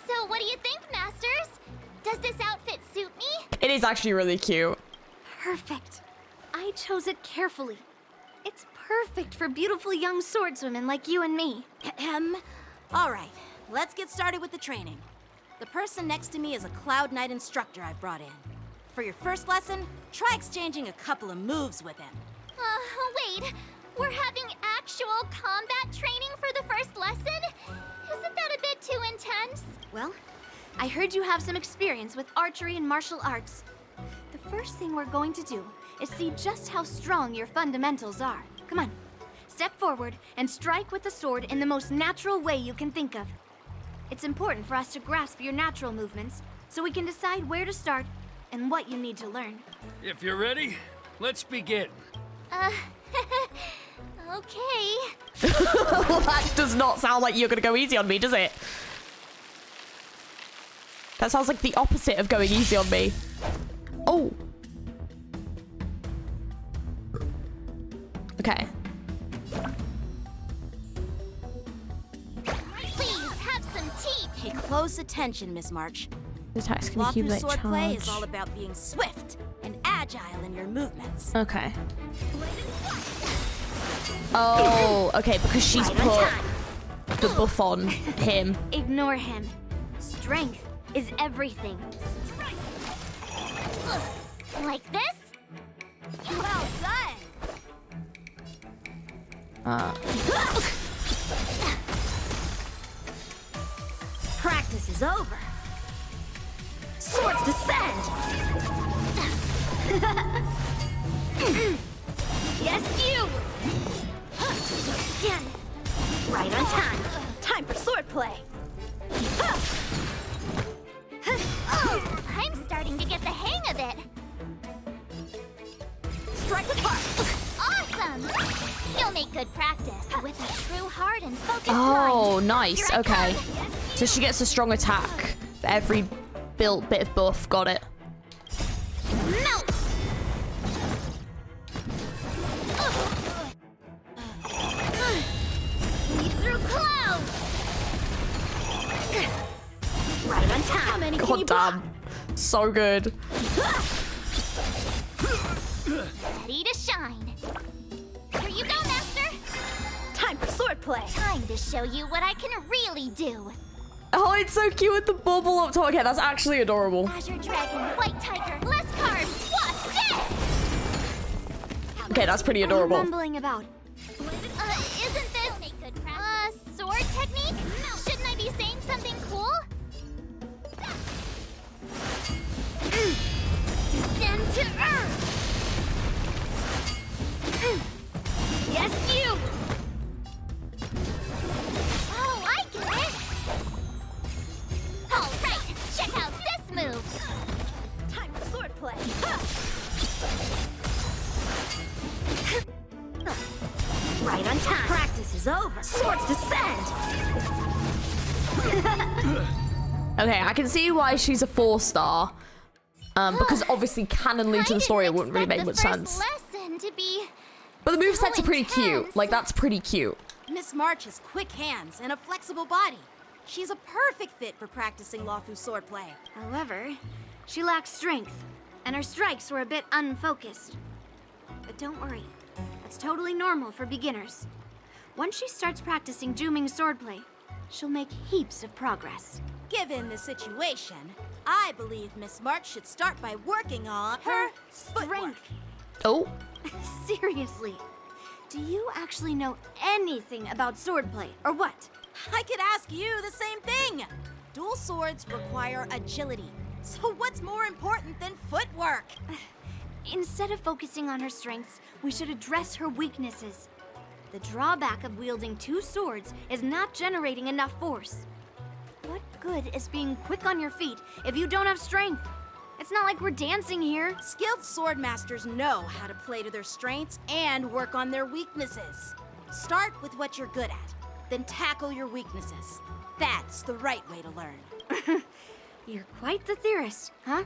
So what do you think, masters? Does this outfit suit me? It is actually really cute. Perfect. I chose it carefully. It's perfect for beautiful young swordswomen like you and me. All right, let's get started with the training. The person next to me is a Cloud Knight instructor I've brought in. For your first lesson, try exchanging a couple of moves with him. Wait. We're having actual combat training for the first lesson? Isn't that a bit too intense? Well, I heard you have some experience with archery and martial arts. The first thing we're going to do is see just how strong your fundamentals are. Come on, step forward and strike with the sword in the most natural way you can think of. It's important for us to grasp your natural movements so we can decide where to start and what you need to learn. If you're ready, let's begin. Okay. Well, that does not sound like you're gonna go easy on me, does it? That sounds like the opposite of going easy on me. Oh. Okay. Please have some tea. Pay close attention, Miss March. Attacks can Luofu accumulate swordplay charge. is all about being swift and agile in your movements. Okay. Oh, okay, because she's put the buff on him. Ignore him. Strength is everything. Like this? Well done! Practice is over. Swords descend! Yes, you! Again. Right on time. Time for swordplay. I'm starting to get the hang of it. Strike apart. Awesome! You'll make good practice with a true heart and focused Oh, mind. nice. Here I Okay. come. So she gets a strong attack for every built bit of buff. Got it. Melt! Damn. So good. Ready to shine. Here you go, Master. Time for swordplay. Time to show you what I can really do. Oh, it's so cute with the bubble up top. Okay, that's actually adorable. Azure Dragon, White Tiger, less carbs, what's this? Okay, that's pretty adorable. What are you mumbling about? Isn't this sword technique? Shouldn't I be saying something cool? Descend to earth! Yes, you! Oh, I get it! Alright, check out this move! Time for swordplay. Right on time. Practice is over. Swords descend! Okay, I can see why she's a 4-star. Because obviously canonly to the story, it wouldn't really make much sense. Lesson to be But the movesets are pretty cute. Like, that's pretty cute. Miss March has quick hands and a flexible body. She's a perfect fit for practicing Luofu swordplay. However, she lacks strength, and her strikes were a bit unfocused. But don't worry, that's totally normal for beginners. Once she starts practicing Juming swordplay, she'll make heaps of progress. Given the situation, I believe Miss March should start by working on her strength. Oh. Seriously, do you actually know anything about swordplay, or what? I could ask you the same thing. Dual swords require agility. So what's more important than footwork? Instead of focusing on her strengths, we should address her weaknesses. The drawback of wielding 2 swords is not generating enough force. What good is being quick on your feet if you don't have strength? It's not like we're dancing here. Skilled sword masters know how to play to their strengths and work on their weaknesses. Start with what you're good at, then tackle your weaknesses. That's the right way to learn. You're quite the theorist, huh?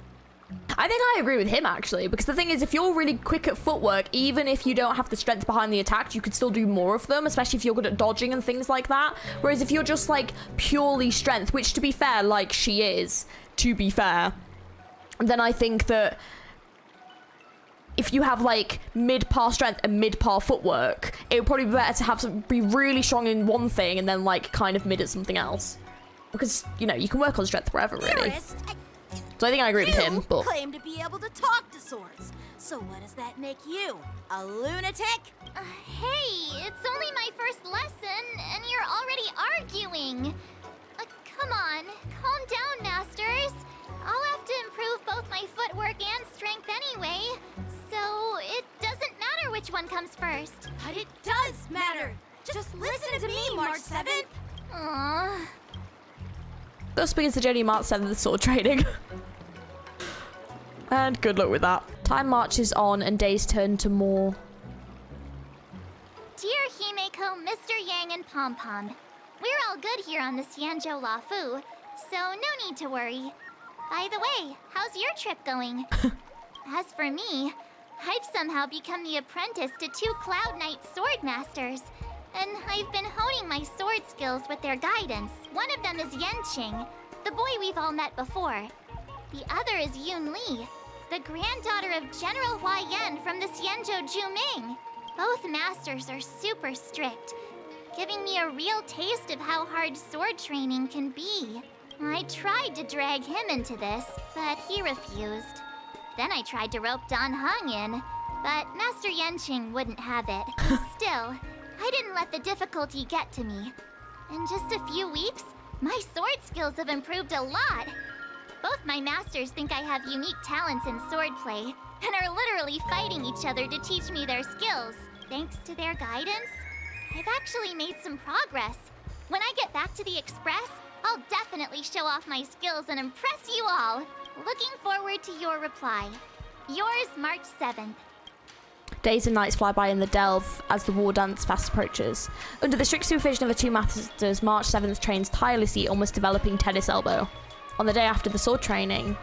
I think I agree with him, actually, because the thing is, if you're really quick at footwork, even if you don't have the strength behind the attack, you could still do more of them, especially if you're good at dodging and things like that. Whereas if you're just, like, purely strength, which, to be fair, like she is, to be fair, then I think that if you have, like, mid-par strength and mid-par footwork, it would probably be better to have be really strong in one thing and then, like, kind of mid at something else. Because, you know, you can work on strength wherever, really. So I think I agree with him, but... You claim to be able to talk to swords. So what does that make you? A lunatic? Hey, it's only my first lesson, and you're already arguing. Come on, calm down, Masters. I'll have to improve both my footwork and strength anyway, so it doesn't matter which one comes first. But it does matter. Just listen to me, March 7th. Aww. Thus begins the journey of March 7th sword training. And good luck with that. Time marches on and days turn to more. Dear Himeko, Mr. Yang, and Pom Pom, we're all good here on the Xianzhou Luofu, so no need to worry. By the way, how's your trip going? As for me, I've somehow become the apprentice to 2 Cloud Knight sword masters, and I've been honing my sword skills with their guidance. One of them is Yanqing, the boy we've all met before. The other is Yun Li, the granddaughter of General Hua Yan from the Xianzhou Juming. Both masters are super strict, giving me a real taste of how hard sword training can be. I tried to drag him into this, but he refused. Then I tried to rope Dan Heng in, but Master Yanqing wouldn't have it. Still, I didn't let the difficulty get to me. In just a few weeks, my sword skills have improved a lot. Both my masters think I have unique talents in swordplay, and are literally fighting each other to teach me their skills. Thanks to their guidance, I've actually made some progress. When I get back to the Express, I'll definitely show off my skills and impress you all. Looking forward to your reply. Yours, March 7th. Days and nights fly by in the Delve as the war dance fast approaches. Under the strict supervision of the 2 masters, March 7th trains tirelessly, almost developing tennis elbow. On the day after the sword training...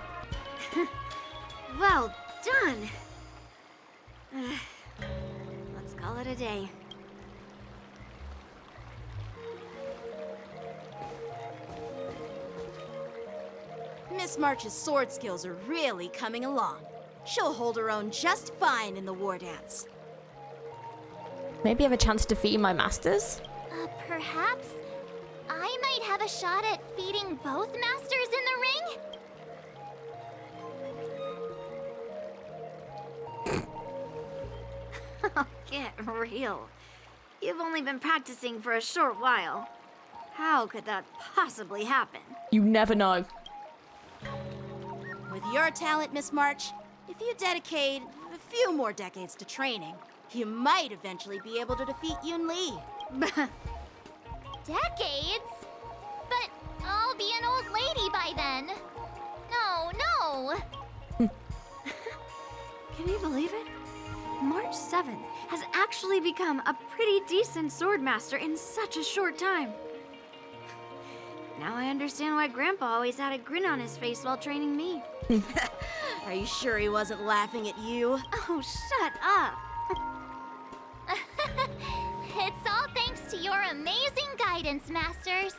Well done! Let's call it a day. Miss March's sword skills are really coming along. She'll hold her own just fine in the war dance. Maybe have a chance to defeat my masters? Perhaps I might have a shot at beating both masters in the ring? Oh, get real. You've only been practicing for a short while. How could that possibly happen? You never know. With your talent, Miss March, if you dedicate a few more decades to training, you might eventually be able to defeat Yun Li. Decades? But I'll be an old lady by then. No. Can you believe it? March 7th has actually become a pretty decent swordmaster in such a short time. Now I understand why Grandpa always had a grin on his face while training me. Are you sure he wasn't laughing at you? Oh, shut up! It's all thanks to your amazing guidance, Masters.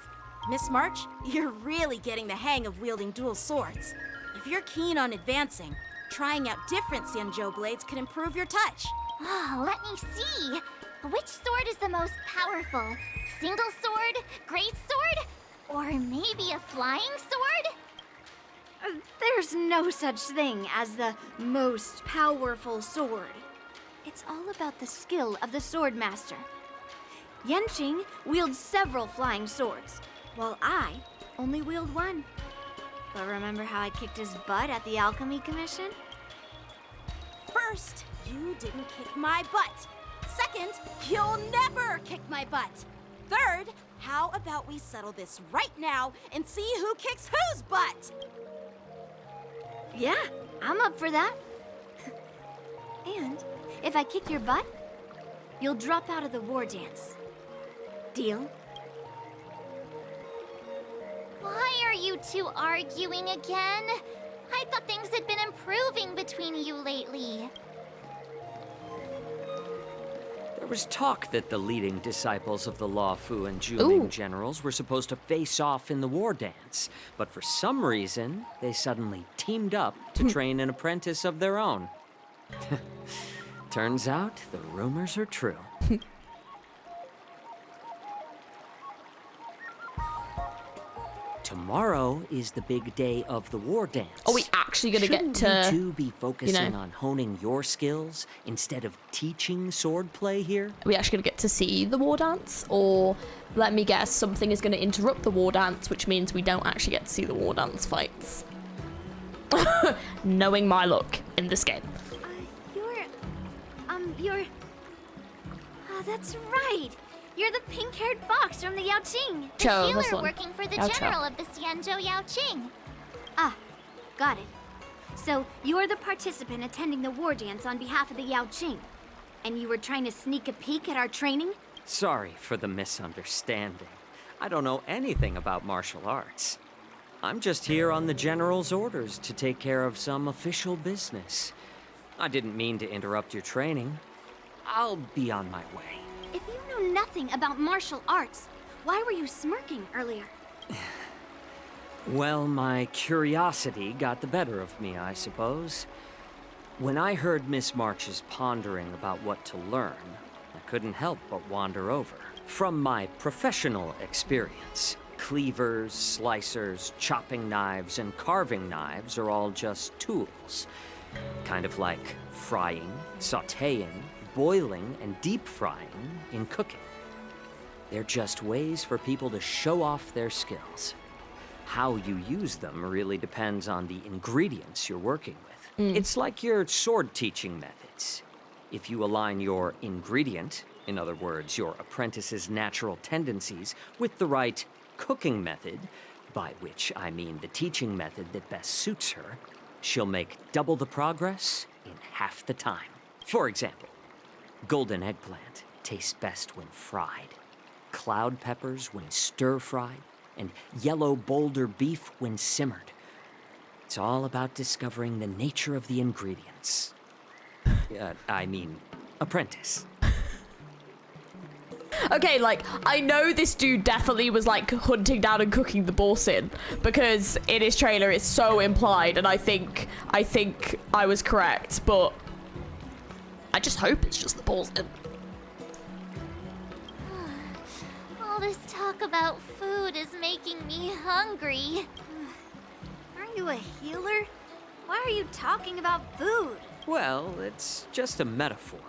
Miss March, you're really getting the hang of wielding dual swords. If you're keen on advancing, trying out different Xianzhou blades could improve your touch. Oh, let me see. Which sword is the most powerful? Single sword? Great sword? Or maybe a flying sword? There's no such thing as the most powerful sword. It's all about the skill of the swordmaster. Yanqing wields several flying swords, while I only wield one. But remember how I kicked his butt at the Alchemy Commission? First, you didn't kick my butt. Second, you'll never kick my butt. Third, how about we settle this right now and see who kicks whose butt? Yeah, I'm up for that. And if I kick your butt, you'll drop out of the war dance. Deal? Why are you two arguing again? I thought things had been improving between you lately. There was talk that the leading disciples of the Luofu and Zhuming generals were supposed to face off in the war dance, but for some reason, they suddenly teamed up to train an apprentice of their own. Turns out, the rumors are true. Tomorrow is the big day of the war dance. Are we actually gonna get to, Shouldn't you two be focusing on honing your skills instead of teaching swordplay here? Are we actually gonna get to see the war dance? Or, let me guess, something is gonna interrupt the war dance, which means we don't actually get to see the war dance fights. Knowing my luck in this game. Oh, that's right. You're the pink-haired fox from the Yaoqing. The healer working for the general of the Xianzhou Yaoqing. Ah, got it. So, you're the participant attending the war dance on behalf of the Yaoqing. And you were trying to sneak a peek at our training? Sorry for the misunderstanding. I don't know anything about martial arts. I'm just here on the general's orders to take care of some official business. I didn't mean to interrupt your training. I'll be on my way. If you know nothing about martial arts, why were you smirking earlier? Well, my curiosity got the better of me, I suppose. When I heard Miss March's pondering about what to learn, I couldn't help but wander over. From my professional experience, cleavers, slicers, chopping knives, and carving knives are all just tools. Kind of like frying, sautéing, boiling, and deep frying in cooking. They're just ways for people to show off their skills. How you use them really depends on the ingredients you're working with. It's like your sword teaching methods. If you align your ingredient, in other words, your apprentice's natural tendencies, with the right cooking method, by which I mean the teaching method that best suits her, she'll make double the progress in half the time. For example, golden eggplant tastes best when fried, cloud peppers when stir-fried, and yellow boulder beef when simmered. It's all about discovering the nature of the ingredients. I mean, apprentice. Okay, like, I know this dude definitely was, like, hunting down and cooking the Borsin, because in his trailer it's so implied, and I think I was correct, but I just hope it's just the Borsin. All this talk about food is making me hungry. Aren't you a healer? Why are you talking about food? Well, it's just a metaphor.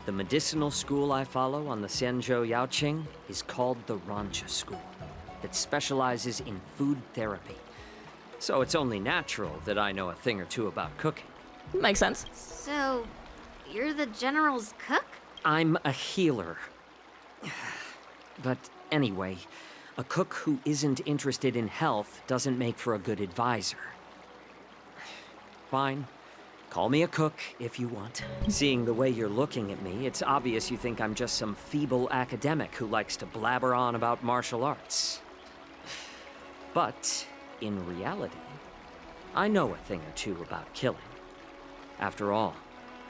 The medicinal school I follow on the Xianzhou Yaoqing is called the Rancha School, that specializes in food therapy. So it's only natural that I know a thing or two about cooking. Makes sense. So, you're the General's cook? I'm a healer. But anyway, a cook who isn't interested in health doesn't make for a good advisor. Fine. Call me a cook if you want. Seeing the way you're looking at me, it's obvious you think I'm just some feeble academic who likes to blabber on about martial arts. But, in reality, I know a thing or two about killing. After all,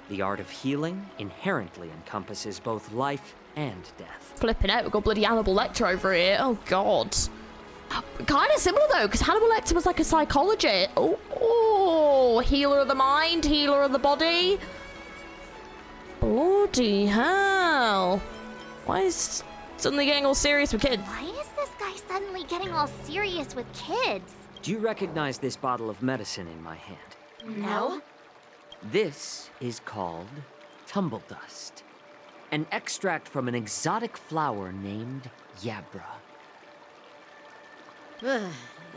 the art of healing inherently encompasses both life and death. Flipping out, we've got bloody Hannibal Lecter over here. Oh, God. Kind of similar, though, because Hannibal Lecter was like a psychologist. Oh, healer of the mind, healer of the body. Bloody hell. Why is suddenly getting all serious with kids? Why is this guy suddenly getting all serious with kids? Do you recognize this bottle of medicine in my hand? No. This is called tumble dust, an extract from an exotic flower named Yabra.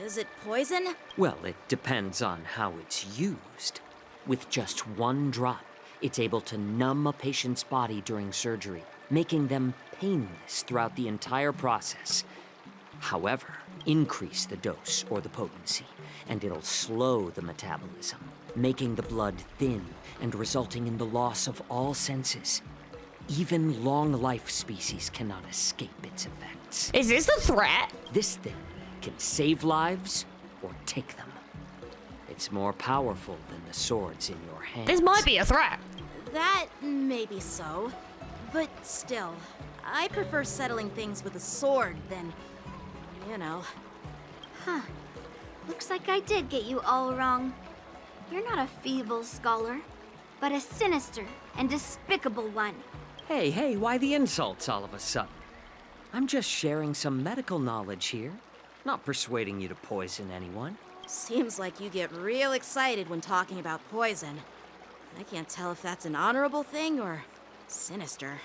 Is it poison? Well, it depends on how it's used. With just one drop, it's able to numb a patient's body during surgery, making them painless throughout the entire process. However, increase the dose or the potency, and it'll slow the metabolism, making the blood thin and resulting in the loss of all senses. Even long-life species cannot escape its effects. Is this a threat? This thing can save lives or take them. It's more powerful than the swords in your hands. This might be a threat. That may be so. But still, I prefer settling things with a sword than, you know. Huh. Looks like I did get you all wrong. You're not a feeble scholar, but a sinister and despicable one. Hey, why the insults all of a sudden? I'm just sharing some medical knowledge here. Not persuading you to poison anyone. Seems like you get real excited when talking about poison. I can't tell if that's an honorable thing or sinister.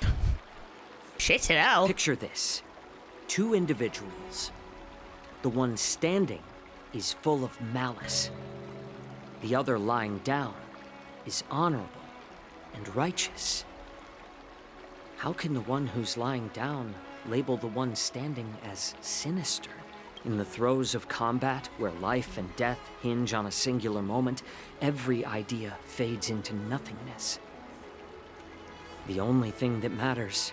Shit it out. Picture this. 2 individuals. The one standing is full of malice. The other lying down is honorable and righteous. How can the one who's lying down label the one standing as sinister? In the throes of combat, where life and death hinge on a singular moment, every idea fades into nothingness. The only thing that matters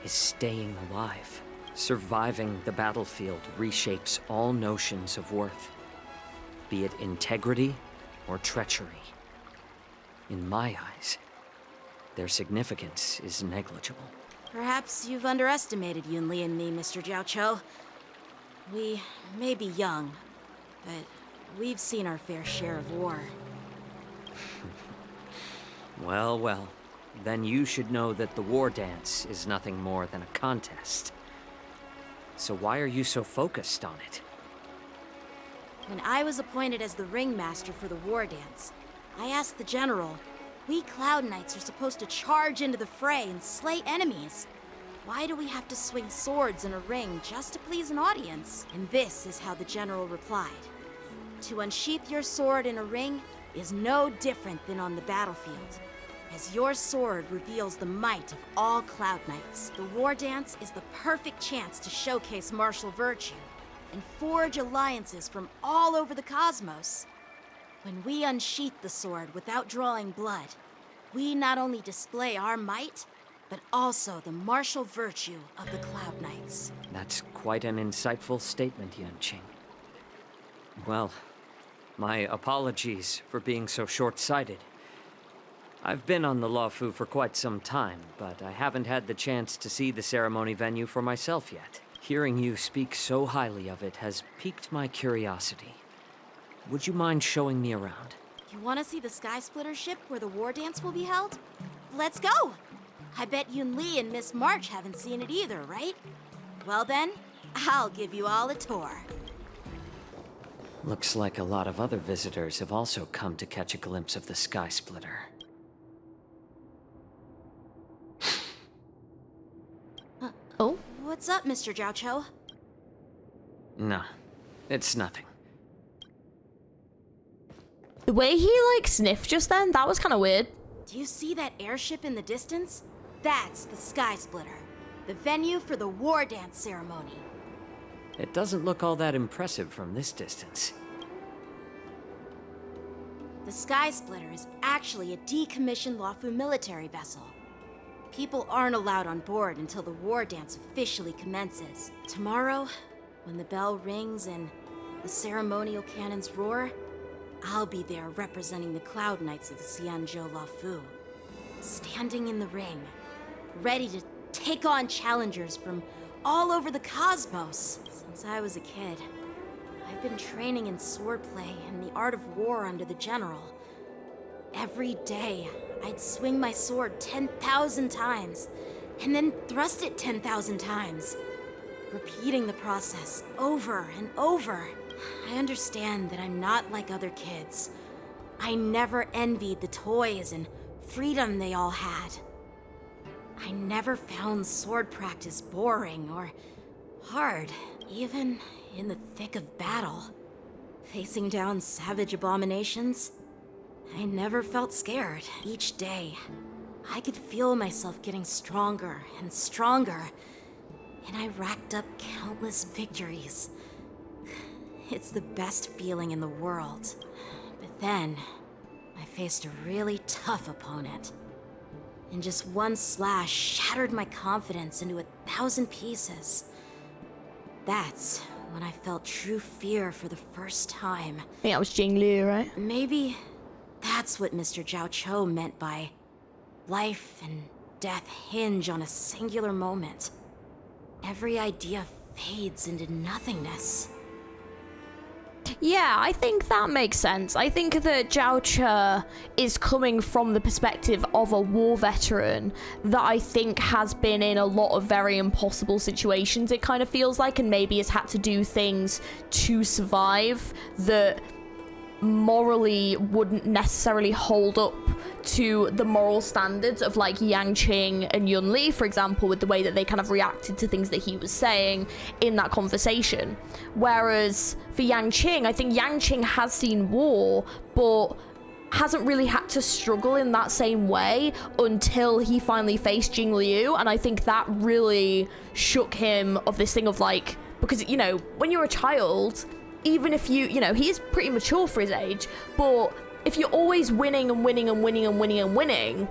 is staying alive. Surviving the battlefield reshapes all notions of worth, be it integrity or treachery. In my eyes, their significance is negligible. Perhaps you've underestimated Yunli and me, Mr. Jiaoqiu. We may be young, but we've seen our fair share of war. Well, then you should know that the war dance is nothing more than a contest. So why are you so focused on it? When I was appointed as the ringmaster for the war dance, I asked the general, we Cloud Knights are supposed to charge into the fray and slay enemies. Why do we have to swing swords in a ring just to please an audience? And this is how the general replied. To unsheath your sword in a ring is no different than on the battlefield, as your sword reveals the might of all Cloud Knights. The war dance is the perfect chance to showcase martial virtue and forge alliances from all over the cosmos. When we unsheath the sword without drawing blood, we not only display our might, but also the martial virtue of the Cloud Knights. That's quite an insightful statement, Yanqing. Well, my apologies for being so short-sighted. I've been on the Luofu for quite some time, but I haven't had the chance to see the ceremony venue for myself yet. Hearing you speak so highly of it has piqued my curiosity. Would you mind showing me around? You want to see the Sky Splitter ship where the war dance will be held? Let's go! I bet Yun Li and Miss March haven't seen it either, right? Well then, I'll give you all a tour. Looks like a lot of other visitors have also come to catch a glimpse of the Sky Splitter. Oh? What's up, Mr. Zhao Cho? No, it's nothing. The way he, like, sniffed just then, that was kind of weird. Do you see that airship in the distance? That's the Sky Splitter, the venue for the war dance ceremony. It doesn't look all that impressive from this distance. The Sky Splitter is actually a decommissioned Luofu military vessel. People aren't allowed on board until the war dance officially commences. Tomorrow, when the bell rings and the ceremonial cannons roar, I'll be there representing the Cloud Knights of the Xianzhou Luofu, standing in the ring, ready to take on challengers from all over the cosmos. Since I was a kid, I've been training in swordplay and the art of war under the general. Every day, I'd swing my sword 10,000 times, and then thrust it 10,000 times, repeating the process over and over. I understand that I'm not like other kids. I never envied the toys and freedom they all had. I never found sword practice boring or hard, even in the thick of battle. Facing down savage abominations, I never felt scared. Each day, I could feel myself getting stronger and stronger, and I racked up countless victories. It's the best feeling in the world. But then, I faced a really tough opponent. And just one slash shattered my confidence into 1,000 pieces. That's when I felt true fear for the first time. I think that was Jing Liu, right? Maybe that's what Mr. Zhao Cho meant by life and death hinge on a singular moment. Every idea fades into nothingness. Yeah, I think that makes sense. I think that Zhao Che is coming from the perspective of a war veteran that I think has been in a lot of very impossible situations, it kind of feels like, and maybe has had to do things to survive that morally wouldn't necessarily hold up to the moral standards of like Yang Qing and Yun Li, for example, with the way that they kind of reacted to things that he was saying in that conversation. Whereas for Yang Qing, I think Yang Qing has seen war, but hasn't really had to struggle in that same way until he finally faced Jing Liu, and I think that really shook him of this thing of like, because, you know, when you're a child, even if you know, he is pretty mature for his age, but if you're always winning and winning and winning and winning and winning,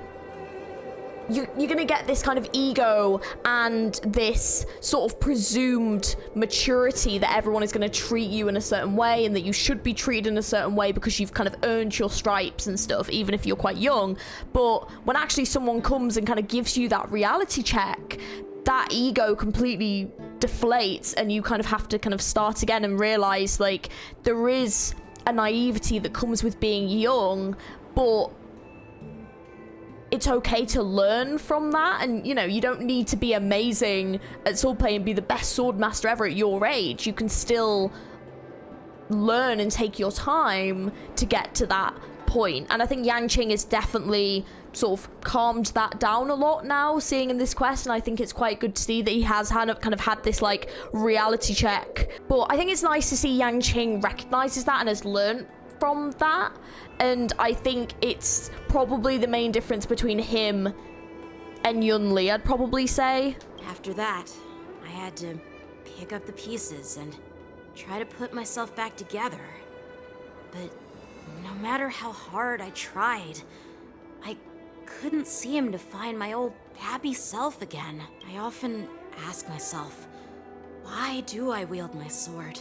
you're gonna get this kind of ego and this sort of presumed maturity that everyone is gonna treat you in a certain way and that you should be treated in a certain way because you've kind of earned your stripes and stuff, even if you're quite young. But when actually someone comes and kind of gives you that reality check, that ego completely deflates and you kind of have to kind of start again and realize like there is a naivety that comes with being young, but it's okay to learn from that. And you know, you don't need to be amazing at swordplay and be the best sword master ever at your age. You can still learn and take your time to get to that point. And I think Yang Qing is definitely sort of calmed that down a lot now, seeing in this quest, and I think it's quite good to see that he has kind of had this like reality check. But I think it's nice to see Yang Qing recognizes that and has learned from that, and I think it's probably the main difference between him and Yun Li, I'd probably say. After that, I had to pick up the pieces and try to put myself back together. But no matter how hard I tried, I couldn't seem to find my old happy self again. I often ask myself, why do I wield my sword?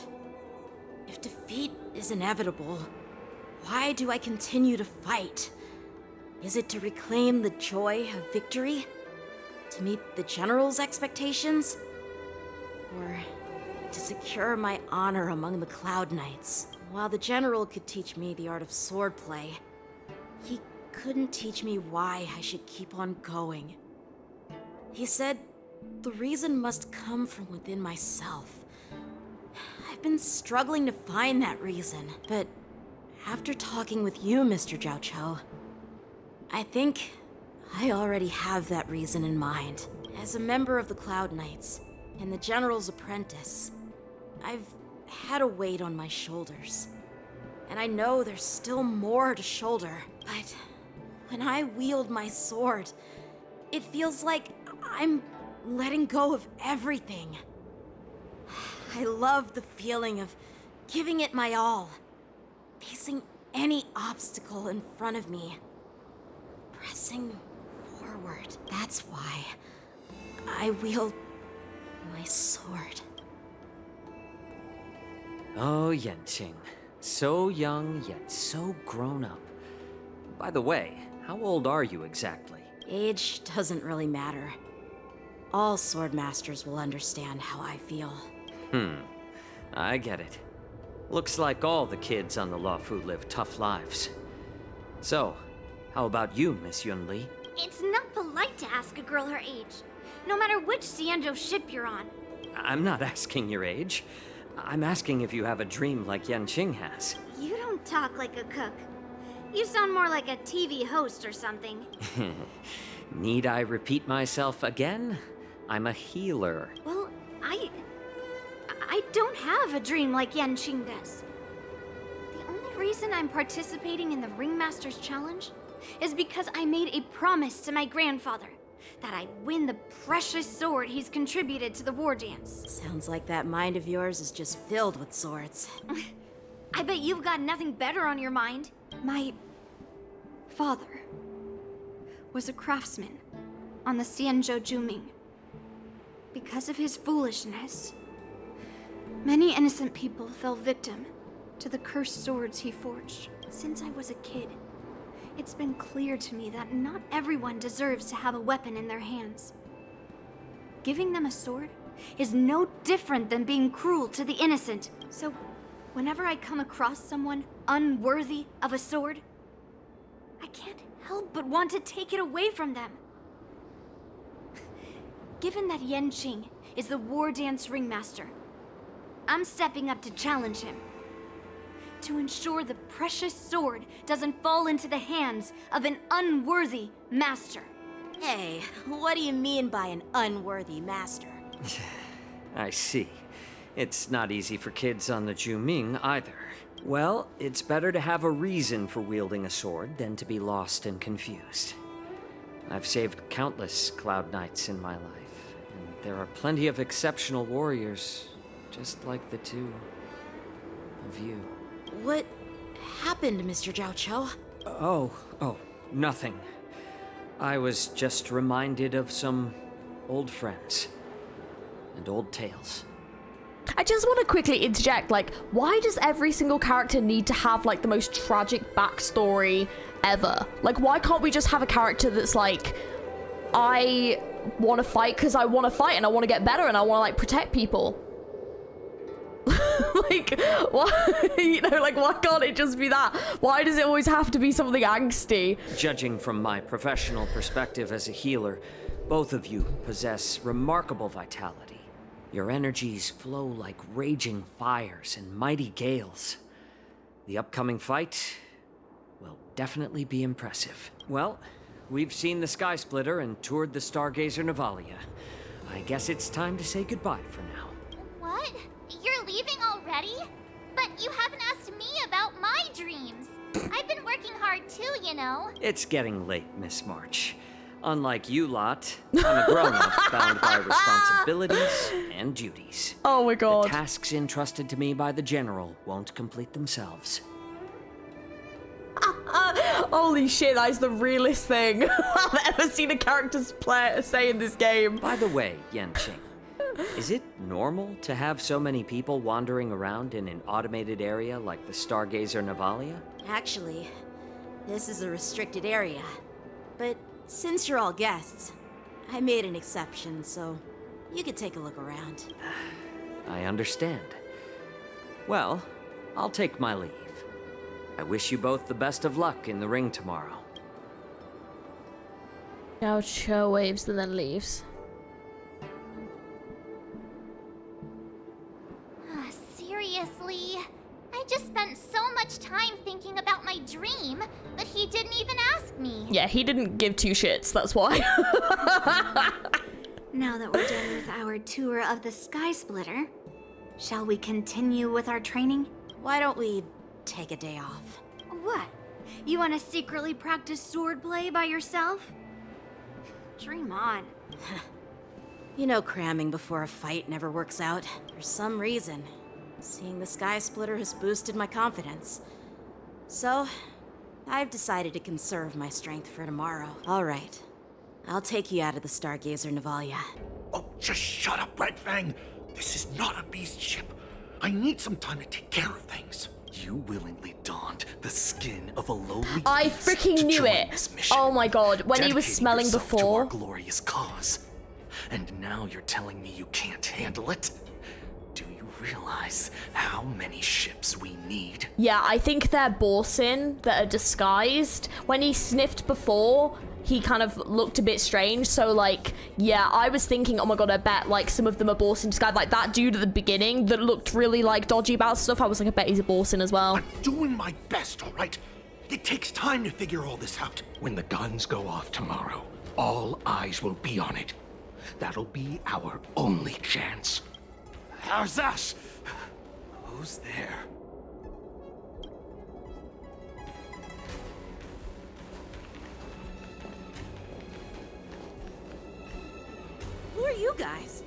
If defeat is inevitable, why do I continue to fight? Is it to reclaim the joy of victory? To meet the General's expectations? Or to secure my honor among the Cloud Knights? While the General could teach me the art of swordplay, he couldn't teach me why I should keep on going. He said the reason must come from within myself. I've been struggling to find that reason, but after talking with you, Mr. Zhao Chou, I think I already have that reason in mind. As a member of the Cloud Knights and the General's apprentice, I've had a weight on my shoulders. And I know there's still more to shoulder, but when I wield my sword, it feels like I'm letting go of everything. I love the feeling of giving it my all, facing any obstacle in front of me, pressing forward. That's why I wield my sword. Oh, Yanqing. So young, yet so grown up. By the way, how old are you exactly? Age doesn't really matter. All sword masters will understand how I feel. I get it. Looks like all the kids on the Luofu live tough lives. So, how about you, Miss Yunli? It's not polite to ask a girl her age, no matter which Xianzhou ship you're on. I'm not asking your age. I'm asking if you have a dream like Yanqing has. You don't talk like a cook. You sound more like a TV host or something. Need I repeat myself again? I'm a healer. Well, I don't have a dream like Yanqing does. The only reason I'm participating in the Ringmaster's Challenge is because I made a promise to my grandfather that I'd win the precious sword he's contributed to the war dance. Sounds like that mind of yours is just filled with swords. I bet you've got nothing better on your mind. My father was a craftsman on the Xianzhou Juming. Because of his foolishness, many innocent people fell victim to the cursed swords he forged. Since I was a kid, it's been clear to me that not everyone deserves to have a weapon in their hands. Giving them a sword is no different than being cruel to the innocent. So, whenever I come across someone unworthy of a sword, I can't help but want to take it away from them. Given that Yanqing is the war dance ringmaster, I'm stepping up to challenge him. To ensure the precious sword doesn't fall into the hands of an unworthy master. Hey, what do you mean by an unworthy master? I see. It's not easy for kids on the Juming either. Well, it's better to have a reason for wielding a sword than to be lost and confused. I've saved countless Cloud Knights in my life, and there are plenty of exceptional warriors, just like the two of you. What happened, Mr. Zhao Chou? Oh, nothing. I was just reminded of some old friends and old tales. I just want to quickly interject, like, why does every single character need to have, like, the most tragic backstory ever? Like, why can't we just have a character that's like, I want to fight because I want to fight and I want to get better and I want to, like, protect people? Like, why, you know, like, why can't it just be that? Why does it always have to be something angsty? Judging from my professional perspective as a healer, both of you possess remarkable vitality. Your energies flow like raging fires and mighty gales. The upcoming fight will definitely be impressive. Well, we've seen the Sky Splitter and toured the Stargazer Navalia. I guess it's time to say goodbye for now. What? You're leaving already? But you haven't asked me about my dreams. I've been working hard too, you know. It's getting late, Miss March. Unlike you lot, I'm a grown-up bound by responsibilities and duties. Oh my god. The tasks entrusted to me by the General won't complete themselves. Holy shit, that is the realest thing I've ever seen a character say in this game. By the way, Yanqing, is it normal to have so many people wandering around in an automated area like the Stargazer Navalia? Actually, this is a restricted area. But since you're all guests, I made an exception, so you could take a look around. I understand. Well, I'll take my leave. I wish you both the best of luck in the ring tomorrow. Cho waves and then leaves. Seriously? I just spent so much time thinking about my dream, but he didn't even ask me. Yeah, he didn't give two shits, that's why. Now that we're done with our tour of the Sky Splitter, shall we continue with our training? Why don't we take a day off? What? You want to secretly practice swordplay by yourself? Dream on. You know, cramming before a fight never works out. For some reason, seeing the Sky Splitter has boosted my confidence. So, I've decided to conserve my strength for tomorrow. All right. I'll take you out of the Stargazer Navalia. Oh, just shut up, Red Fang. This is not a beast ship. I need some time to take care of things. You willingly donned the skin of a lowly I beast freaking to knew join it. this mission, Oh my god, when he was dedicating smelling yourself to before. our glorious cause. And now you're telling me you can't handle it? Do you realize how many ships we need? Yeah, I think they're Borsin that are disguised. When he sniffed before, he kind of looked a bit strange. So, like, yeah, I was thinking, oh my god, I bet, like, some of them are Borsin disguised. Like, that dude at the beginning that looked really, like, dodgy about stuff, I was like, I bet he's a Borsin as well. I'm doing my best, all right? It takes time to figure all this out. When the guns go off tomorrow, all eyes will be on it. That'll be our only chance. How's that? Who's there? Who are you guys?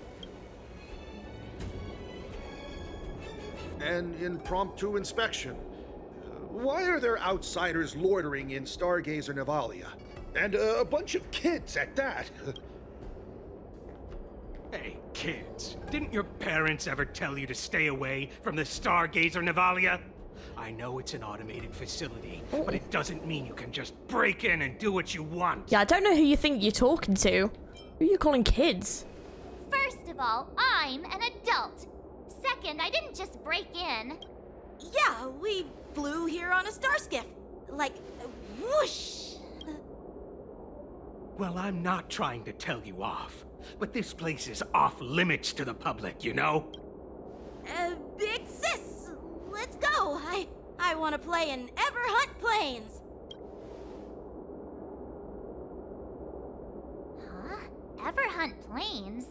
An impromptu inspection. Why are there outsiders loitering in Stargazer Navalia? And a bunch of kids at that. Hey, kids, didn't your parents ever tell you to stay away from the Stargazer Navalia? I know it's an automated facility, but it doesn't mean you can just break in and do what you want. Yeah, I don't know who you think you're talking to. Who are you calling kids? First of all, I'm an adult. Second, I didn't just break in. Yeah, we flew here on a star skiff. Like, whoosh! Well, I'm not trying to tell you off, but this place is off limits to the public, you know? Big sis, let's go. I want to play in Everhunt Plains. Huh? Everhunt Plains?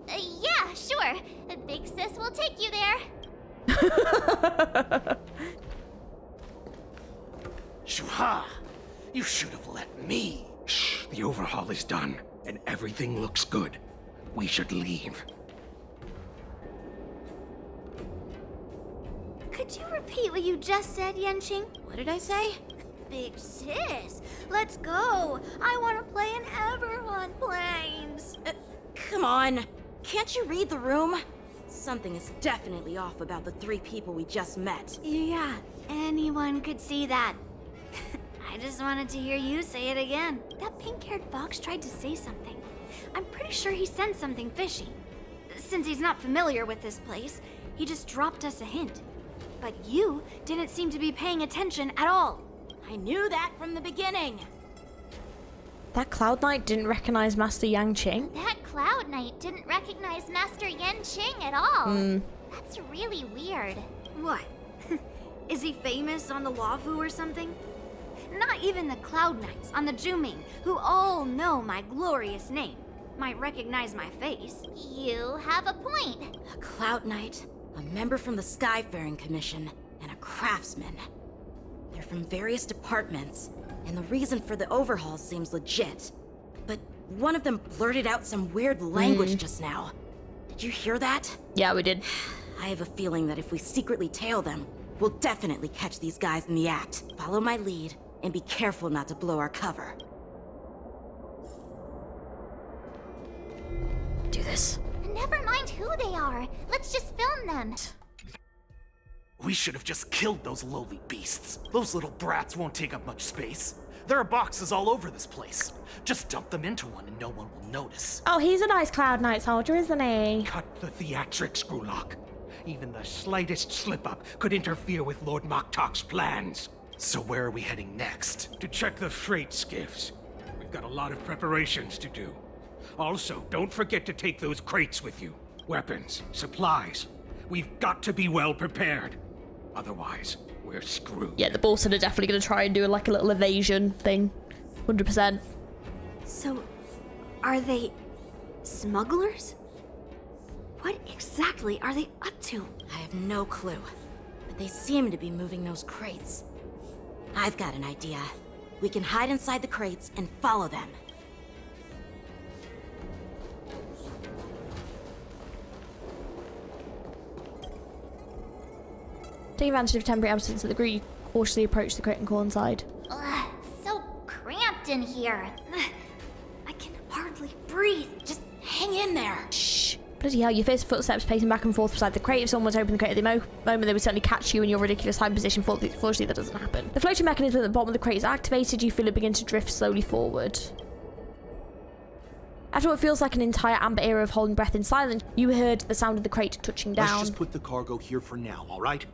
Yeah, sure. Big sis will take you there. Shuha! You should have let me. Shh, the overhaul is done, and everything looks good. We should leave. Could you repeat what you just said, Yenqing? What did I say? Big sis, let's go. I want to play in Everhunt Plains. Come on. Can't you read the room? Something is definitely off about the 3 people we just met. Yeah, anyone could see that. I just wanted to hear you say it again. That pink-haired fox tried to say something. I'm pretty sure he sensed something fishy. Since he's not familiar with this place, he just dropped us a hint. But you didn't seem to be paying attention at all. I knew that from the beginning. That Cloud Knight didn't recognize Master Yanqing. That Cloud Knight didn't recognize Master Yenqing at all. That's really weird. What? Is he famous on the Luofu or something? Not even the Cloud Knights on the Juming, who all know my glorious name, might recognize my face. You have a point. A Cloud Knight, a member from the Skyfaring Commission, and a craftsman. They're from various departments, and the reason for the overhaul seems legit. But one of them blurted out some weird language just now. Did you hear that? Yeah, we did. I have a feeling that if we secretly tail them, we'll definitely catch these guys in the act. Follow my lead, and be careful not to blow our cover. Do this. Never mind who they are. Let's just film them. We should have just killed those lowly beasts. Those little brats won't take up much space. There are boxes all over this place. Just dump them into one and no one will notice. Oh, he's a nice Cloud Knight soldier, isn't he? Cut the theatrics, Grulock. Even the slightest slip-up could interfere with Lord Moktok's plans. So where are we heading next? To check the freight skiffs. We've got a lot of preparations to do. Also, don't forget to take those crates with you. Weapons, supplies. We've got to be well prepared. Otherwise, we're screwed. Yeah, the Bolson are definitely going to try and do like a little evasion thing. 100%. So, are they smugglers? What exactly are they up to? I have no clue, but they seem to be moving those crates. I've got an idea. We can hide inside the crates and follow them. Take advantage of temporary absence of the group. Cautiously approach the crate and call inside. Ugh, so cramped in here. I can hardly breathe. Just hang in there. Shh. Bloody hell, your first footsteps pacing back and forth beside the crate. If someone was to open the crate at the moment, they would certainly catch you in your ridiculous high position. Fortunately, that doesn't happen. The floating mechanism at the bottom of the crate is activated. You feel it begin to drift slowly forward. After what feels like an entire amber era of holding breath in silence, you heard the sound of the crate touching down. Let's just put the cargo here for now, all right?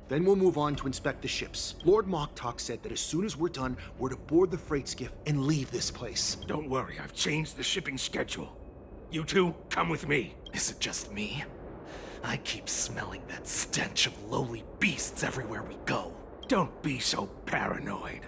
Then we'll move on to inspect the ships. Lord Moktok said that as soon as we're done, we're to board the freight skiff and leave this place. Don't worry, I've changed the shipping schedule. You two, come with me. Is it just me? I keep smelling that stench of lowly beasts everywhere we go. Don't be so paranoid.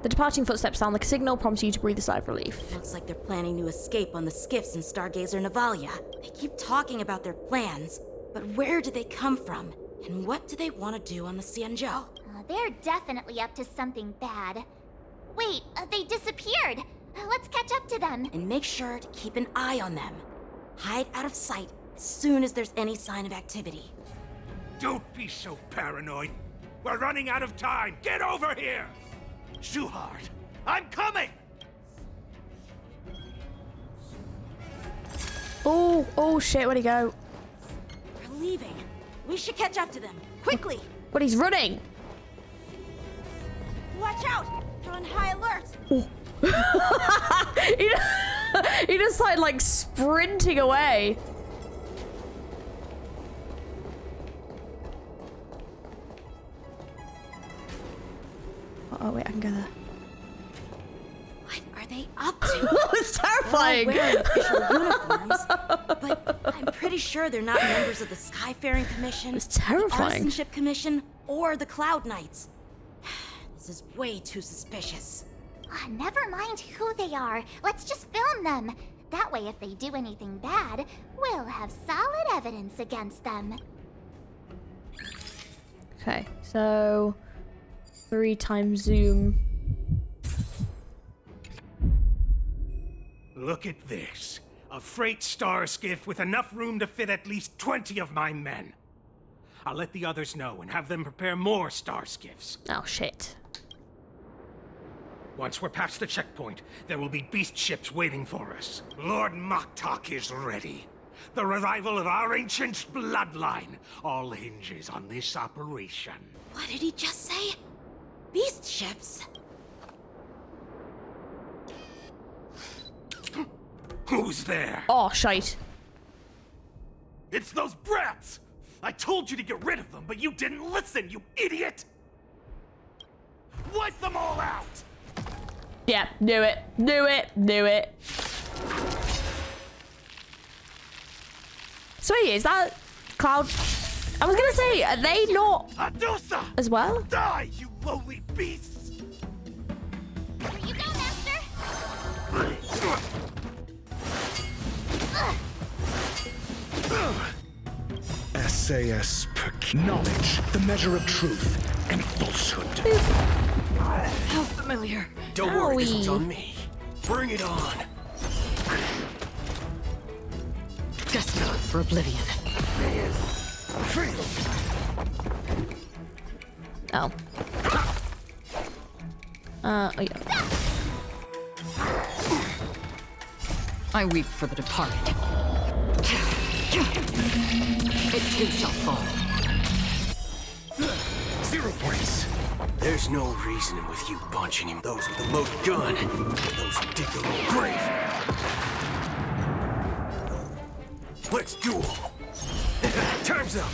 The departing footsteps sound like a signal, prompting you to breathe a sigh of relief. Looks like they're planning to escape on the skiffs in Stargazer Navalia. They keep talking about their plans, but where do they come from? And what do they want to do on the Xianzhou? They're definitely up to something bad. Wait, they disappeared. Let's catch up to them. And make sure to keep an eye on them. Hide out of sight as soon as there's any sign of activity. Don't be so paranoid. We're running out of time. Get over here! Shuhard, I'm coming! Oh shit, where'd he go? They're leaving. We should catch up to them. Quickly! But he's running! Watch out! They're on high alert! Oh. he just started like sprinting away. Oh wait, I can go there. What are they up to? It's terrifying. They're all wearing official uniforms, but I'm pretty sure they're not members of the Skyfaring Commission, It's terrifying. the Artisanship Commission, or the Cloud Knights. This is way too suspicious. Never mind who they are. Let's just film them. That way, if they do anything bad, we'll have solid evidence against them. Okay, so 3x zoom. Look at this. A freight star skiff with enough room to fit at least 20 of my men. I'll let the others know and have them prepare more star skiffs. Oh shit. Once we're past the checkpoint, there will be beast ships waiting for us. Lord Moktok is ready. The revival of our ancient bloodline all hinges on this operation. What did he just say? Beast ships? Who's there? Oh, shite. It's those brats! I told you to get rid of them, but you didn't listen, you idiot! Wipe them all out! Yeah, knew it. Knew it. Knew it. So is that Cloud? I was gonna say, are they not Adusa! as well? Die, you lowly beasts! Here you go, Master! SAS knowledge, the measure of truth and falsehood. How familiar. Don't worry, this one's on me. Bring it on. Destined for oblivion. Oh. Oh yeah. I weep for the departed. It too shall fall. 0 points. There's no reasoning with you bunching him. Those with the loaded gun, those who dig their own grave. Let's duel. Time's up.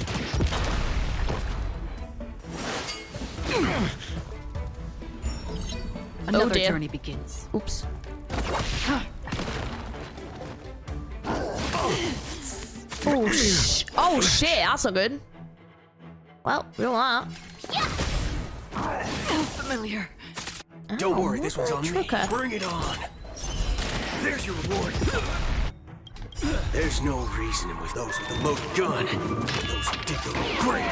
Another dear. journey begins. Oops. Oh shit, that's not good. Well, we don't want that. Familiar. Don't worry, this one's on me. Trucker. Bring it on. There's your reward. There's no reasoning with those with the loaded gun, those who dig their own grave.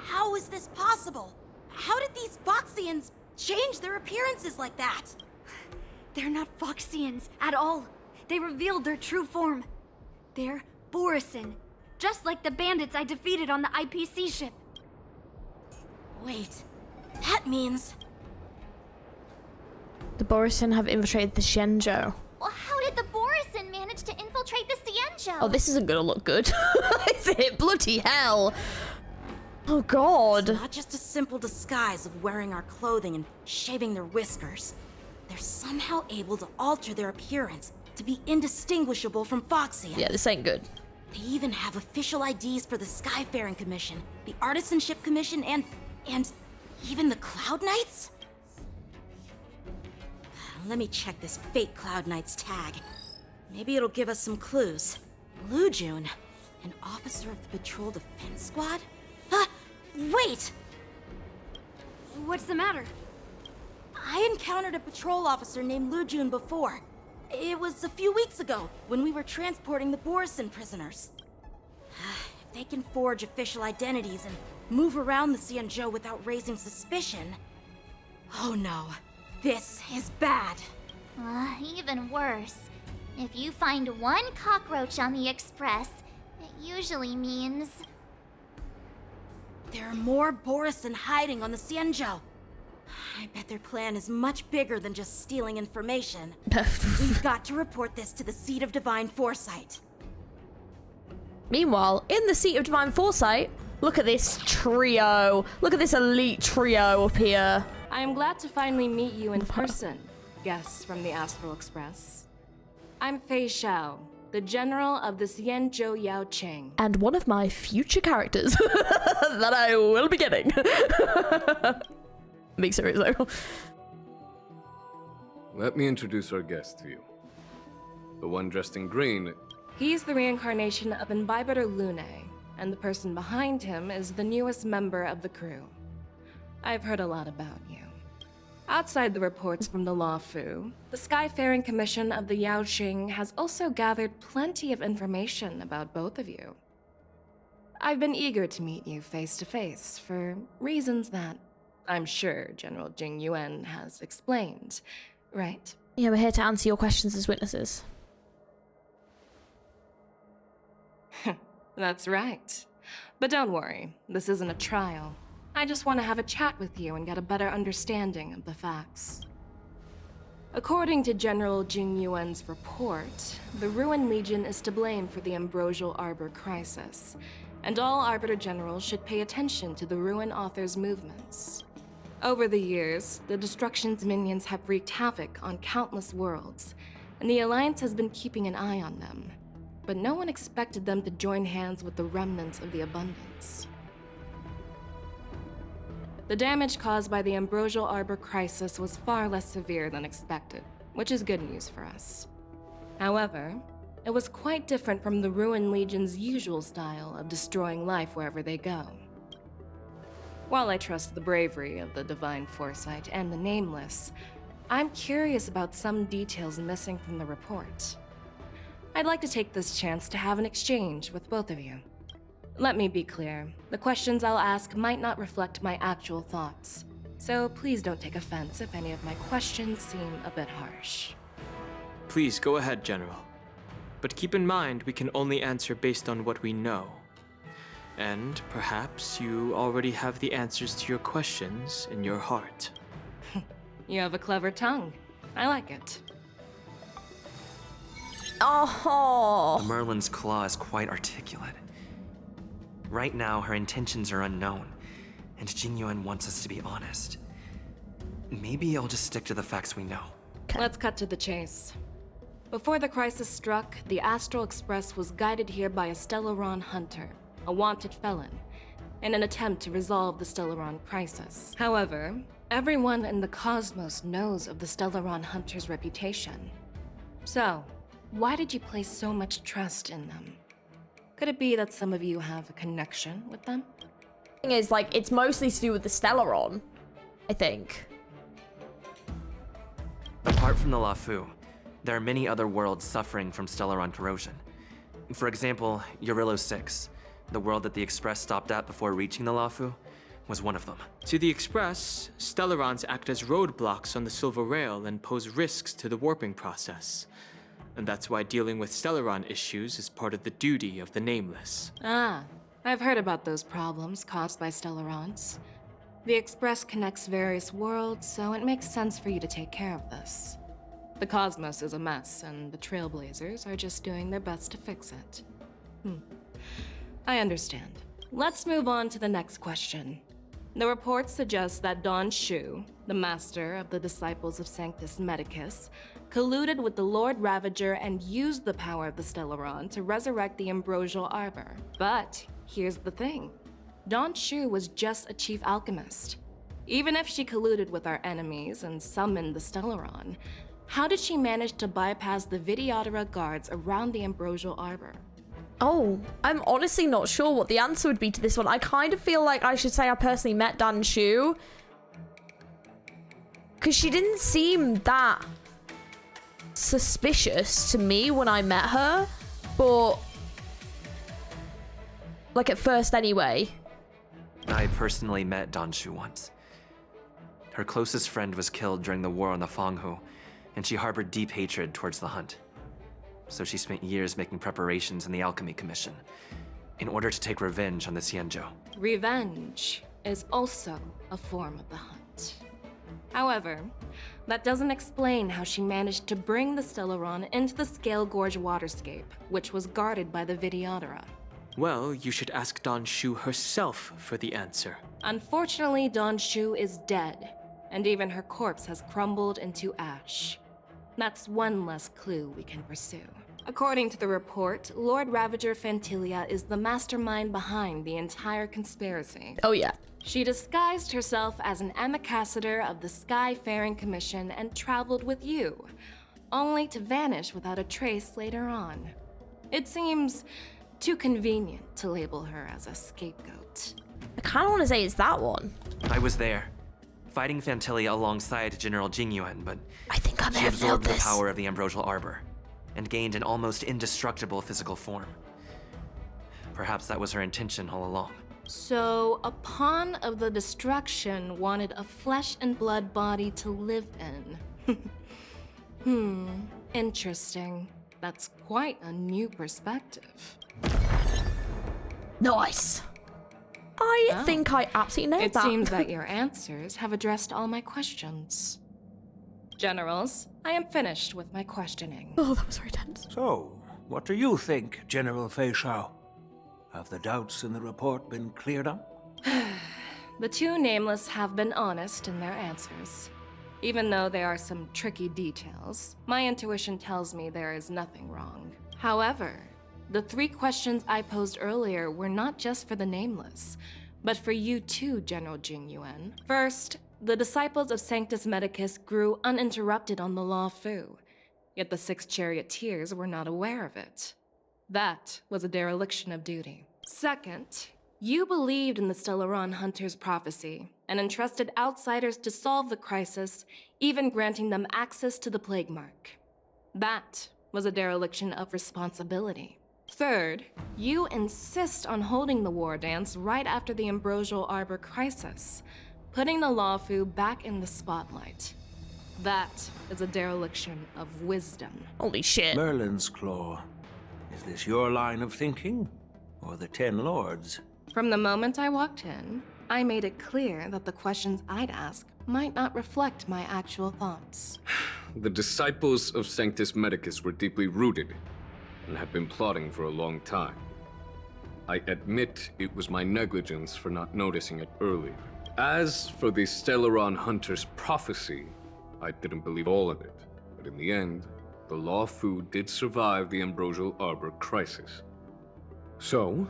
How is this possible? How did these Foxians change their appearances like that? They're not Foxians at all. They revealed their true form. They're Borisin, just like the bandits I defeated on the IPC ship. Wait, that means... The Borisin have infiltrated the Xianzhou. Well, how did the Borisin manage to infiltrate the Xianzhou? Oh, this isn't gonna look good. Is it? Bloody hell. Oh god. It's not just a simple disguise of wearing our clothing and shaving their whiskers. They're somehow able to alter their appearance to be indistinguishable from Foxians. Yeah, this ain't good. They even have official IDs for the Skyfaring Commission, the Artisanship Commission, and even the Cloud Knights? Let me check this fake Cloud Knight's tag. Maybe it'll give us some clues. Lujun, an officer of the Patrol Defense Squad? Wait! What's the matter? I encountered a patrol officer named Lujun before. It was a few weeks ago, when we were transporting the Borisin prisoners. If they can forge official identities and move around the Xianzhou without raising suspicion... Oh no, this is bad. Even worse. If you find one cockroach on the Express, it usually means... There are more Borisin hiding on the Xianzhou. I bet their plan is much bigger than just stealing information. We've got to report this to the Seat of Divine Foresight. Meanwhile, in the Seat of Divine Foresight, look at this trio. Look at this elite trio up here. I am glad to finally meet you in person, guests from the Astral Express. I'm FEIXIAO, the general of the Xianzhou Yaocheng. And one of my future characters that I will be getting. Being serious though. Let me introduce our guest to you. The one dressed in green. He's the reincarnation of Imbibitor Lune, and the person behind him is the newest member of the crew. I've heard a lot about you. Outside the reports from the Luofu, the Skyfaring Commission of the Yaocheng has also gathered plenty of information about both of you. I've been eager to meet you face to face for reasons that I'm sure General Jing Yuan has explained, right? Yeah, we're here to answer your questions as witnesses. That's right. But don't worry, this isn't a trial. I just want to have a chat with you and get a better understanding of the facts. According to General Jing Yuan's report, the Ruin Legion is to blame for the Ambrosial Arbor crisis, and all Arbiter Generals should pay attention to the Ruin Author's movements. Over the years, the Destruction's minions have wreaked havoc on countless worlds, and the Alliance has been keeping an eye on them. But no one expected them to join hands with the remnants of the Abundance. The damage caused by the Ambrosial Arbor crisis was far less severe than expected, which is good news for us. However, it was quite different from the Ruin Legion's usual style of destroying life wherever they go. While I trust the bravery of the Divine Foresight and the Nameless, I'm curious about some details missing from the report. I'd like to take this chance to have an exchange with both of you. Let me be clear, the questions I'll ask might not reflect my actual thoughts, so please don't take offense if any of my questions seem a bit harsh. Please go ahead, General. But keep in mind, we can only answer based on what we know. And perhaps you already have the answers to your questions in your heart. You have a clever tongue. I like it. Oh. The Merlin's claw is quite articulate. Right now, her intentions are unknown, and Jingyuan wants us to be honest. Maybe I'll just stick to the facts we know. Let's cut to the chase. Before the crisis struck, the Astral Express was guided here by a Stellaron hunter, a wanted felon, in an attempt to resolve the Stellaron crisis. However, everyone in the cosmos knows of the Stellaron hunter's reputation. So, why did you place so much trust in them? Could it be that some of you have a connection with them? Thing is, like, it's mostly to do with the Stellaron, I think. Apart from the Luofu, there are many other worlds suffering from Stellaron corrosion. For example, Eurillo 6, the world that the Express stopped at before reaching the Luofu, was one of them. To the Express, Stellarons act as roadblocks on the Silver Rail and pose risks to the warping process. And that's why dealing with Stellaron issues is part of the duty of the Nameless. Ah, I've heard about those problems caused by Stellarons. The Express connects various worlds, so it makes sense for you to take care of this. The cosmos is a mess, and the Trailblazers are just doing their best to fix it. I understand. Let's move on to the next question. The reports suggest that Don Shu, the master of the Disciples of Sanctus Medicus, colluded with the Lord Ravager and used the power of the Stellaron to resurrect the Ambrosial Arbor. But here's the thing. Don Shu was just a chief alchemist. Even if she colluded with our enemies and summoned the Stellaron, how did she manage to bypass the Videodora guards around the Ambrosial Arbor? Oh, I'm honestly not sure what the answer would be to this one. I kind of feel like I should say I personally met Dan Shu, because she didn't seem that suspicious to me when I met her, but like at first anyway. I personally met Dan Shu once. Her closest friend was killed during the war on the Fanghu, and she harbored deep hatred towards the Hunt. So she spent years making preparations in the Alchemy Commission in order to take revenge on the Xianzhou. Revenge is also a form of the Hunt. However, that doesn't explain how she managed to bring the Stellaron into the Scale Gorge waterscape, which was guarded by the Videodora. Well, you should ask Don Shu herself for the answer. Unfortunately, Don Shu is dead, and even her corpse has crumbled into ash. That's one less clue we can pursue. According to the report, Lord Ravager Fantilia is the mastermind behind the entire conspiracy. Oh yeah. She disguised herself as an ambassador of the Skyfaring Commission and traveled with you, only to vanish without a trace later on. It seems too convenient to label her as a scapegoat. I kind of want to say it's that one. I was there, fighting Fantilia alongside General Jingyuan, but I think I may she have nailed absorbed the this. power of the Ambrosial Arbor and gained an almost indestructible physical form. Perhaps that was her intention all along. So, a pawn of the destruction wanted a flesh and blood body to live in. Interesting. That's quite a new perspective. Nice. I think I absolutely nailed that. It seems that your answers have addressed all my questions. Generals, I am finished with my questioning. Oh, that was very tense. So, what do you think, General FEIXIAO? Have the doubts in the report been cleared up? The two Nameless have been honest in their answers. Even though there are some tricky details, my intuition tells me there is nothing wrong. However, the 3 questions I posed earlier were not just for the Nameless, but for you too, General Jingyuan. First, the Disciples of Sanctus Medicus grew uninterrupted on the Luofu, yet the 6 charioteers were not aware of it. That was a dereliction of duty. Second, you believed in the Stellaron Hunter's prophecy and entrusted outsiders to solve the crisis, even granting them access to the Plague Mark. That was a dereliction of responsibility. Third, you insist on holding the war dance right after the Ambrosial Arbor crisis, putting the Luofu back in the spotlight. That is a dereliction of wisdom. Holy shit. Merlin's Claw. Is this your line of thinking? Or the 10 Lords? From the moment I walked in, I made it clear that the questions I'd ask might not reflect my actual thoughts. The Disciples of Sanctus Medicus were deeply rooted and had been plotting for a long time. I admit it was my negligence for not noticing it earlier. As for the Stellaron Hunter's prophecy, I didn't believe all of it. But in the end, the Luofu did survive the Ambrosial Arbor crisis. So,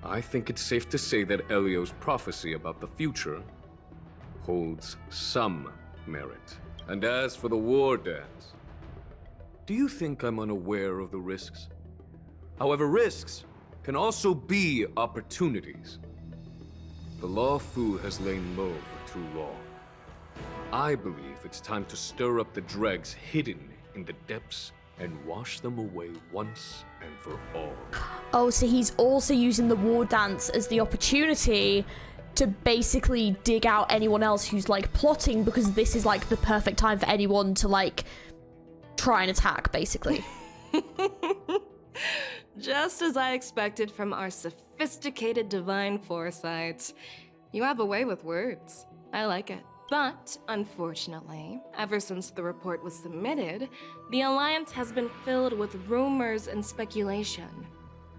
I think it's safe to say that Elio's prophecy about the future holds some merit. And as for the war dance, do you think I'm unaware of the risks? However, risks can also be opportunities. The Luofu has lain low for too long. I believe it's time to stir up the dregs hidden in the depths and wash them away once and for all. Oh, so he's also using the war dance as the opportunity to basically dig out anyone else who's like plotting, because this is like the perfect time for anyone to like try and attack, basically. Just as I expected from our sophisticated divine foresight. You have a way with words. I like it. But, unfortunately, ever since the report was submitted, the Alliance has been filled with rumors and speculation.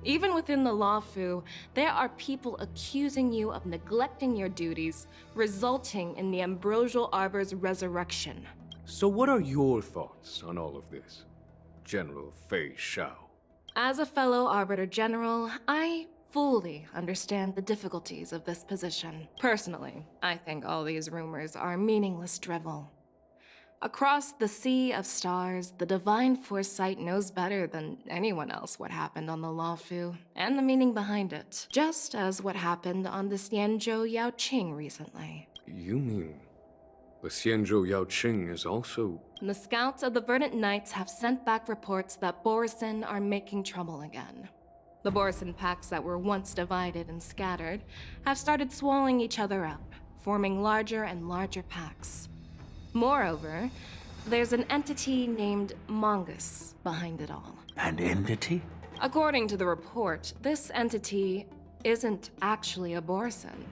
Even within the Luofu, there are people accusing you of neglecting your duties, resulting in the Ambrosial Arbor's resurrection. So what are your thoughts on all of this, General FEIXIAO? As a fellow Arbiter General, I fully understand the difficulties of this position. Personally, I think all these rumors are meaningless drivel. Across the sea of stars, the divine foresight knows better than anyone else what happened on the Luofu and the meaning behind it, just as what happened on the Xianzhou Yaoqing recently. You mean the Xianzhou Yaoqing is also... The scouts of the Verdant Knights have sent back reports that Borisin are making trouble again. The Borisin packs that were once divided and scattered have started swallowing each other up, forming larger and larger packs. Moreover, there's an entity named Mongus behind it all. An entity? According to the report, this entity isn't actually a Borisin.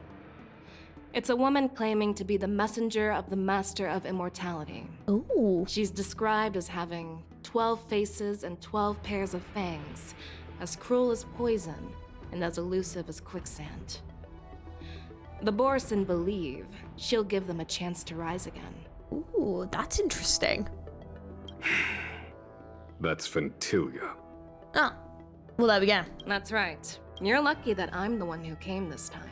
It's a woman claiming to be the messenger of the Master of Immortality. Ooh. She's described as having 12 faces and 12 pairs of fangs, as cruel as poison, and as elusive as quicksand. The Borisin believe she'll give them a chance to rise again. Ooh, that's interesting. That's Ventilia. Ah, well, there we go. That's right. You're lucky that I'm the one who came this time.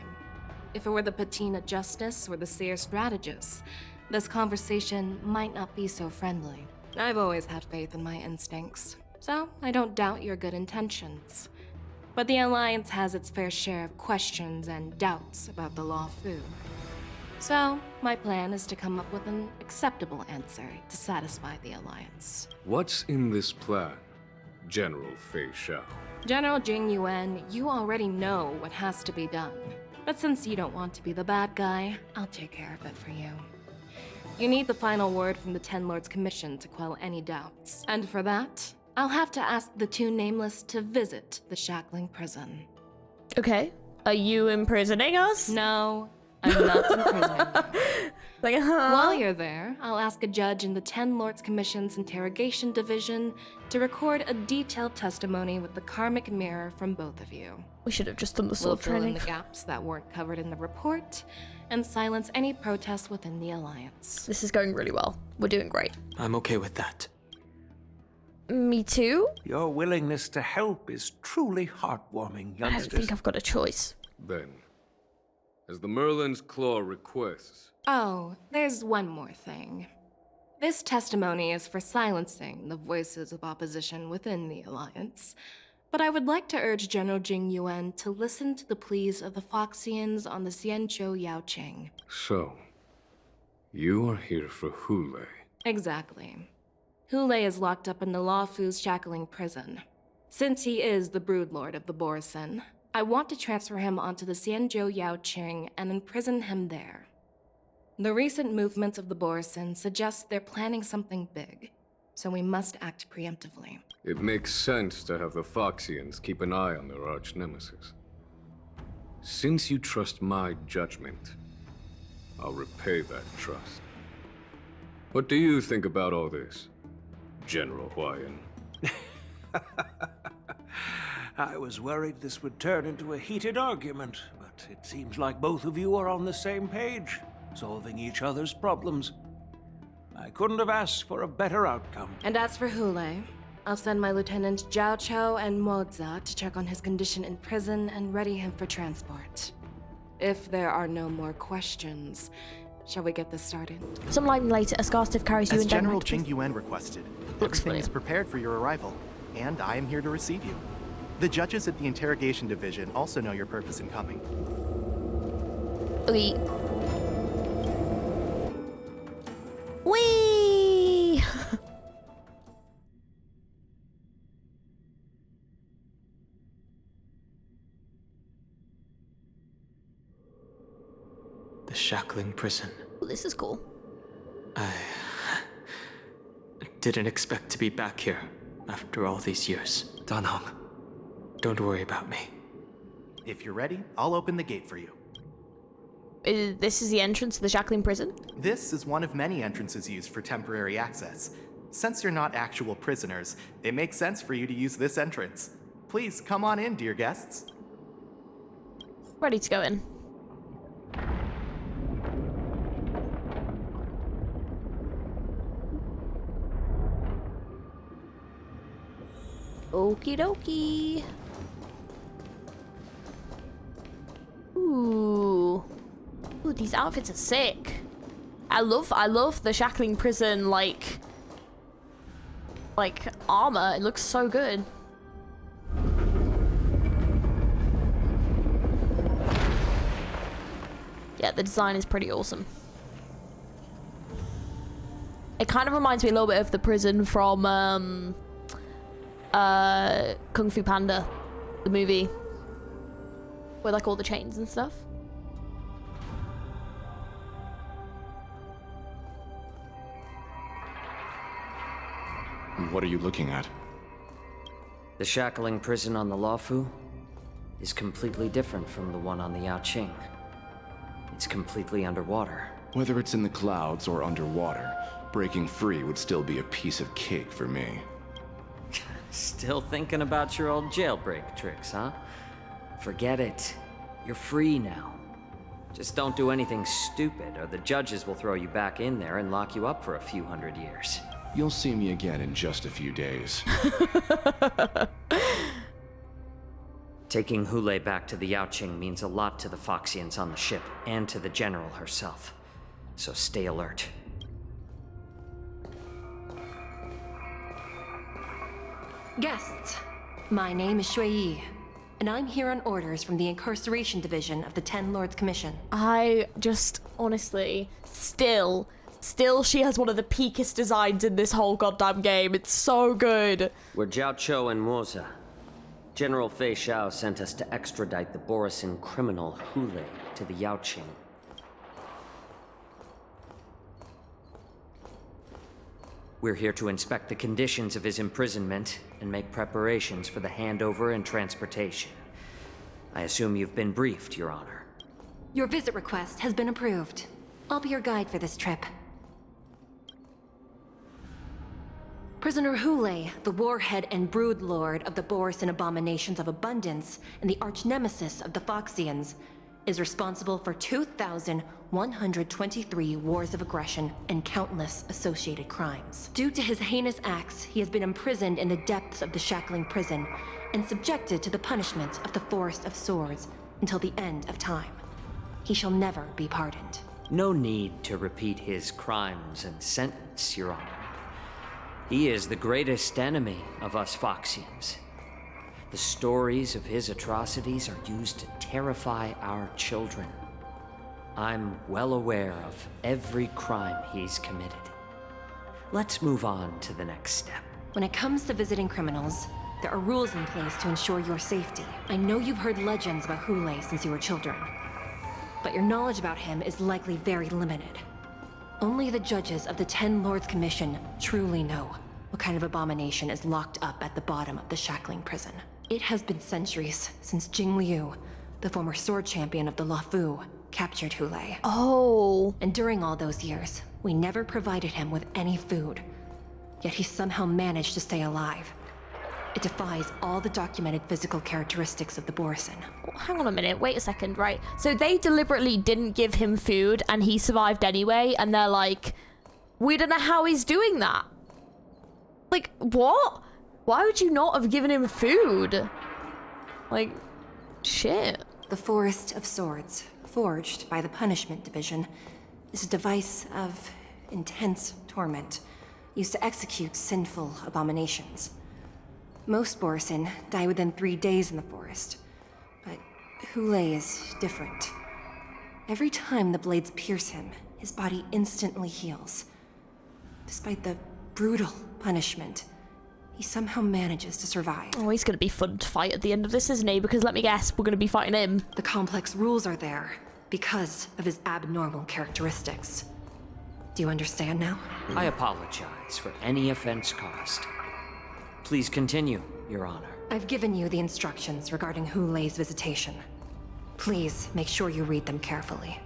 If it were the Patina Justice or the Seer Strategist, this conversation might not be so friendly. I've always had faith in my instincts, so I don't doubt your good intentions. But the Alliance has its fair share of questions and doubts about the Luofu. So, my plan is to come up with an acceptable answer to satisfy the Alliance. What's in this plan, General FEIXIAO? General Jing Yuan, you already know what has to be done. But since you don't want to be the bad guy, I'll take care of it for you. You need the final word from the Ten Lords Commission to quell any doubts. And for that, I'll have to ask the two Nameless to visit the Shackling Prison. Okay. Are you imprisoning us? No, I'm not imprisoning you. Like, While you're there, I'll ask a judge in the Ten Lords Commission's Interrogation Division to record a detailed testimony with the karmic mirror from both of you. We should have just done the We'll sword fill in training. the gaps that weren't covered in the report, and silence any protests within the Alliance. This is going really well. We're doing great. I'm okay with that. Me too? Your willingness to help is truly heartwarming, I don't youngsters. think I've got a choice. Then, as the Merlin's Claw requests... Oh, there's one more thing. This testimony is for silencing the voices of opposition within the Alliance, but I would like to urge General Jing Yuan to listen to the pleas of the Foxians on the Xianzhou Yaoqing. So, you are here for Hule. Exactly. Hule is locked up in the Luofu's Shackling Prison. Since he is the Broodlord of the Borisin, I want to transfer him onto the Xianzhou Yaoqing and imprison him there. The recent movements of the Borisin suggest they're planning something big, so we must act preemptively. It makes sense to have the Foxians keep an eye on their arch-nemesis. Since you trust my judgment, I'll repay that trust. What do you think about all this, General Huayan? I was worried this would turn into a heated argument, but it seems like both of you are on the same page, solving each other's problems. I couldn't have asked for a better outcome. And as for Hule, I'll send my Lieutenant Jiao Cho and Moza to check on his condition in prison and ready him for transport. If there are no more questions, shall we get this started? Some time later, a scarstiff carries you As and General Denmark. Jing Yuan requested, Looks everything is familiar. prepared for your arrival, and I am here to receive you. The judges at the Interrogation Division also know your purpose in coming. Wee. Wee! The shackling prison. Well, this is cool. I didn't expect to be back here after all these years. Danhong. Don't worry about me. If you're ready, I'll open the gate for you. This is the entrance to the shackling prison? This is one of many entrances used for temporary access. Since you're not actual prisoners, it makes sense for you to use this entrance. Please come on in, dear guests. Ready to go in. Okie dokie. Ooh. Ooh, these outfits are sick. I love the shackling prison like armor. It looks so good. Yeah, the design is pretty awesome. It kind of reminds me a little bit of the prison from Kung Fu Panda, the movie, with like all the chains and stuff. What are you looking at? The shackling prison on the Luofu is completely different from the one on the Yaoqing. It's completely underwater. Whether it's in the clouds or underwater, breaking free would still be a piece of cake for me. Still thinking about your old jailbreak tricks, huh? Forget it. You're free now. Just don't do anything stupid, or the judges will throw you back in there and lock you up for a few hundred years. You'll see me again in just a few days. Taking Hule back to the Yaoqing means a lot to the Foxians on the ship, and to the General herself. So stay alert. Guests, my name is Shui Yi, and I'm here on orders from the Incarceration Division of the Ten Lords Commission. I just, honestly, still, she has one of the peakest designs in this whole goddamn game. It's so good. We're Jiao Cho and Moza. General FEIXIAO sent us to extradite the Borisin criminal Hule to the Yaoqing. We're here to inspect the conditions of his imprisonment and make preparations for the handover and transportation. I assume you've been briefed, Your Honor. Your visit request has been approved. I'll be your guide for this trip. Prisoner Hule, the warhead and brood lord of the Borisin abominations of abundance and the arch-nemesis of the Foxians, is responsible for 2,123 wars of aggression and countless associated crimes. Due to his heinous acts, he has been imprisoned in the depths of the shackling prison and subjected to the punishment of the Forest of Swords until the end of time. He shall never be pardoned. No need to repeat his crimes and sentence, Your Honor. He is the greatest enemy of us Foxians. The stories of his atrocities are used to terrify our children. I'm well aware of every crime he's committed. Let's move on to the next step. When it comes to visiting criminals, there are rules in place to ensure your safety. I know you've heard legends about Hule since you were children, but your knowledge about him is likely very limited. Only the judges of the Ten Lords Commission truly know what kind of abomination is locked up at the bottom of the shackling prison. It has been centuries since Jing Liu, the former sword champion of the Luofu, captured Hule. Oh. And during all those years, we never provided him with any food. Yet he somehow managed to stay alive. It defies all the documented physical characteristics of the Borisin. Oh, hang on a minute, wait a second, right? So they deliberately didn't give him food and he survived anyway, and they're like, we don't know how he's doing that. Like, what? Why would you not have given him food? Like, shit. The Forest of Swords, forged by the Punishment Division, is a device of intense torment, used to execute sinful abominations. Most Borisin die within 3 days in the forest, but Hule is different. Every time the blades pierce him, his body instantly heals. Despite the brutal punishment, he somehow manages to survive. Oh, he's gonna be fun to fight at the end of this, isn't he? Because let me guess, we're gonna be fighting him. The complex rules are there because of his abnormal characteristics. Do you understand now? I apologize for any offense caused. Please continue, Your Honor. I've given you the instructions regarding Hule's visitation. Please make sure you read them carefully.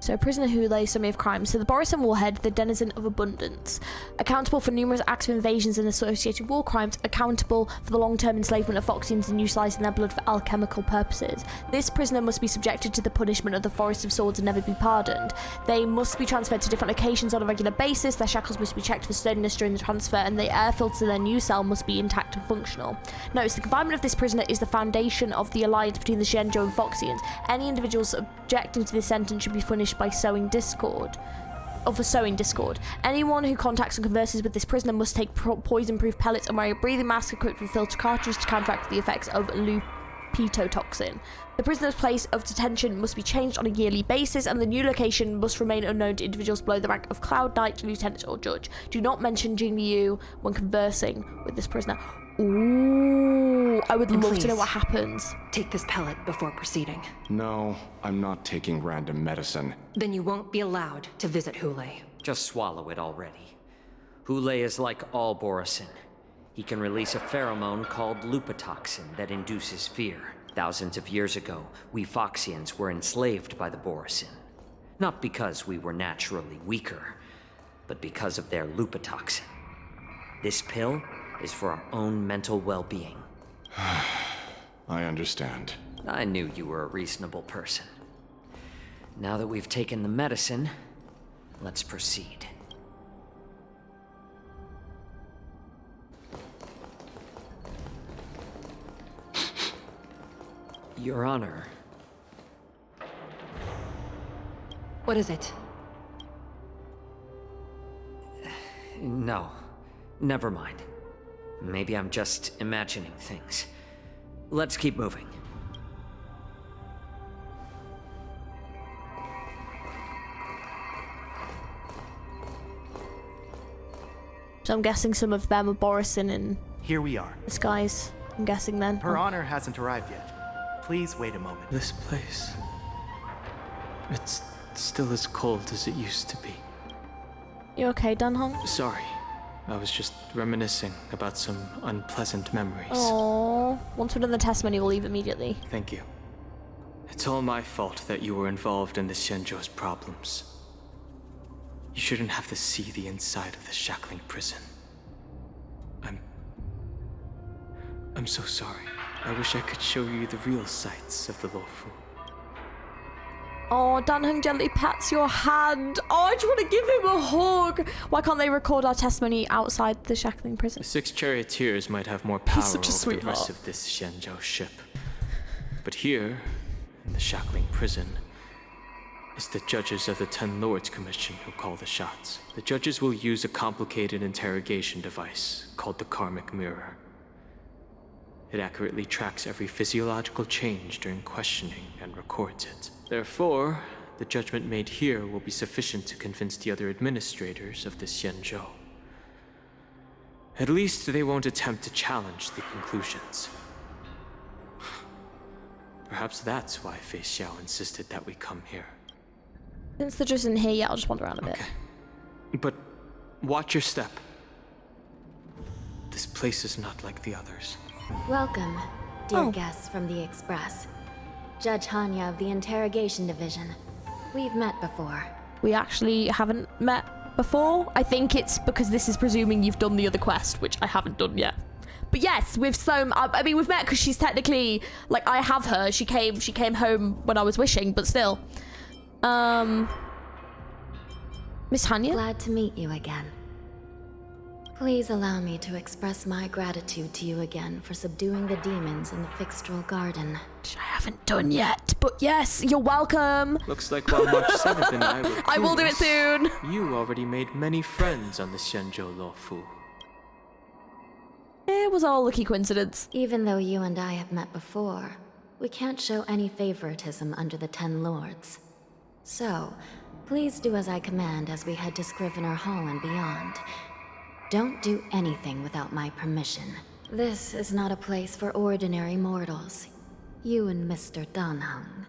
So, prisoner Hule, summary of crimes. So, the Borisin warhead, the denizen of abundance, accountable for numerous acts of invasions and associated war crimes, accountable for the long-term enslavement of Foxians and utilizing their blood for alchemical purposes. This prisoner must be subjected to the punishment of the Forest of Swords and never be pardoned. They must be transferred to different locations on a regular basis. Their shackles must be checked for sturdiness during the transfer, and the air filters in their new cell must be intact and functional. Notice the confinement of this prisoner is the foundation of the alliance between the Xianzhou and Foxians. Any individuals objecting to this sentence should be punished by sowing discord. Anyone who contacts and converses with this prisoner must take poison-proof pellets and wear a breathing mask equipped with filter cartridge to counteract the effects of lupitotoxin. The prisoner's place of detention must be changed on a yearly basis, and the new location must remain unknown to individuals below the rank of Cloud Knight, Lieutenant, or Judge. Do not mention Jing Liu when conversing with this prisoner. Ooh, I would love to know what happens. Take this pellet before proceeding. No, I'm not taking random medicine. Then you won't be allowed to visit Hule. Just swallow it already. Hule is like all Borisin. He can release a pheromone called lupitoxin that induces fear. Thousands of years ago, we Foxians were enslaved by the Borisin. Not because we were naturally weaker, but because of their lupitoxin. This pill is for our own mental well-being. I understand. I knew you were a reasonable person. Now that we've taken the medicine, let's proceed. Your Honor. What is it? No, never mind. Maybe I'm just imagining things. Let's keep moving. So I'm guessing some of them are Borisin and Here we are. this guy's, I'm guessing then. Her Honor hasn't arrived yet. Please wait a moment. This place... it's still as cold as it used to be. You okay, Dunhong? Sorry. I was just reminiscing about some unpleasant memories. Oh, once we're done the testimony, we'll leave immediately. Thank you. It's all my fault that you were involved in the Xianzhou's problems. You shouldn't have to see the inside of the shackling prison. I'm so sorry. I wish I could show you the real sights of the Luofu. Oh, Dunhong gently pats your hand. Oh, I just want to give him a hug. Why can't they record our testimony outside the shackling prison? The 6 charioteers might have more power such a over the sweetheart. rest of this Xianzhou ship. But here, in the shackling prison, is the judges of the 10 Lords Commission who call the shots. The judges will use a complicated interrogation device called the Karmic Mirror. It accurately tracks every physiological change during questioning and records it. Therefore, the judgment made here will be sufficient to convince the other administrators of the Xianzhou. At least they won't attempt to challenge the conclusions. Perhaps that's why FEIXIAO insisted that we come here. Since they're just in here, yeah, I'll just wander around a bit. But watch your step. This place is not like the others. Welcome, dear guests from the Express. Judge Hanya of the Interrogation Division. We've met before. We actually haven't met before. I think it's because this is presuming you've done the other quest, which I haven't done yet. But yes, with so I mean, we've met because she's technically like I have her. She came home when I was wishing, but still. Miss Hanya? Glad to meet you again. Please allow me to express my gratitude to you again for subduing the demons in the FEIXIAO garden. Which I haven't done yet, but yes, you're welcome. Looks like while March 7th and I were I will do it soon. You already made many friends on the Xianzhou Luofu. It was all a lucky coincidence. Even though you and I have met before, we can't show any favoritism under the 10 Lords. So, please do as I command as we head to Scrivener Hall and beyond. Don't do anything without my permission. This is not a place for ordinary mortals. You and Mr. Danheng,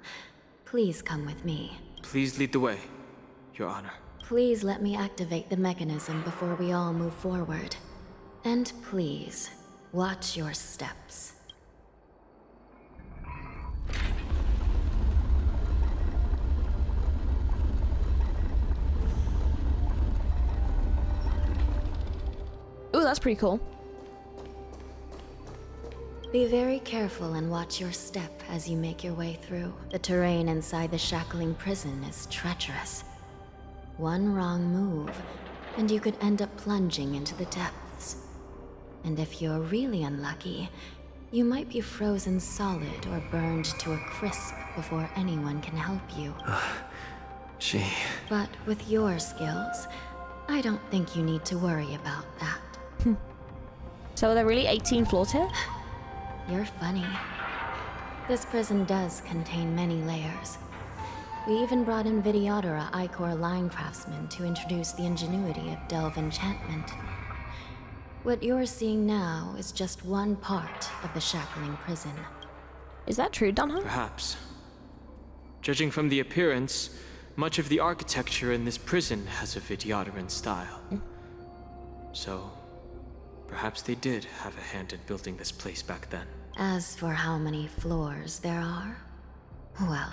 please come with me. Please lead the way, Your Honor. Please let me activate the mechanism before we all move forward. And please, watch your steps. Ooh, that's pretty cool. Be very careful and watch your step as you make your way through. The terrain inside the shackling prison is treacherous. One wrong move, and you could end up plunging into the depths. And if you're really unlucky, you might be frozen solid or burned to a crisp before anyone can help you. Gee. But with your skills, I don't think you need to worry about that. So are there really 18 floors here? You're funny. This prison does contain many layers. We even brought in Videodora Icor line craftsmen to introduce the ingenuity of Delve enchantment. What you're seeing now is just one part of the shackling prison. Is that true, Danheng? Perhaps. Judging from the appearance, much of the architecture in this prison has a Vidyadoran style. So, perhaps they did have a hand in building this place back then. As for how many floors there are, well,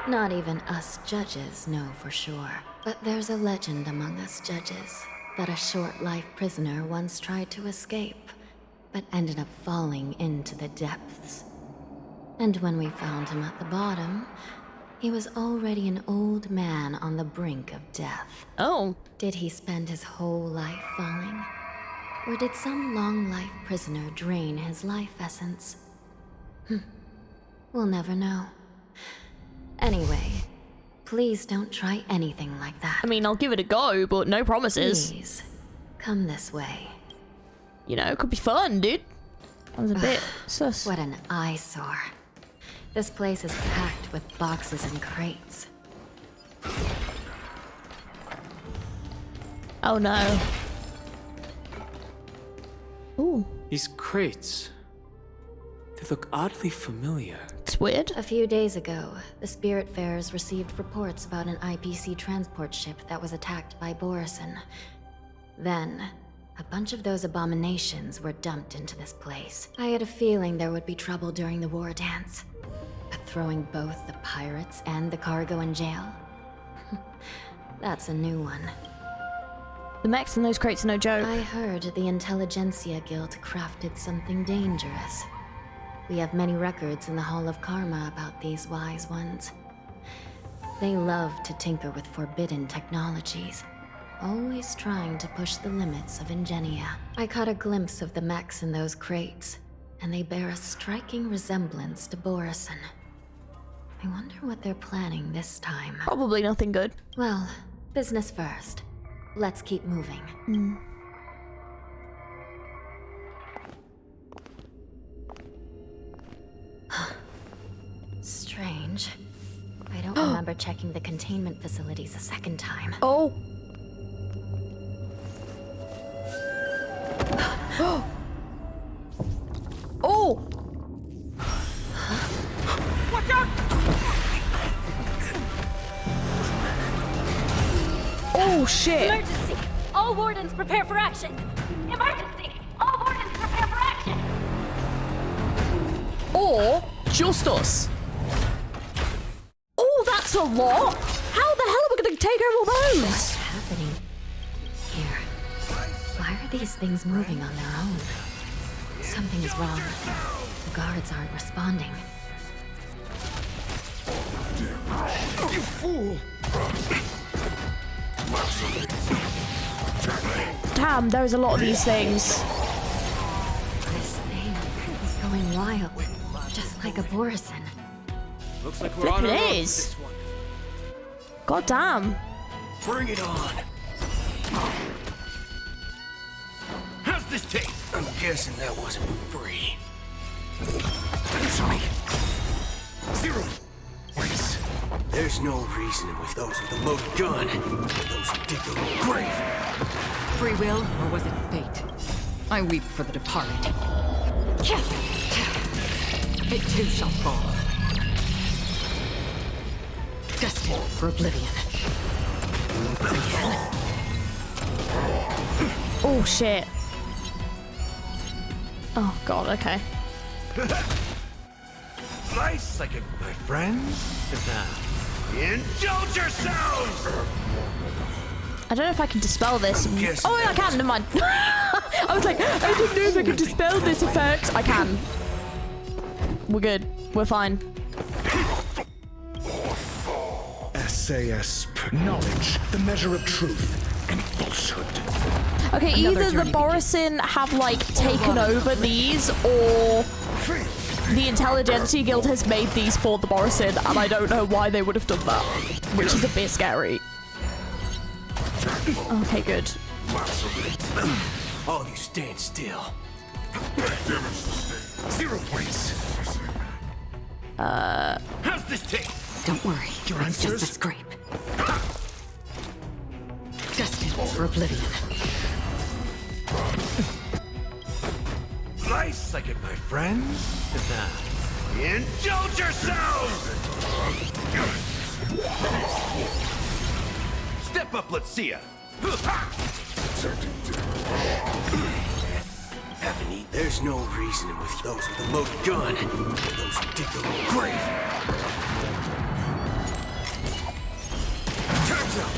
not even us judges know for sure. But there's a legend among us judges that a short-life prisoner once tried to escape, but ended up falling into the depths. And when we found him at the bottom, he was already an old man on the brink of death. Oh. Did he spend his whole life falling? Or did some long-life prisoner drain his life essence? We'll never know. Anyway, please don't try anything like that. I mean, I'll give it a go, but no promises. Please, come this way. You know, it could be fun, dude. I was a bit sus. What an eyesore. This place is packed with boxes and crates. Oh no. Ooh. These crates, they look oddly familiar. It's weird. A few days ago, the Spiritfarers received reports about an IPC transport ship that was attacked by Borison. Then, a bunch of those abominations were dumped into this place. I had a feeling there would be trouble during the war dance. But throwing both the pirates and the cargo in jail? That's a new one. The mechs in those crates are no joke. I heard the Intelligentsia Guild crafted something dangerous. We have many records in the Hall of Karma about these wise ones. They love to tinker with forbidden technologies, always trying to push the limits of ingenia. I caught a glimpse of the mechs in those crates, and they bear a striking resemblance to Borison. I wonder what they're planning this time. Probably nothing good. Well, business first. Let's keep moving. Strange. I don't remember checking the containment facilities a second time. Oh. Oh! Watch out! Oh shit! Emergency! All wardens prepare for action! Emergency! All wardens prepare for action! Or just us. Oh, that's a lot! How the hell are we gonna take over all those? What's happening here? Why are these things moving on their own? Something is wrong. The guards aren't responding. You fool! Damn, there's a lot of these things. This thing is going wild, just like a Borison. Looks like we're Flip on it our own is. with this one. God damn. Bring it on! How's this taste? I'm guessing that wasn't free. Answer me! 0 points. There's no reasoning with those with a loaded gun. Those who dig their own grave. Free will, or was it fate? I weep for the departed. It too shall fall. Destined for oblivion. Oh shit. Oh god, okay. Nice, like my friends. Indulge yourselves! I don't know if I can dispel this. Oh, I can, never mind. I was like, I didn't know if I could dispel this effect. I can. We're good. We're fine. SAS, knowledge, the measure of truth and falsehood. Okay, either the Borison have like taken over these, or the Intelligentsia Guild has made these for the Borison, and I don't know why they would have done that, which is a bit scary. Okay, good. All you stand still. 0 points. How's this taste? Don't worry, Your it's just a answers? scrape. Destined for oblivion. Nice, like it, my friends. Indulge yourselves! Step up, let's see ya. There's no reasoning with those with a loaded gun. Those who dig their own grave. Time's up.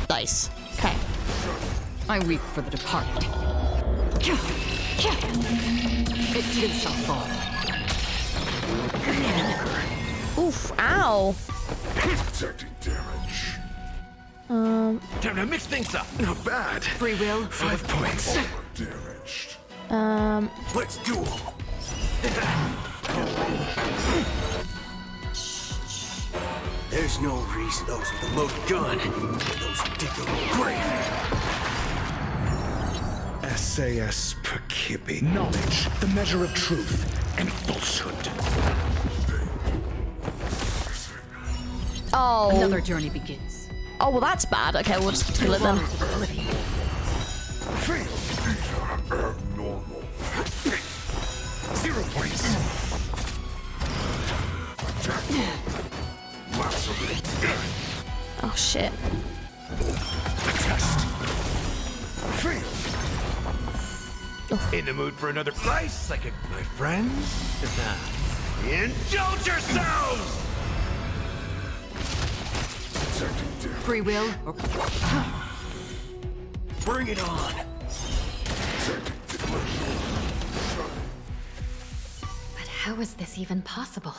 Nice. Okay. I weep for the departed. It too shall fall. Oof, ow. Detecting damage. Time to mix things up. Not bad. Free will. 5 points. Damaged. Let's duel. There's no reason those with a loaded gun. Those who dig their own grave. SAS Perkibi. Knowledge, the measure of truth and falsehood. Oh. Another journey begins. Oh, well, that's bad. Okay, we'll just kill it then. Abnormal. 0 points. Oh, shit. Test. In the mood for another nice second, my friends? Indulge yourselves! Free will. Bring it on! But how is this even possible?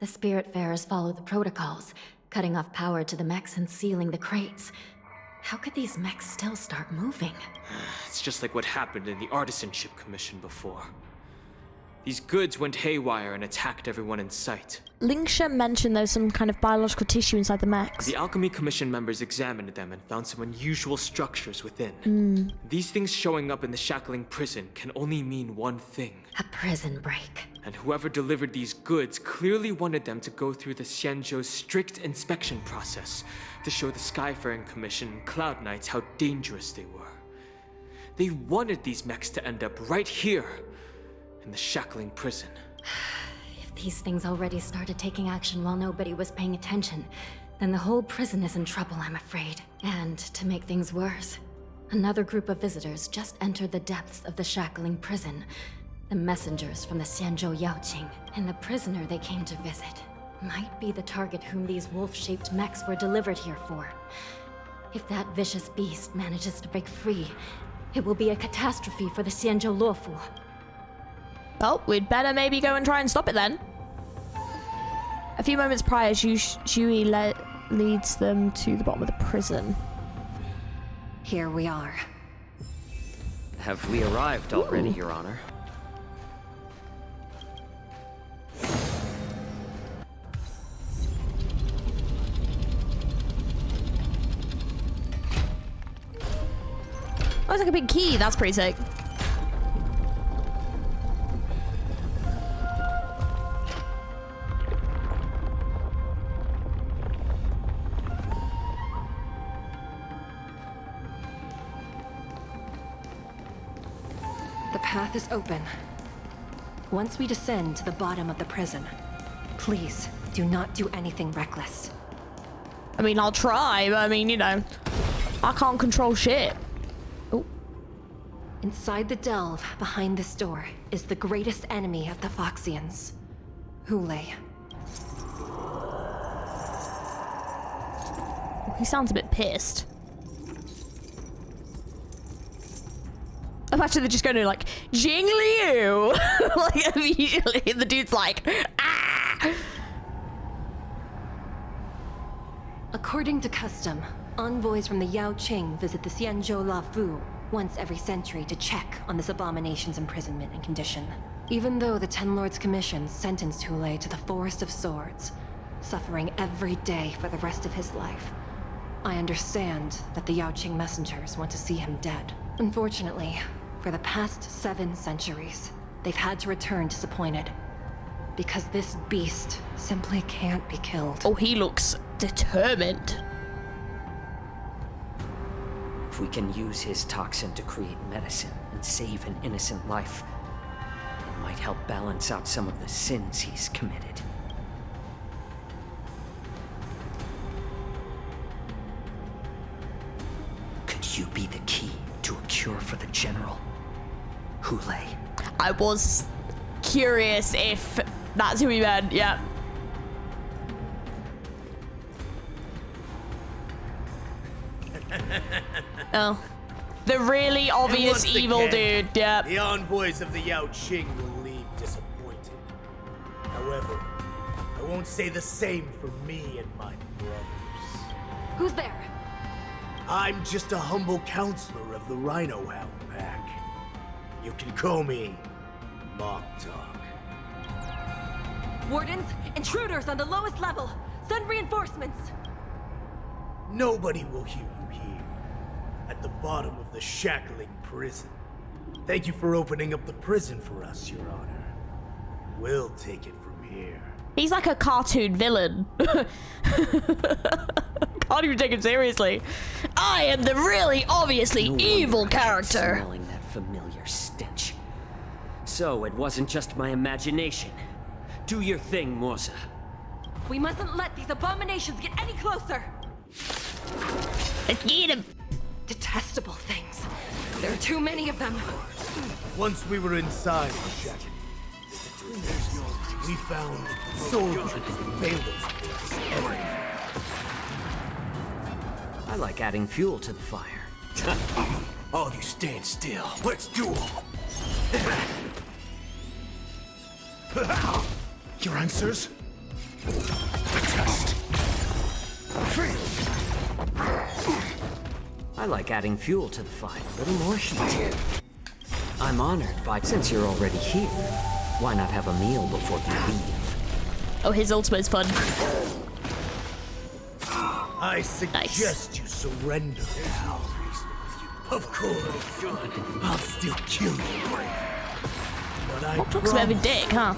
The Spiritfarers follow the protocols, cutting off power to the mechs and sealing the crates. How could these mechs still start moving? It's just like what happened in the Artisanship Commission before. These goods went haywire and attacked everyone in sight. Linksha mentioned there's some kind of biological tissue inside the mechs. The Alchemy Commission members examined them and found some unusual structures within. These things showing up in the shackling prison can only mean one thing. A prison break. And whoever delivered these goods clearly wanted them to go through the Xianzhou's strict inspection process to show the Skyfaring Commission and Cloud Knights how dangerous they were. They wanted these mechs to end up right here, in the shackling prison. If these things already started taking action while nobody was paying attention, then the whole prison is in trouble, I'm afraid. And to make things worse, another group of visitors just entered the depths of the shackling prison. The messengers from the Xianzhou Yaoqing, and the prisoner they came to visit might be the target whom these wolf-shaped mechs were delivered here for. If that vicious beast manages to break free, it will be a catastrophe for the Xianzhou Luofu. Oh, we'd better maybe go and try and stop it then. A few moments prior, Shui leads them to the bottom of the prison. Here we are. Have we arrived already, Your Honor? Oh, it's like a big key. That's pretty sick. The path is open. Once we descend to the bottom of the prison, please do not do anything reckless. I mean, I'll try, but I mean, you know, I can't control shit. Oh. Inside the delve behind this door is the greatest enemy of the Foxians, Hule. He sounds a bit pissed. Imagine they're just going to like, Jing Liu! Like, immediately, the dude's like, ah! According to custom, envoys from the Yao Qing visit the Xianzhou Luofu once every century to check on this abomination's imprisonment and condition. Even though the Ten Lords Commission sentenced Hule to the Forest of Swords, suffering every day for the rest of his life, I understand that the Yao Qing messengers want to see him dead. Unfortunately, for the past 7 centuries, they've had to return disappointed. Because this beast simply can't be killed. Oh, he looks determined. If we can use his toxin to create medicine and save an innocent life, it might help balance out some of the sins he's committed. Could you be the key to a cure for the General? Hule. I was curious if that's who he meant, yeah. Oh. The really obvious evil dude, yeah. The envoys of the Yao Qing will leave disappointed. However, I won't say the same for me and my brothers. Who's there? I'm just a humble counselor of the Rhino Hound Pack. You can call me Mock Talk. Wardens, intruders on the lowest level. Send reinforcements. Nobody will hear you here. At the bottom of the shackling prison. Thank you for opening up the prison for us, Your Honor. We'll take it from here. He's like a cartoon villain. Can't even take him seriously. I am the really obviously evil character. Smelling that familiar stench. So it wasn't just my imagination. Do your thing, Morza. We mustn't let these abominations get any closer. Let's get him. Detestable things. There are too many of them. Once we were inside the shack, we found soldiers and failures. I like adding fuel to the fire. All of you stand still. Let's duel. Your answers? The test. I like adding fuel to the fire. A little more heat. I'm honored by, since you're already here, why not have a meal before you leave? Oh, his ultimate is fun. I suggest you surrender now. Of course. I'll still kill you. But I Talks about a dick, huh?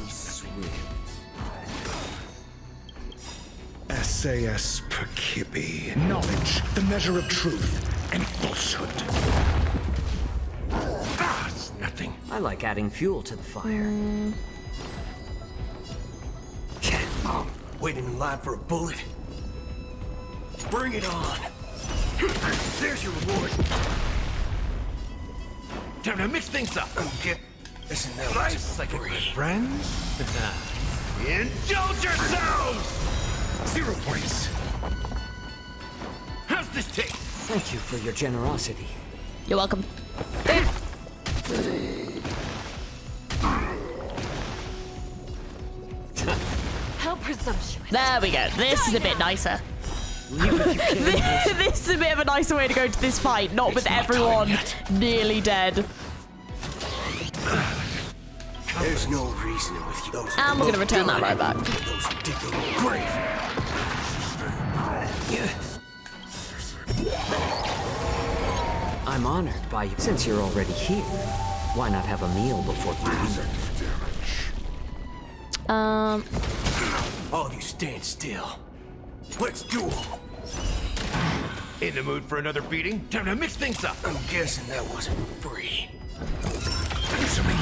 SAS Perkibi. Knowledge, the measure of truth and falsehood. Ah, it's nothing. I like adding fuel to the fire. Waiting in line for a bullet? Bring it on. There's your reward. Time to mix things up. Okay. Isn't that Nice, like a friends? Indulge yourselves! 0 points. How's this taste? Thank you for your generosity. You're welcome. presumptuous. There we go. This is a bit nicer. This is a bit of a nicer way to go to this fight, not with everyone nearly dead. There's no reasoning with you. And we're gonna return that right back. Those who dig their own grave. I'm honored by you. Since you're already here, why not have a meal before you leave? All of you stand still. Let's duel. In the mood for another beating? Time to mix things up. I'm guessing that wasn't free. Answer me.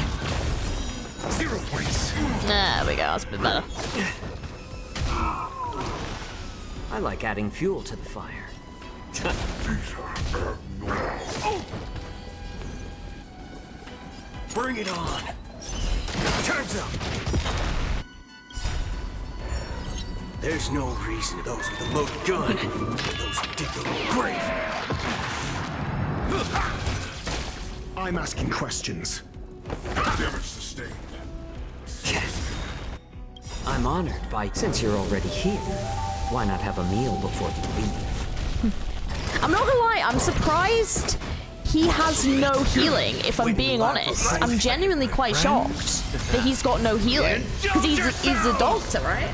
0 points. There we go. That's a bit better. I like adding fuel to the fire. Bring it on. Time's up. There's no reason those with a loaded gun, those who dig their own grave. I'm asking questions. Damage sustained. I'm honored by since you're already here, why not have a meal before you leave? I'm not gonna lie, I'm surprised he has no healing, if I'm being honest. I'm genuinely quite shocked that he's got no healing. Because he's a doctor, right?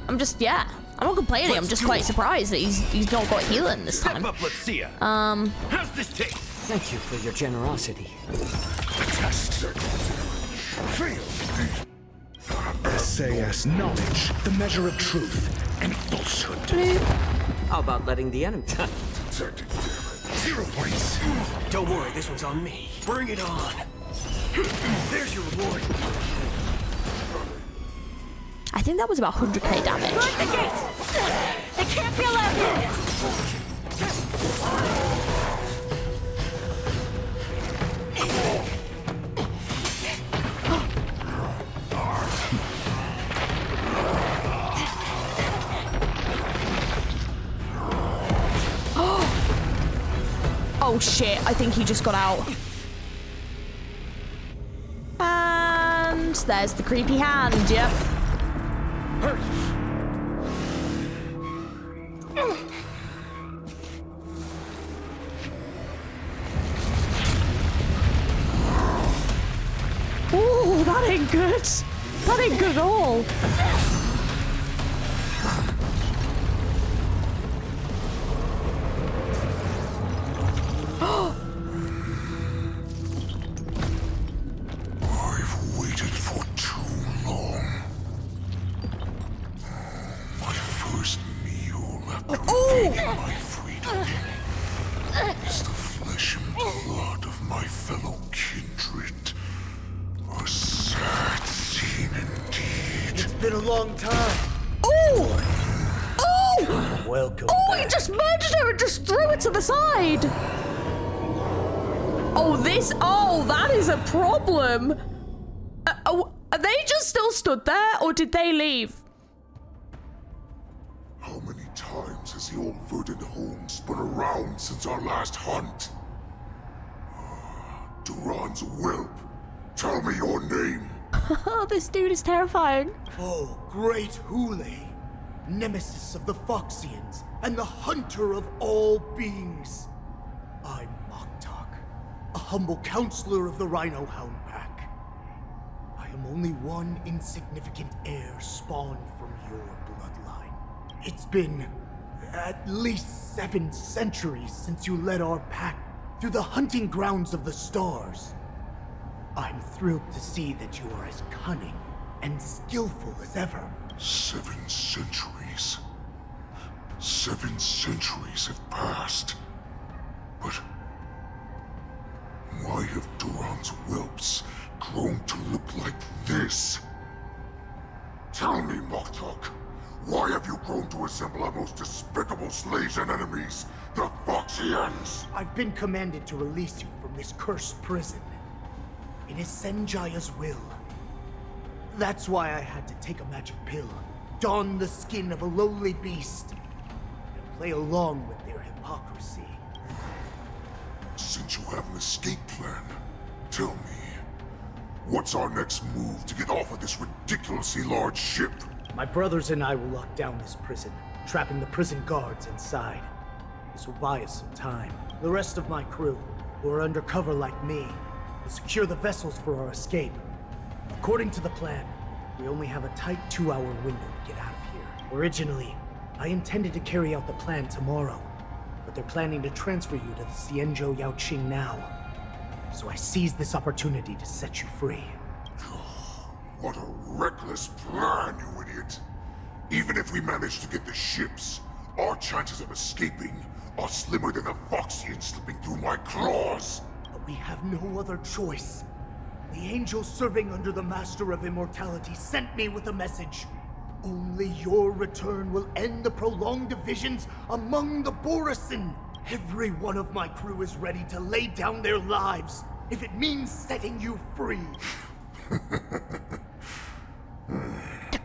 I'm just, yeah. I'm not complaining, I'm just quite surprised that he's not got healing this time. Let's see ya. How's this taste? Thank you for your generosity. SAS knowledge, the measure of truth and falsehood. How about letting the enemy? 0 points. Don't worry, this one's on me. Bring it on. There's your reward. I think that was about 100k damage. Guard the gates! They can't be allowed in! Oh shit, I think he just got out. And there's the creepy hand, yep. Ooh, that ain't good. That ain't good at all. I've waited for too long. My first meal after regaining my freedom is the flesh and blood of my fellow kindred. A sad scene indeed. It's been a long time. Oh! Oh! Welcome Oh, back. he just murdered her and just threw it to the side. Oh, that is a problem. Are they just still stood there, or did they leave? How many times has the old verdant home spun around since our last hunt? Duran's whelp. Tell me your name. This dude is terrifying. Oh, great Hule, nemesis of the Foxians and the hunter of all beings. I'm Moktok, a humble counselor of the Rhino Hound Pack. I am only one insignificant heir spawned from your bloodline. It's been at least 7 centuries since you led our pack through the hunting grounds of the stars. I'm thrilled to see that you are as cunning and skillful as ever. 7 centuries. 7 centuries have passed. But why have Duran's whelps grown to look like this? Tell me, Moktok, why have you grown to resemble our most despicable slaves and enemies, the Foxians? I've been commanded to release you from this cursed prison. It is Senjaya's will. That's why I had to take a magic pill, don the skin of a lowly beast, and play along with their hypocrisy. Since you have an escape plan, tell me, what's our next move to get off of this ridiculously large ship? My brothers and I will lock down this prison, trapping the prison guards inside. This will buy us some time. The rest of my crew, who are undercover like me, will secure the vessels for our escape. According to the plan, we only have a tight 2-hour window to get out of here. Originally, I intended to carry out the plan tomorrow, but they're planning to transfer you to the Xianzhou Yaoqing now. So I seized this opportunity to set you free. What a reckless plan, you idiot! Even if we manage to get the ships, our chances of escaping are slimmer than a Foxian slipping through my claws! But we have no other choice. The angel serving under the Master of Immortality sent me with a message. Only your return will end the prolonged divisions among the Borisin. Every one of my crew is ready to lay down their lives if it means setting you free.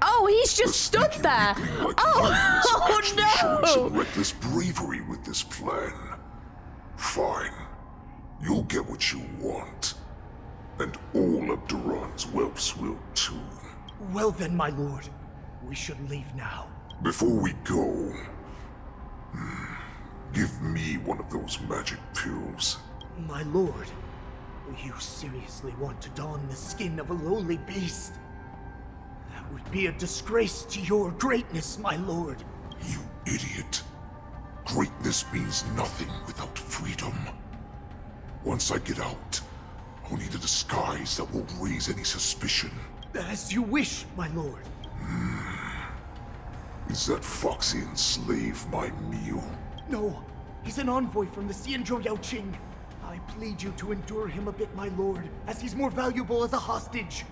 Oh, he's just stood there. Oh no! Some reckless bravery with this plan. Fine. You'll get what you want. And all of Duran's whelps will too. Well then, my lord. We should leave now. Before we go, give me one of those magic pills. My lord, you seriously want to don the skin of a lowly beast? That would be a disgrace to your greatness, my lord. You idiot. Greatness means nothing without freedom. Once I get out, I'll need a disguise that won't raise any suspicion. As you wish, my lord. Is that Foxian slave my meal? No, he's an envoy from the Xianzhou Yaoqing. I plead you to endure him a bit, my lord, as he's more valuable as a hostage.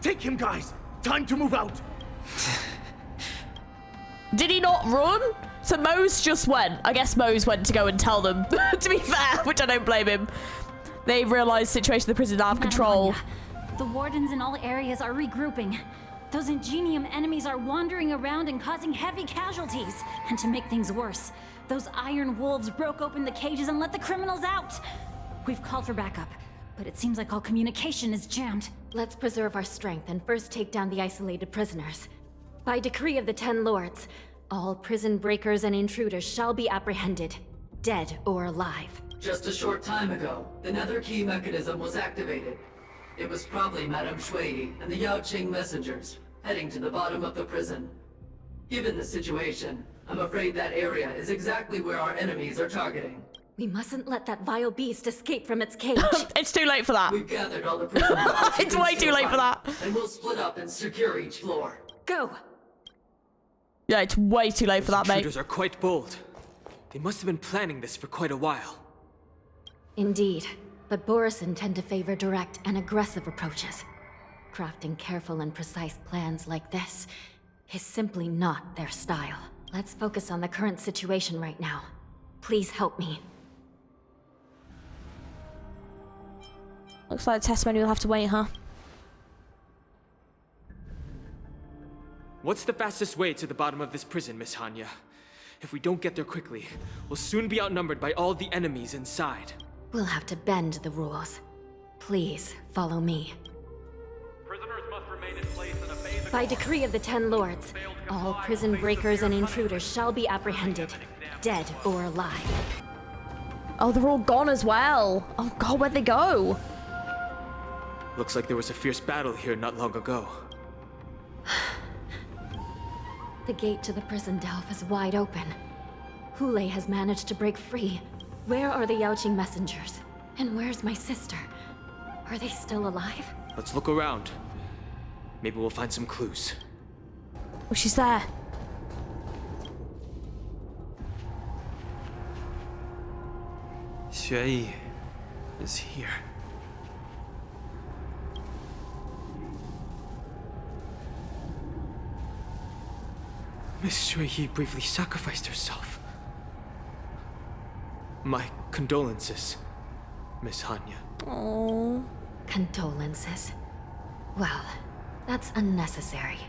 Take him, guys. Time to move out. Did he not run? So Mose just went. I guess Mose went to go and tell them, to be fair, which I don't blame him. They realized the situation of the prison out of control. The wardens in all areas are regrouping. Those Ingenium enemies are wandering around and causing heavy casualties. And to make things worse, those iron wolves broke open the cages and let the criminals out. We've called for backup, but it seems like all communication is jammed. Let's preserve our strength and first take down the isolated prisoners. By decree of the 10 Lords, all prison breakers and intruders shall be apprehended, dead or alive. Just a short time ago, the nether key mechanism was activated. It was probably Madame Shui and the Yaoqing messengers, heading to the bottom of the prison. Given the situation, I'm afraid that area is exactly where our enemies are targeting. We mustn't let that vile beast escape from its cage. It's too late for that. We've gathered all the prisoners. It's way too late for that. And we'll split up and secure each floor. Go! Yeah, it's way too late for that, mate. Intruders are quite bold. They must have been planning this for quite a while. Indeed, but Borisin tend to favor direct and aggressive approaches. Crafting careful and precise plans like this is simply not their style. Let's focus on the current situation right now. Please help me. Looks like the testimony will have to wait, huh? What's the fastest way to the bottom of this prison, Miss Hanya? If we don't get there quickly, we'll soon be outnumbered by all the enemies inside. We'll have to bend the rules. Please, follow me. Prisoners must remain in place in a phase. By decree of the 10 Lords, all prison breakers and intruders shall be apprehended, dead or alive. Oh, they're all gone as well. Oh god, where'd they go? Looks like there was a fierce battle here not long ago. The gate to the prison delve is wide open. Hule has managed to break free. Where are the Yaoqing messengers? And where's my sister? Are they still alive? Let's look around. Maybe we'll find some clues. Oh, she's there. Xue is here. Miss Shui briefly sacrificed herself. My condolences, Miss Hanya. Oh, condolences. Well, that's unnecessary.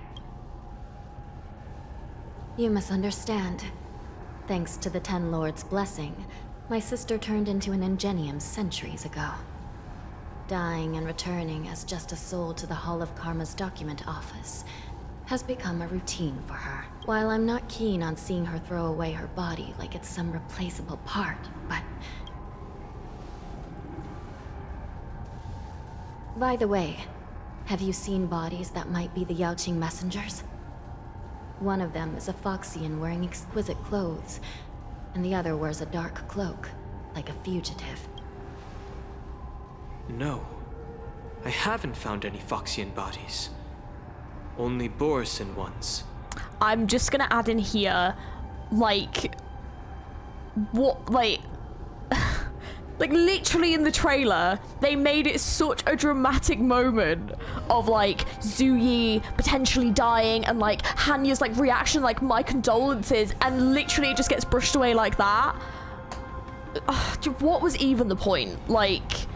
You must understand. Thanks to the 10 Lords' blessing, my sister turned into an Ingenium centuries ago. Dying and returning as just a soul to the Hall of Karma's document office has become a routine for her. While I'm not keen on seeing her throw away her body like it's some replaceable part, but... By the way, have you seen bodies that might be the Yaoqing messengers? One of them is a Foxian wearing exquisite clothes, and the other wears a dark cloak, like a fugitive. No. I haven't found any Foxian bodies. Only Borisin ones. I'm just gonna add in here, like... What, like... Like, literally in the trailer, they made it such a dramatic moment of, like, Zuyi potentially dying and, like, Hanya's, like, reaction, like, my condolences, and literally it just gets brushed away like that. Ugh, what was even the point? Like,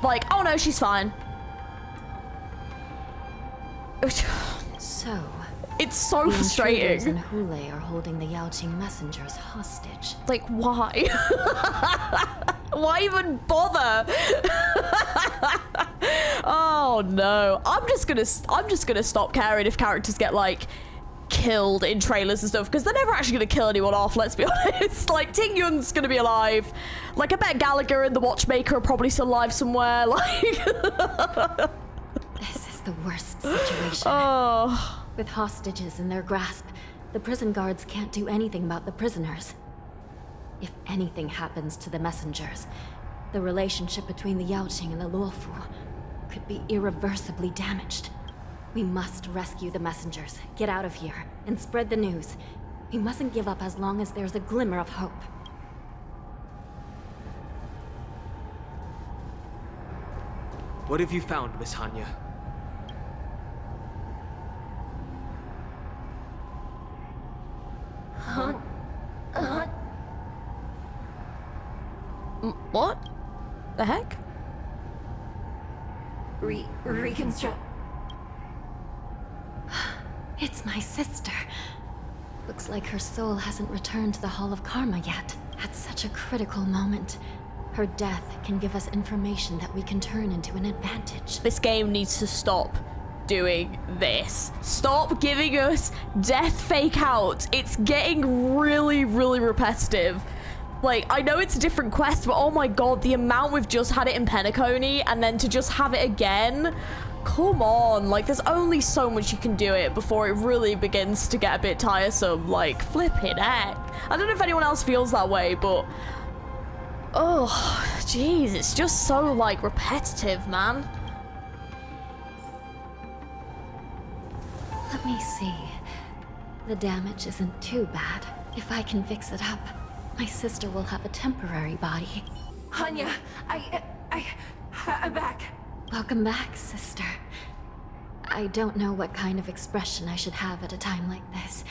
oh no, she's fine. So... It's so the frustrating. intruders and Hule are holding the Yaoqing messengers hostage. Like, why? Why even bother? Oh no. I'm just gonna stop caring if characters get, like, killed in trailers and stuff, because they're never actually gonna kill anyone off, let's be honest. Like, Ting Yun's gonna be alive. Like, I bet Gallagher and the Watchmaker are probably still alive somewhere. Like... This is the worst situation. Oh. With hostages in their grasp, the prison guards can't do anything about the prisoners. If anything happens to the messengers, the relationship between the Yaoqing and the Luofu could be irreversibly damaged. We must rescue the messengers, get out of here, and spread the news. We mustn't give up as long as there's a glimmer of hope. What have you found, Miss Hanya? What? The heck? Reconstruct. It's my sister. Looks like her soul hasn't returned to the Hall of Karma yet. At such a critical moment, her death can give us information that we can turn into an advantage. This game needs to stop doing this. Stop giving us death fake outs. It's getting really, really repetitive. Like, I know it's a different quest, but oh my god, the amount we've just had it in Penacony, and then to just have it again, come on. Like, there's only so much you can do it before it really begins to get a bit tiresome. Like, flipping heck. I don't know if anyone else feels that way, but oh, jeez, it's just so, like, repetitive, man. Let me see. The damage isn't too bad. If I can fix it up, my sister will have a temporary body. Hanya, I'm back. Welcome back, sister. I don't know what kind of expression I should have at a time like this.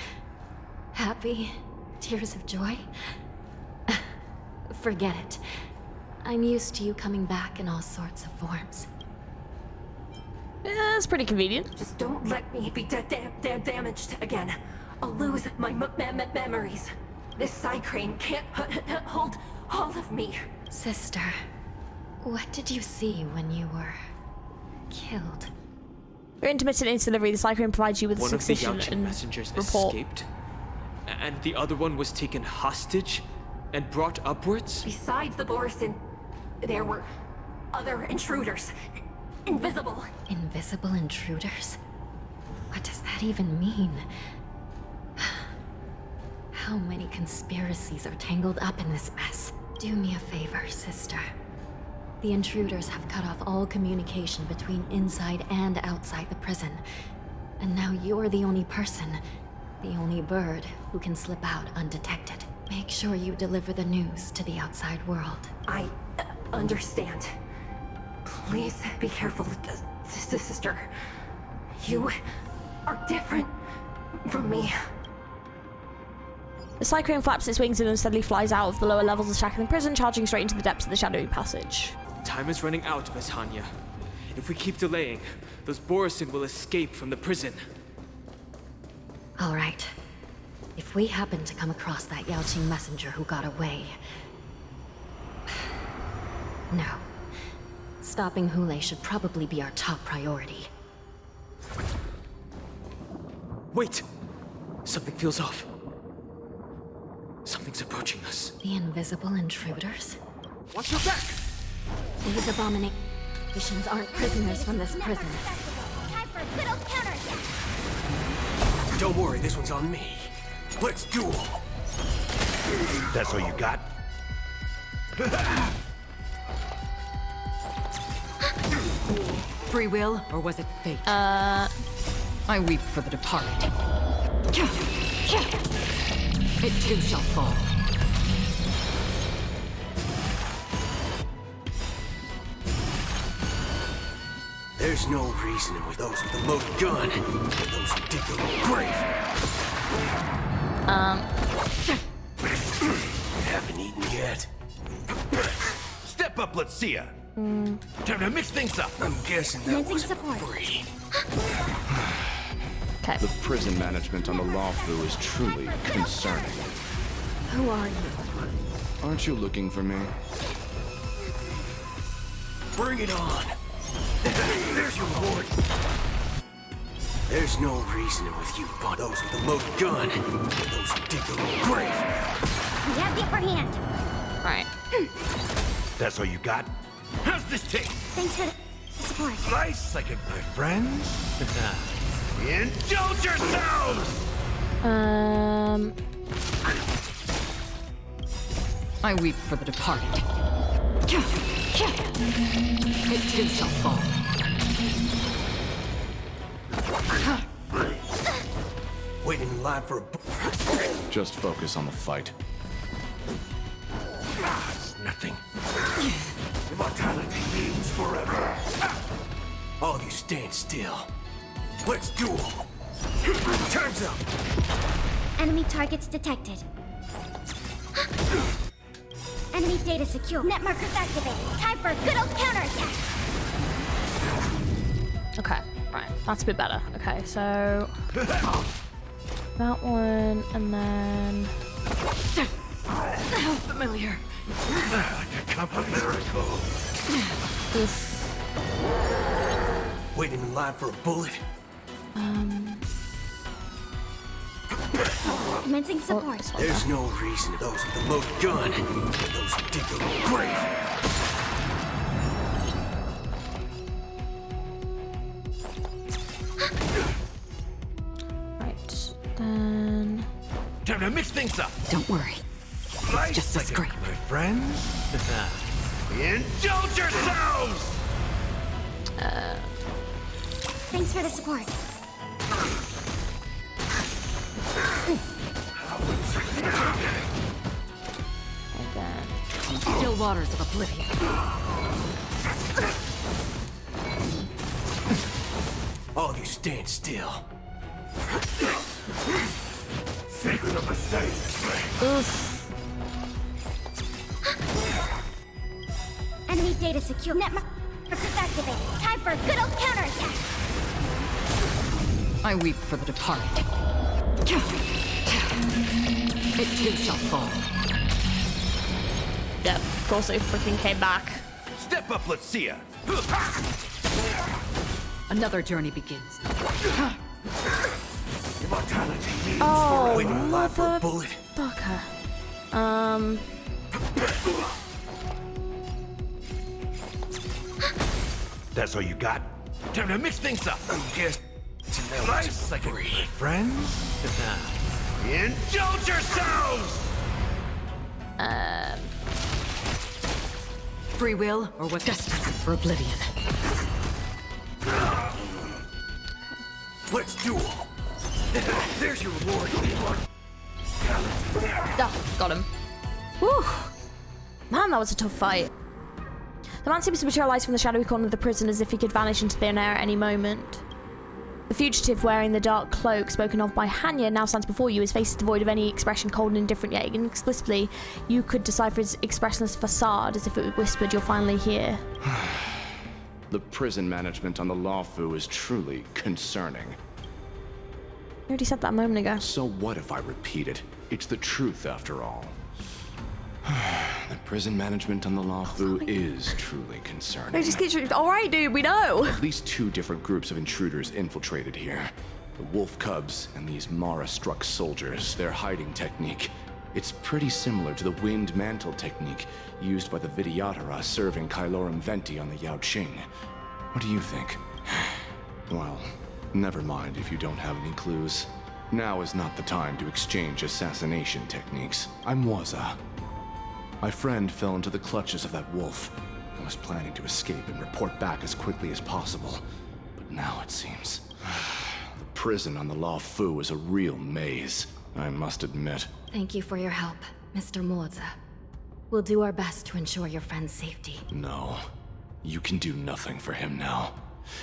Happy? Tears of joy? Forget it. I'm used to you coming back in all sorts of forms. Yeah, it's pretty convenient. Just don't let me be damaged again. I'll lose my memories. This Psycrane can't hold all of me. Sister, what did you see when you were killed? Your intermittent instant delivery, the Cyclone provides you with a One of the succession Yaoqing and messengers report. escaped, and the other one was taken hostage and brought upwards? Besides the Borisin, there were other intruders. Invisible. Invisible intruders? What does that even mean? How many conspiracies are tangled up in this mess? Do me a favor, sister. The intruders have cut off all communication between inside and outside the prison. And now you're the only person, the only bird, who can slip out undetected. Make sure you deliver the news to the outside world. I understand. Please be careful, sister. You are different from me. The Cyclone flaps its wings and unsteadily flies out of the lower levels of Shackling Prison, charging straight into the depths of the shadowy passage. Time is running out, Miss Hanya. If we keep delaying, those Borisin will escape from the prison. All right. If we happen to come across that Yaoqing messenger who got away... No. Stopping Hule should probably be our top priority. Wait! Something feels off. Something's approaching us. The invisible intruders? Watch your back! These abominations aren't prisoners from this prison. Time for a good old counterattack. Don't worry, this one's on me. Let's duel. That's all you got? Free will, or was it fate? I weep for the departed. It too shall fall. There's no reasoning with those with a loaded gun. Those who dig their own grave. Haven't eaten yet. Step up, let's see ya. Time to mix things up. I'm guessing that was free. Okay. The prison management on the Luofu is truly concerning. Who are you? Aren't you looking for me? Bring it on. There's your reward. There's no reasoning with you, but those with a loaded gun. Those who dig their own grave. We have the upper hand. Right. That's all you got? How's this taste? Thanks for the support. Nice, like my friends. Indulge yourselves! I weep for the departed. It too shall fall. Waiting in line for a... Just focus on the fight. It's nothing. Immortality means forever. All of you stand still. Let's duel. Time's up. Enemy targets detected. Enemy data secure. Net markers activated. Time for a good old counterattack. Okay, right. That's a bit better. Okay, so that one, and then Familiar. Like a cup of miracle. this. Waiting in line for a bullet. Commencing support. There's no reason those with a loaded gun. Those who dig their own grave. Right, then. Time to mix things up. Don't worry. It's just a scrape. My friends. Indulge yourselves. Thanks for the support. Still waters of oblivion. All of you stand still. Secret of the safe. Enemy data secure. Net markers activated. Time for a good old counterattack. I weep for the departed. It too shall fall. Yep, of course they freaking came back. Step up, let's see ya. Another journey begins. Immortality means Oh, waiting in line for a bullet. Fucker. That's all you got? Time to mix things up. I'm guessing that nice, like my friends. Indulge yourselves. Free will, or what destined for oblivion? Let's duel. There's your reward. Oh, got him. Whew. Man, that was a tough fight. The man seems to materialize from the shadowy corner of the prison as if he could vanish into thin air at any moment. The fugitive wearing the dark cloak spoken of by Hanya now stands before you, his face is devoid of any expression, cold and indifferent, yet inexplicably you could decipher his expressionless facade as if it whispered, "You're finally here." The prison management on the Luofu is truly concerning. You already said that a moment ago. So what if I repeat it? It's the truth after all. The prison management on the Luofu is truly concerning. All right, dude, we know. At least 2 different groups of intruders infiltrated here. The wolf cubs and these Mara-struck soldiers, their hiding technique. It's pretty similar to the wind mantle technique used by the Vidyadhara serving Kailorum Venti on the Yaoqing. What do you think? Well, never mind if you don't have any clues. Now is not the time to exchange assassination techniques. I'm Waza. My friend fell into the clutches of that wolf. I was planning to escape and report back as quickly as possible. But now it seems... the prison on the Luofu is a real maze, I must admit. Thank you for your help, Mr. Moza. We'll do our best to ensure your friend's safety. No. You can do nothing for him now.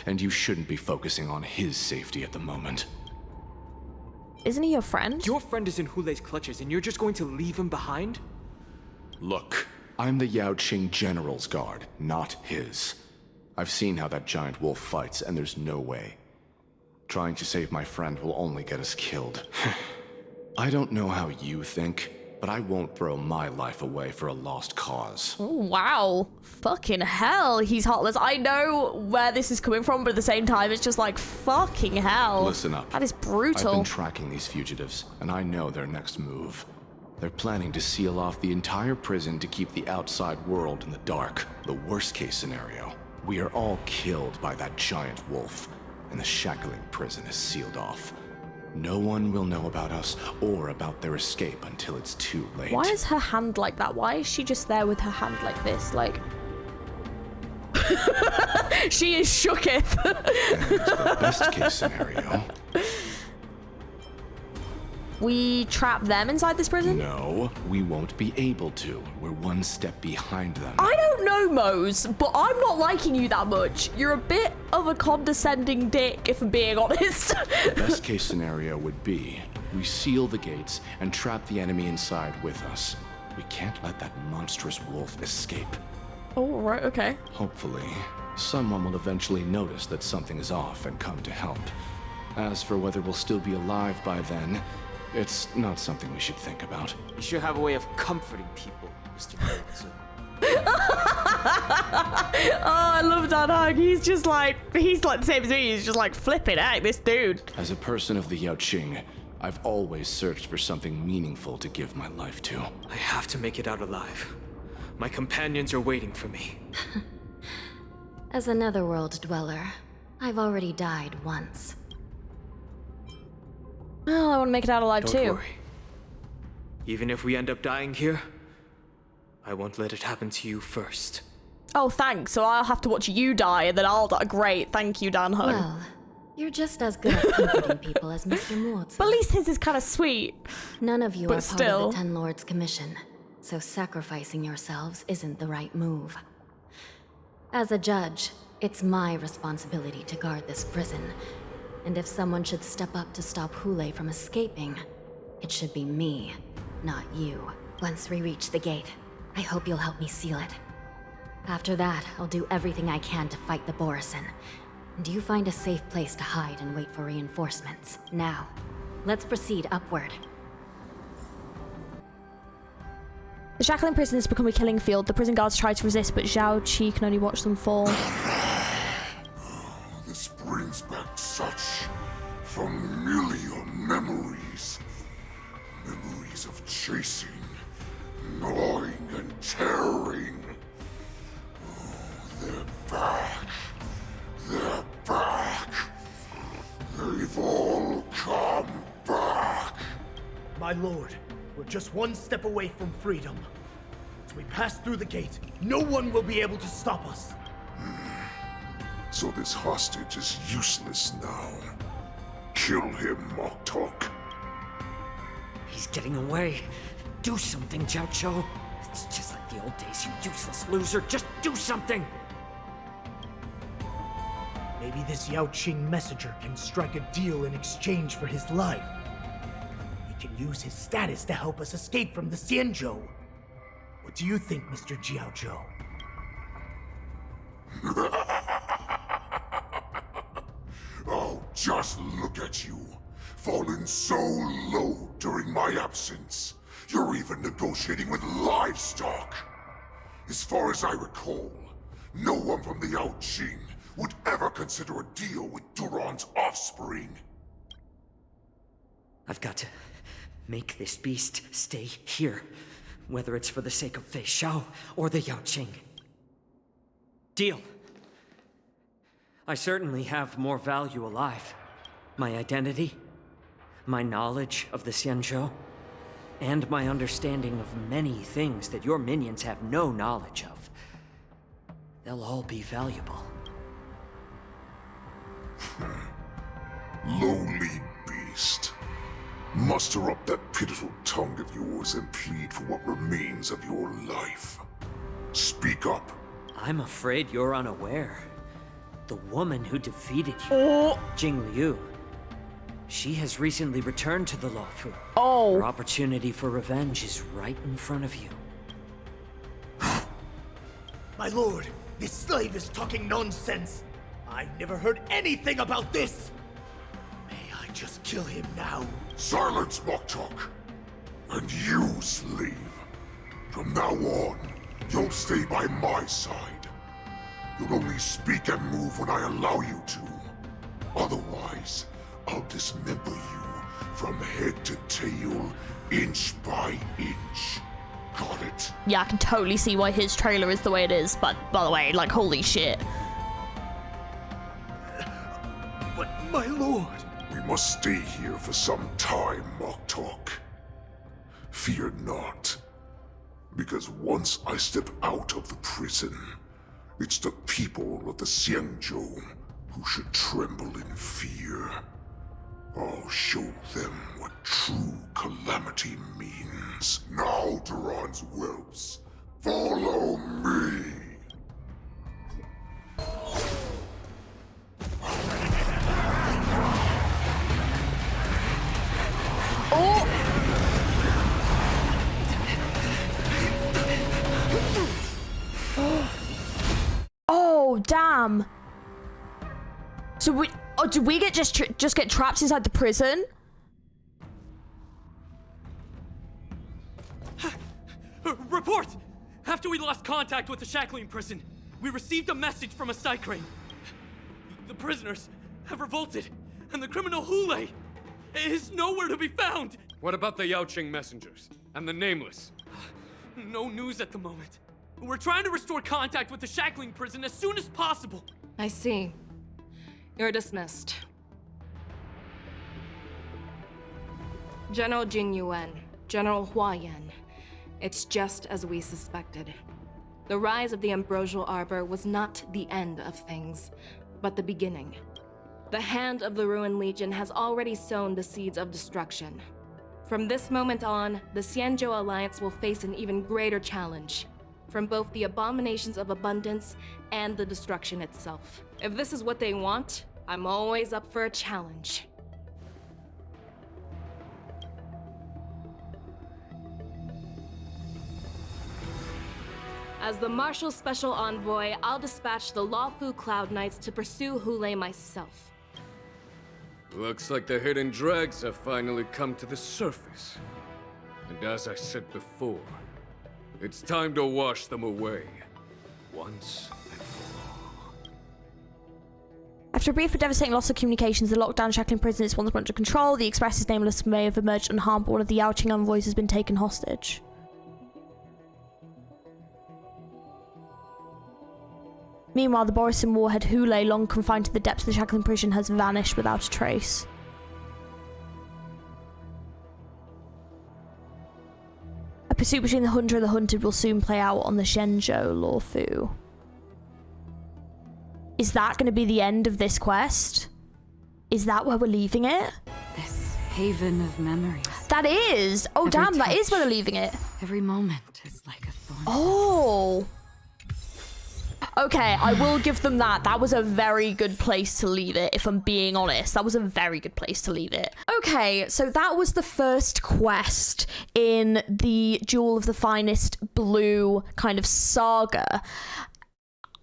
And you shouldn't be focusing on his safety at the moment. Isn't he your friend? Your friend is in Hulei's clutches and you're just going to leave him behind? Look, I'm the Yaoqing General's guard, not his. I've seen how that giant wolf fights, and there's no way. Trying to save my friend will only get us killed. I don't know how you think, but I won't throw my life away for a lost cause. Oh, wow. Fucking hell, he's heartless. I know where this is coming from, but at the same time, it's just like, fucking hell. Listen up. That is brutal. I've been tracking these fugitives, and I know their next move. They're planning to seal off the entire prison to keep the outside world in the dark. The worst case scenario, we are all killed by that giant wolf, and the shackling prison is sealed off. No one will know about us or about their escape until it's too late. Why is her hand like that? Why is she just there with her hand like this? Like... she is shooketh. And the best case scenario... We trap them inside this prison? No, we won't be able to. We're one step behind them. I don't know, Mose, but I'm not liking you that much. You're a bit of a condescending dick, if I'm being honest. The best case scenario would be we seal the gates and trap the enemy inside with us. We can't let that monstrous wolf escape. Oh, right, okay. Hopefully, someone will eventually notice that something is off and come to help. As for whether we'll still be alive by then, it's not something we should think about. You should have a way of comforting people, Mr. Wilson. Oh, I love that hug. He's like the same as me. He's just like, flipping heck, this dude. As a person of the Yaoqing, I've always searched for something meaningful to give my life to. I have to make it out alive. My companions are waiting for me. As a netherworld dweller, I've already died once. Well, I want to make it out alive Don't too. worry. Even if we end up dying here, I won't let it happen to you first. Oh, thanks. So I'll have to watch you die and then I'll die. Great. Thank you, Dan Hung. Well, you're just as good at comforting people as Mr. Mords. But at least his is kind of sweet. None of you But are still. part of the Ten Lords' commission, so sacrificing yourselves isn't the right move. As a judge, it's my responsibility to guard this prison. And if someone should step up to stop Hulei from escaping, it should be me, not you. Once we reach the gate, I hope you'll help me seal it. After that, I'll do everything I can to fight the Borisin. And you find a safe place to hide and wait for reinforcements. Now, let's proceed upward. The shackling prison has become a killing field. The prison guards try to resist, but Zhao Qi can only watch them fall. This brings back such familiar memories. Memories of chasing, gnawing, and tearing. Oh, they're back. They're back. They've all come back. My lord, we're just one step away from freedom. As we pass through the gate, no one will be able to stop us. So this hostage is useless now. Kill him, Moktok. He's getting away. Do something, Jiao. It's just like the old days, you useless loser. Just do something! Maybe this Yaoqing messenger can strike a deal in exchange for his life. He can use his status to help us escape from the Xianzhou. What do you think, Mr. Jiaozhou? Oh, just look at you. Fallen so low during my absence. You're even negotiating with livestock. As far as I recall, no one from the Yaoqing would ever consider a deal with Duran's offspring. I've got to make this beast stay here, whether it's for the sake of FEIXIAO or the Yaoqing. Deal. I certainly have more value alive. My identity, my knowledge of the Xianzhou, and my understanding of many things that your minions have no knowledge of. They'll all be valuable. Lowly beast. Muster up that pitiful tongue of yours and plead for what remains of your life. Speak up. I'm afraid you're unaware. The woman who defeated you, Jing Liu, she has recently returned to the Luofu. Your opportunity for revenge is right in front of you. My lord, this slave is talking nonsense. I've never heard anything about this. May I just kill him now? Silence, Moktok. And you, slave. From now on, you'll stay by my side. You'll only speak and move when I allow you to. Otherwise, I'll dismember you from head to tail, inch by inch. Got it? Yeah, I can totally see why his trailer is the way it is, but by the way, like, holy shit. But my lord... We must stay here for some time, Moktok. Fear not. Because once I step out of the prison, it's the people of the Xianzhou who should tremble in fear. I'll show them what true calamity means. Now, Duran's whelps, follow me! Oh, damn. So we... Oh, did we get just get trapped inside the prison? Report! After we lost contact with the shackling prison, we received a message from a Psycrane. The prisoners have revolted, and the criminal Hule is nowhere to be found! What about the Yaoqing messengers? And the Nameless? No news at the moment. We're trying to restore contact with the shackling prison as soon as possible. I see. You're dismissed. General Jing Yuan, General Hua Yan. It's just as we suspected. The rise of the Ambrosial Arbor was not the end of things, but the beginning. The hand of the Ruined Legion has already sown the seeds of destruction. From this moment on, the Xianzhou Alliance will face an even greater challenge, from both the abominations of abundance and the destruction itself. If this is what they want, I'm always up for a challenge. As the Marshal Special Envoy, I'll dispatch the Luofu Cloud Knights to pursue Hule myself. Looks like the hidden dregs have finally come to the surface. And as I said before, it's time to wash them away, once and for all. After a brief but devastating loss of communications, the lockdown shackling prison is once under control. The Express's Nameless may have emerged unharmed, but one of the Yaoqing envoys has been taken hostage. Meanwhile, the Borisin warhead Hule, long confined to the depths of the shackling prison, has vanished without a trace. A pursuit between the hunter and the hunted will soon play out on the Xianzhou Luofu. Is that going to be the end of this quest? Is that where we're leaving it? This haven of memories. That is! Oh, Every damn, that touch, is where they're leaving it. Every moment is like a thorn. Oh! Okay, I will give them that. That was a very good place to leave it, if I'm being honest. That was a very good place to leave it. Okay, so that was the first quest in the Jewel of the Finest Blue kind of saga.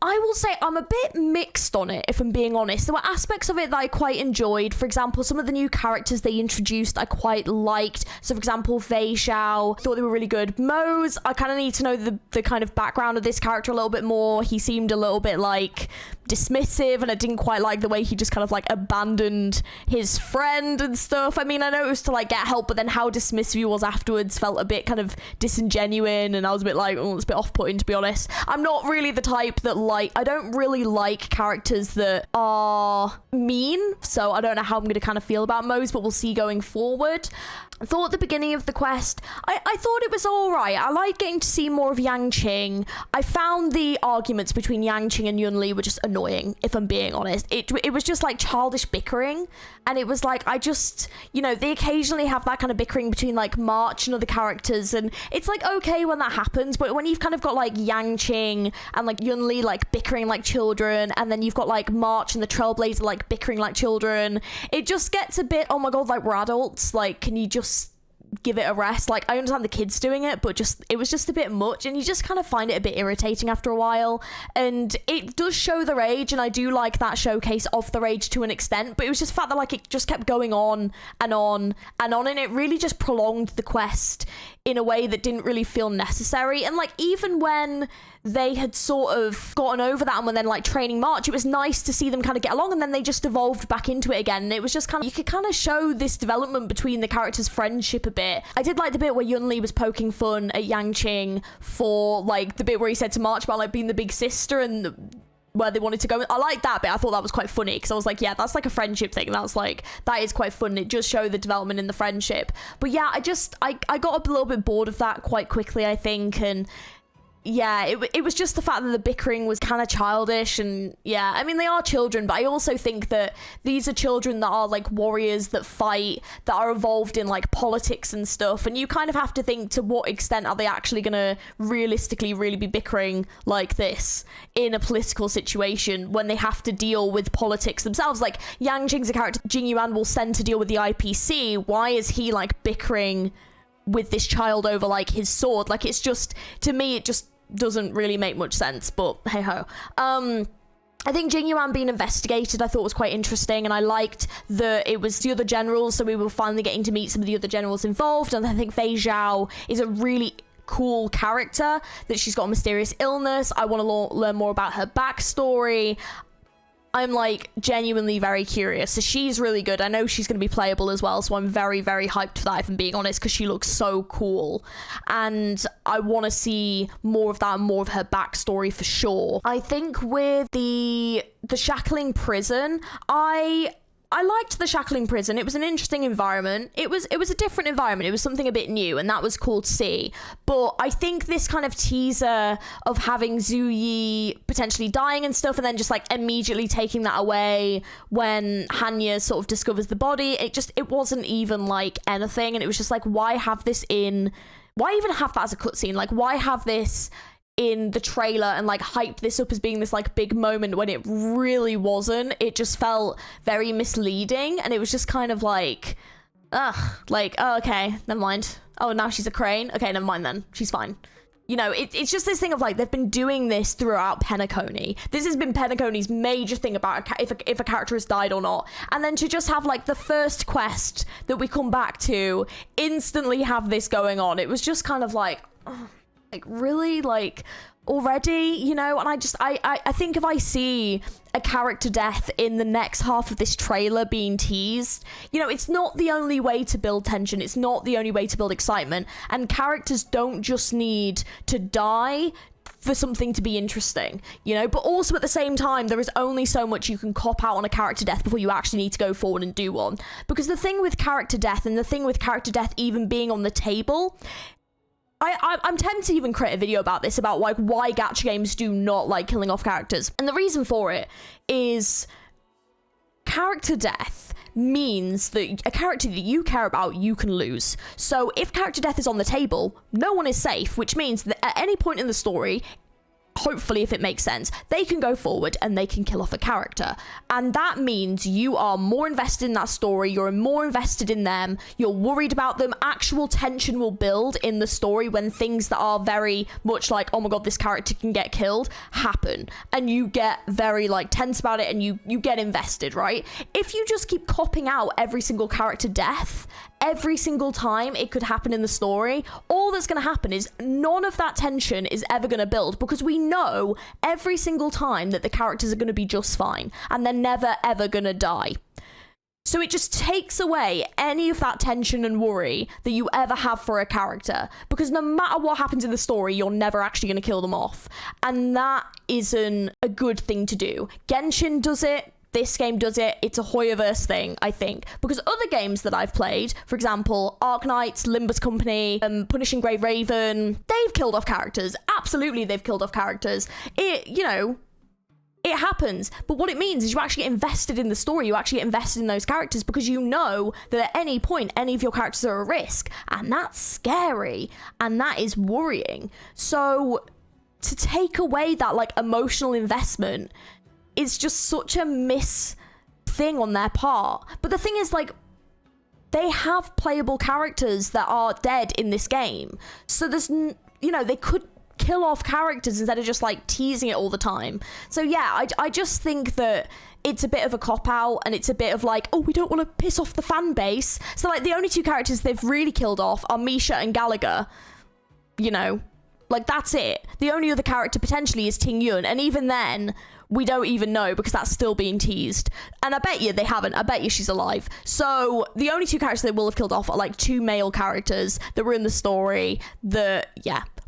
I will say I'm a bit mixed on it, if I'm being honest. There were aspects of it that I quite enjoyed. For example, some of the new characters they introduced I quite liked. So, for example, FEIXIAO, thought they were really good. Mose, I kind of need to know the kind of background of this character a little bit more. He seemed a little bit like dismissive, and I didn't quite like the way he just kind of like abandoned his friend and stuff. I mean, I know it was to like get help, but then how dismissive he was afterwards felt a bit kind of disingenuine, and I was a bit like, oh, it's a bit off-putting, to be honest. I'm not really the type that I don't really like characters that are mean, so I don't know how I'm going to kind of feel about Mose, but we'll see going forward. I thought the beginning of the quest, I thought it was alright. I like getting to see more of Yanqing. I found the arguments between Yanqing and Yunli were just annoying, if I'm being honest. It was just like childish bickering, and it was like, I just, you know, they occasionally have that kind of bickering between like March and other characters, and it's like okay when that happens, but when you've kind of got like Yanqing and like Yunli like bickering like children, and then you've got like March and the Trailblazer like bickering like children, it just gets a bit, oh my god, like we're adults, like can you just give it a rest? Like I understand the kids doing it, but it was just a bit much, and you just kind of find it a bit irritating after a while. And it does show the rage, and I do like that showcase of the rage to an extent, but it was just the fact that like it just kept going on and on and on, and it really just prolonged the quest in a way that didn't really feel necessary. And like even when they had sort of gotten over that and when then like training March, it was nice to see them kind of get along, and then they just evolved back into it again, and it was just kind of, you could kind of show this development between the characters' friendship a bit. I did like the bit where Yunli was poking fun at Yanqing for like the bit where he said to March about like being the big sister and where they wanted to go. I like that bit. I thought that was quite funny, because I was like, yeah, that's like a friendship thing. That is quite fun. It just showed the development in the friendship. But yeah, I got a little bit bored of that quite quickly, I think, and yeah, it was just the fact that the bickering was kind of childish. And yeah, I mean, they are children, but I also think that these are children that are like warriors that fight, that are involved in like politics and stuff, and you kind of have to think, to what extent are they actually gonna realistically really be bickering like this in a political situation when they have to deal with politics themselves? Like Yanqing's a character Jing Yuan will send to deal with the IPC. Why is he like bickering with this child over like his sword? Like, it's just, to me, it just doesn't really make much sense, but hey ho. I think Jing Yuan being investigated I thought was quite interesting, and I liked that it was the other generals, so we were finally getting to meet some of the other generals involved. And I think FEIXIAO is a really cool character, that she's got a mysterious illness. I want to learn more about her backstory. I'm like genuinely very curious. So she's really good. I know she's going to be playable as well, so I'm very, very hyped for that, if I'm being honest, because she looks so cool. And I want to see more of that and more of her backstory for sure. I think with the shackling prison, I liked the shackling prison. It was an interesting environment. It was a different environment. It was something a bit new, and that was cool to see. But I think this kind of teaser of having Zhu Yi potentially dying and stuff, and then just like immediately taking that away when Hanya sort of discovers the body, it wasn't even like anything. And it was just like, why even have that as a cutscene? Like, why have this in the trailer and like hype this up as being this like big moment when it really wasn't? It just felt very misleading, and it was just kind of like, like, oh, okay, never mind. Oh, now she's a crane. Okay, never mind then. She's fine. You know, it's just this thing of like, they've been doing this throughout Penacony. This has been Penacony's major thing about if a character has died or not. And then to just have like the first quest that we come back to instantly have this going on, it was just kind of like, oh, like really, like already, you know? And I think if I see a character death in the next half of this trailer being teased, you know, it's not the only way to build tension. It's not the only way to build excitement. And characters don't just need to die for something to be interesting, you know? But also at the same time, there is only so much you can cop out on a character death before you actually need to go forward and do one. Because the thing with character death, and the thing with character death even being on the table, I'm tempted to even create a video about this, about like why gacha games do not like killing off characters. And the reason for it is character death means that a character that you care about, you can lose. So if character death is on the table, no one is safe, which means that at any point in the story, hopefully, if it makes sense, they can go forward and they can kill off a character. And that means you are more invested in that story, you're more invested in them, you're worried about them. Actual tension will build in the story when things that are very much like, oh my god, this character can get killed, happen. And you get very like tense about it, and you get invested, right? If you just keep copping out every single character death every single time it could happen in the story, all that's going to happen is none of that tension is ever going to build, because we know every single time that the characters are going to be just fine and they're never ever going to die. So it just takes away any of that tension and worry that you ever have for a character, because no matter what happens in the story, you're never actually going to kill them off. And that isn't a good thing to do. Genshin does it. This game does it. It's a Hoyoverse thing, I think. Because other games that I've played, for example, Arknights, Limbus Company, Punishing Grey Raven, they've killed off characters. Absolutely, they've killed off characters. It happens, but what it means is you actually get invested in the story, you actually get invested in those characters, because you know that at any point, any of your characters are at risk, and that's scary, and that is worrying. So to take away that like emotional investment is just such a miss thing on their part. But the thing is, like, they have playable characters that are dead in this game, so there's, they could kill off characters instead of just like teasing it all the time. So yeah, I just think that it's a bit of a cop-out, and it's a bit of like, oh, we don't want to piss off the fan base. So like the only two characters they've really killed off are Misha and Gallagher, like that's it. The only other character potentially is Ting Yun, and even then we don't even know, because that's still being teased. And I bet you they haven't. I bet you she's alive. So the only two characters they will have killed off are like two male characters that were in the story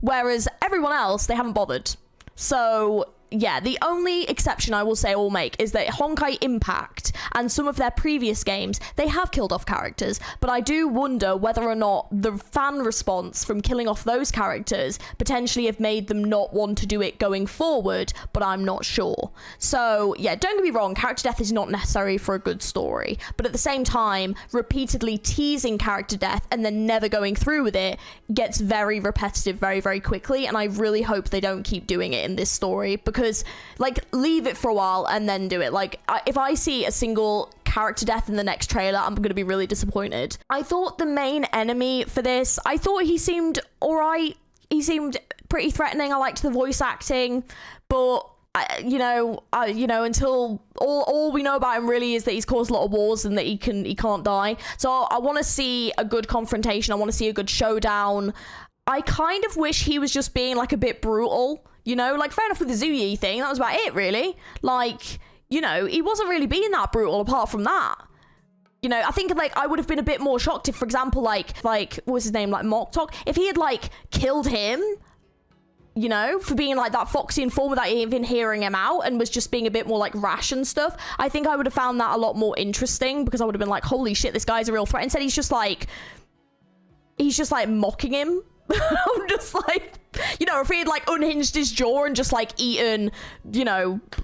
whereas everyone else, they haven't bothered. So yeah, the only exception I will say or make is that Honkai Impact and some of their previous games, they have killed off characters, but I do wonder whether or not the fan response from killing off those characters potentially have made them not want to do it going forward, but I'm not sure. So yeah, don't get me wrong, character death is not necessary for a good story, but at the same time, repeatedly teasing character death and then never going through with it gets very repetitive very, very quickly, and I really hope they don't keep doing it in this story, because like, leave it for a while and then do it. Like, if I see a single character death in the next trailer, I'm gonna be really disappointed. I thought the main enemy for this, I thought he seemed alright. He seemed pretty threatening. I liked the voice acting, but until all we know about him really is that he's caused a lot of wars and that he can't die. So I want to see a good confrontation. I want to see a good showdown. I kind of wish he was just being like a bit brutal. Like, fair enough with the Zuyi thing, that was about it, really. Like, he wasn't really being that brutal apart from that. I think, like, I would have been a bit more shocked if, for example, like what was his name, like, Moktok, if he had, like, killed him, for being, like, that foxy in form without even hearing him out, and was just being a bit more, like, rash and stuff. I think I would have found that a lot more interesting, because I would have been like, holy shit, this guy's a real threat. Instead, he's just, like, mocking him. I'm just like, if he had like unhinged his jaw and just like eaten,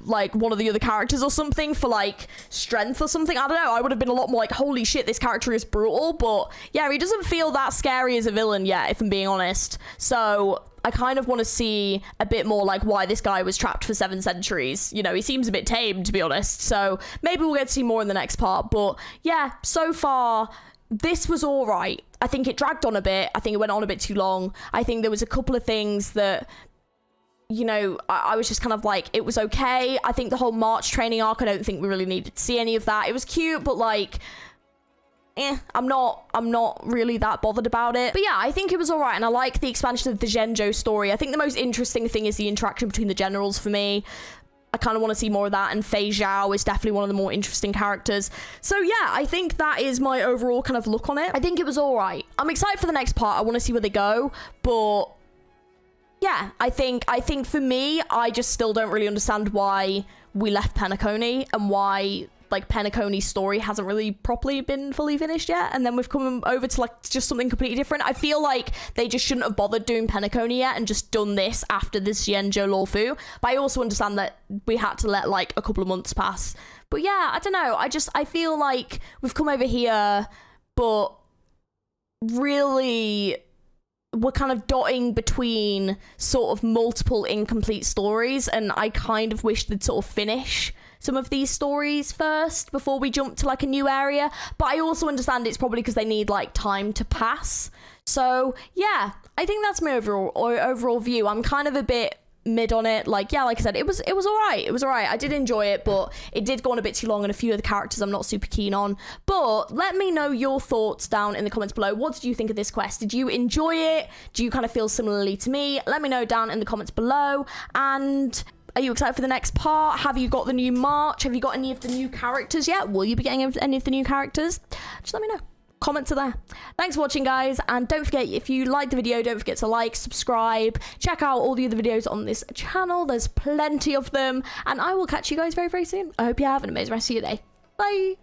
like one of the other characters or something for like strength or something, I don't know, I would have been a lot more like, holy shit, this character is brutal. But yeah, he doesn't feel that scary as a villain yet, if I'm being honest. So I kind of want to see a bit more like why this guy was trapped for 7 centuries. He seems a bit tame, to be honest. So maybe we'll get to see more in the next part. But yeah, so far, this was all right. I think it dragged on a bit. I think it went on a bit too long. I think there was a couple of things that, I was just kind of like, it was okay. I think the whole March training arc, I don't think we really needed to see any of that. It was cute, but like, I'm not really that bothered about it. But yeah, I think it was all right, and I like the expansion of the Zhenzhou story. I think the most interesting thing is the interaction between the generals for me. I kind of want to see more of that, and FEIXIAO is definitely one of the more interesting characters. So yeah, I think that is my overall kind of look on it. I think it was all right. I'm excited for the next part. I want to see where they go, but yeah, I think for me, I just still don't really understand why we left Penacony and why like Penacony's story hasn't really properly been fully finished yet, and then we've come over to like just something completely different. I feel like they just shouldn't have bothered doing Penacony yet and just done this after this Zhenzhou Luofu. But I also understand that we had to let like a couple of months pass. But yeah, I don't know, I feel like we've come over here, but really we're kind of dotting between sort of multiple incomplete stories, and I kind of wish they'd sort of finish some of these stories first before we jump to like a new area. But I also understand it's probably because they need like time to pass. So yeah, I think that's my overall view. I'm kind of a bit mid on it. Like, yeah, like I said, it was all right. It was all right. I did enjoy it, but it did go on a bit too long, and a few of the characters I'm not super keen on. But let me know your thoughts down in the comments below. What did you think of this quest? Did you enjoy it? Do you kind of feel similarly to me? Let me know down in the comments below. And are you excited for the next part? Have you got the new march? Have you got any of the new characters yet? Will you be getting any of the new characters? Just let me know. Comments are there. Thanks for watching, guys, and don't forget, if you liked the video, don't forget to like, subscribe, check out all the other videos on this channel. There's plenty of them, and I will catch you guys very, very soon. I hope you have an amazing rest of your day. Bye.